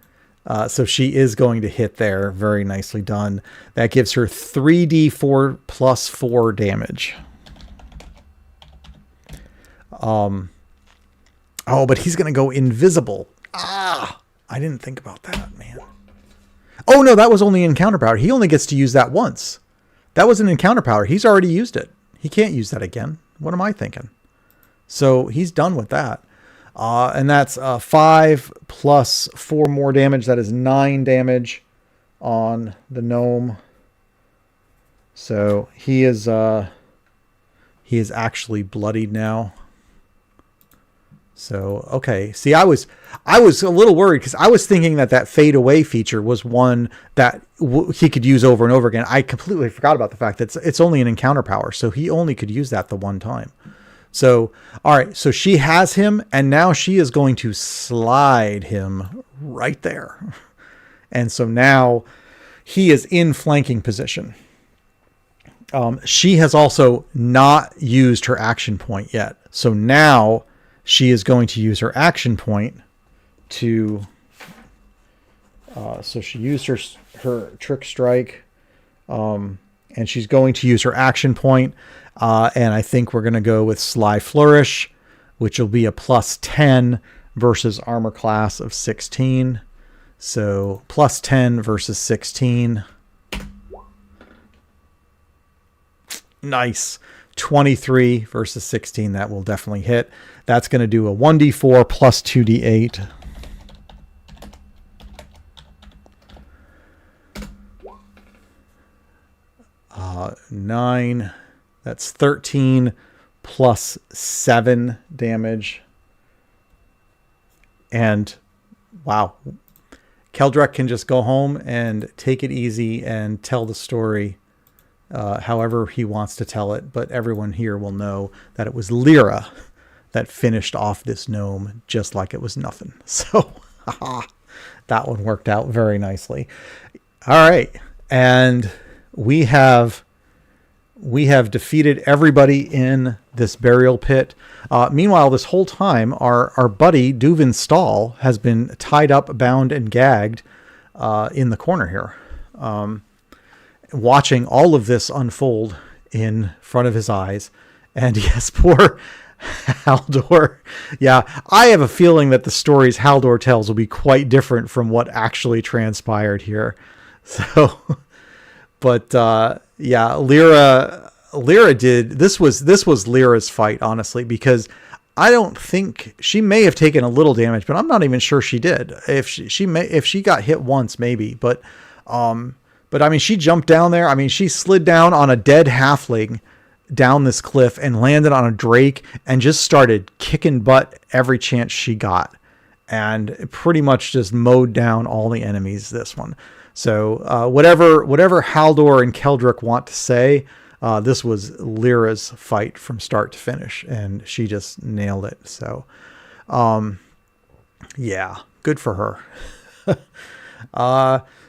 Speaker 1: So she is going to hit there. Very nicely done. That gives her 3d4 plus 4 damage. Oh, but he's going to go invisible. I didn't think about that, man. Oh, no, that was only encounter power. He only gets to use that once. That was an encounter power. He's already used it. He can't use that again. What am I thinking? So he's done with that. And that's 5 plus 4 more damage. That is 9 damage on the gnome. So he is actually bloodied now. So, okay. See, I was a little worried because I was thinking that fade away feature was one that he could use over and over again. I completely forgot about the fact that it's only an encounter power. So he only could use that the one time. So, all right. So she has him and now she is going to slide him right there. And so now he is in flanking position. She has also not used her action point yet. So now she is going to use her action point to, so she used her Trick Strike, and she's going to use her action point. And I think we're going to go with Sly Flourish, which will be a +10 versus armor class of 16. So +10 versus 16. Nice. 23 versus 16. That will definitely hit. That's going to do a 1d4 plus 2d8. Nine. That's 13 plus 7 damage. And wow. Keldrick can just go home and take it easy and tell the story however he wants to tell it. But everyone here will know that it was Lyra that finished off this gnome just like it was nothing. So that one worked out very nicely. All right. And we have defeated everybody in this burial pit. Meanwhile, this whole time, our buddy Duvin Stahl has been tied up, bound, and gagged in the corner here, watching all of this unfold in front of his eyes. And yes, poor Haldor. Yeah, I have a feeling that the stories Haldor tells will be quite different from what actually transpired here. So, but yeah, Lyra did. This was Lyra's fight, honestly, because I don't think she may have taken a little damage, but I'm not even sure she did. If she got hit once, maybe, but I mean, she jumped down there. I mean, she slid down on a dead halfling down this cliff and landed on a drake and just started kicking butt every chance she got, and pretty much just mowed down all the enemies. This one. So whatever Haldor and Keldrick want to say, this was Lyra's fight from start to finish, and she just nailed it. So, yeah, good for her.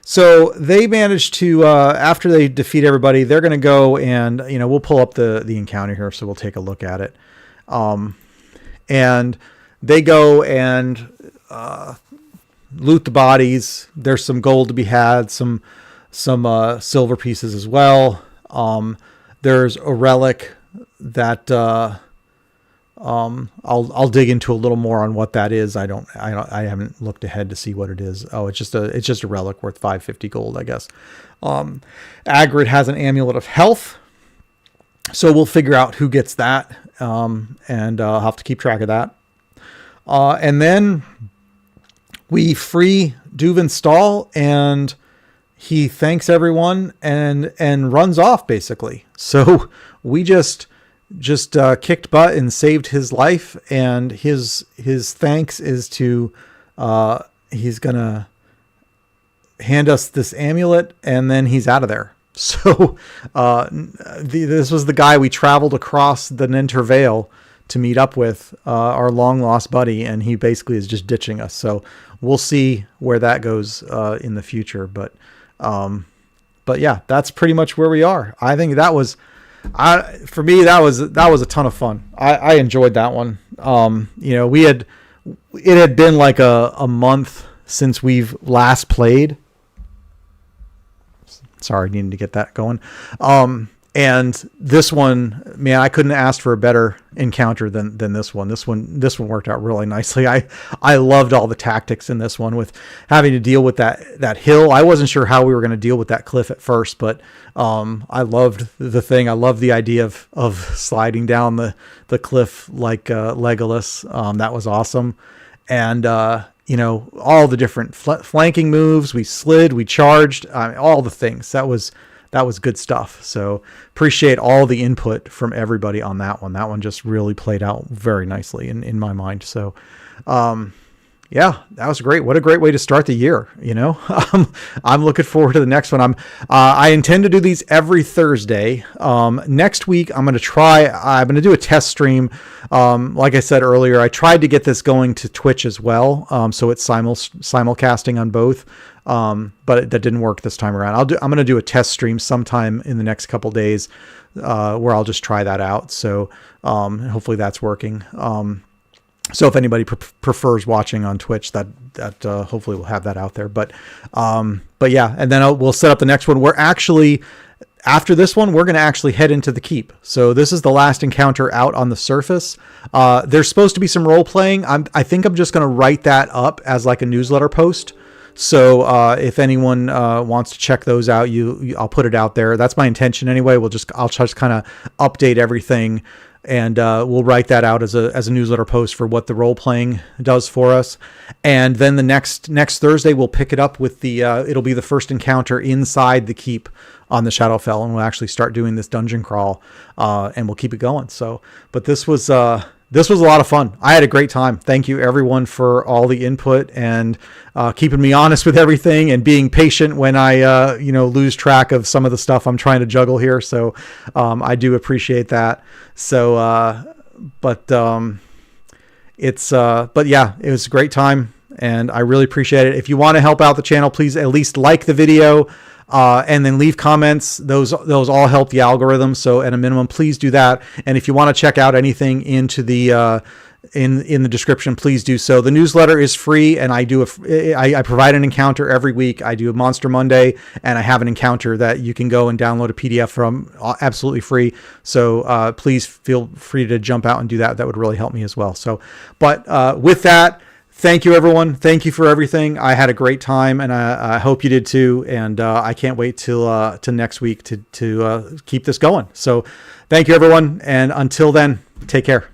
Speaker 1: So they managed to, after they defeat everybody, they're going to go and, we'll pull up the encounter here, so we'll take a look at it. And they go and loot the bodies. There's some gold to be had, some silver pieces as well. There's a relic that I'll dig into a little more on what that is. I haven't looked ahead to see what it is. Oh, it's just a relic worth 550 gold, I guess. Agrid has an amulet of health, so we'll figure out who gets that, and I'll have to keep track of that. And then we free Duvan Stall, and he thanks everyone and runs off, basically. So we just kicked butt and saved his life, and his thanks is to he's gonna hand us this amulet, and then he's out of there. So this was the guy we traveled across the Ninter Vale to meet up with, our long lost buddy, and he basically is just ditching us. So we'll see where that goes in the future. But yeah, that's pretty much where we are. I think that was, for me, that was a ton of fun. I enjoyed that one. It had been like a month since we've last played. Sorry, needing to get that going. And this one, man, I couldn't ask for a better encounter than this one. This one worked out really nicely. I loved all the tactics in this one, with having to deal with that hill. I wasn't sure how we were going to deal with that cliff at first, but I loved the thing. I loved the idea of sliding down the cliff like Legolas. That was awesome. And all the different flanking moves. We slid, we charged, all the things. That was good stuff. So appreciate all the input from everybody on that one. That one just really played out very nicely in my mind. So, yeah, that was great. What a great way to start the year. I'm looking forward to the next one. I intend to do these every Thursday. Next week, I'm going to do a test stream. Like I said earlier, I tried to get this going to Twitch as well. So it's simulcasting on both. But that didn't work this time around. I'm going to do a test stream sometime in the next couple days, where I'll just try that out. So, hopefully that's working. So if anybody prefers watching on Twitch, that hopefully we'll have that out there. But yeah, and then we'll set up the next one. After this one, we're going to actually head into the keep. So this is the last encounter out on the surface. There's supposed to be some role playing. I think I'm just going to write that up as like a newsletter post. So if anyone wants to check those out, I'll put it out there. That's my intention anyway. I'll just kind of update everything, and we'll write that out as a newsletter post for what the role playing does for us. And then the next Thursday, we'll pick it up with it'll be the first encounter inside the keep on the Shadowfell, and we'll actually start doing this dungeon crawl, and we'll keep it going. So, but this was a lot of fun. I had a great time. Thank you everyone for all the input and keeping me honest with everything and being patient when I lose track of some of the stuff I'm trying to juggle here. So I do appreciate that. So but yeah, it was a great time, and I really appreciate it. If you want to help out the channel, please at least like the video. And then leave comments. Those all help the algorithm. So at a minimum, please do that. And if you want to check out anything into the in the description, please do so. The newsletter is free, and I provide an encounter every week. I do a Monster Monday, and I have an encounter that you can go and download a PDF from absolutely free. So please feel free to jump out and do that. That would really help me as well. So, but with that, thank you, everyone. Thank you for everything. I had a great time, and I hope you did too. And I can't wait till next week to keep this going. So thank you, everyone. And until then, take care.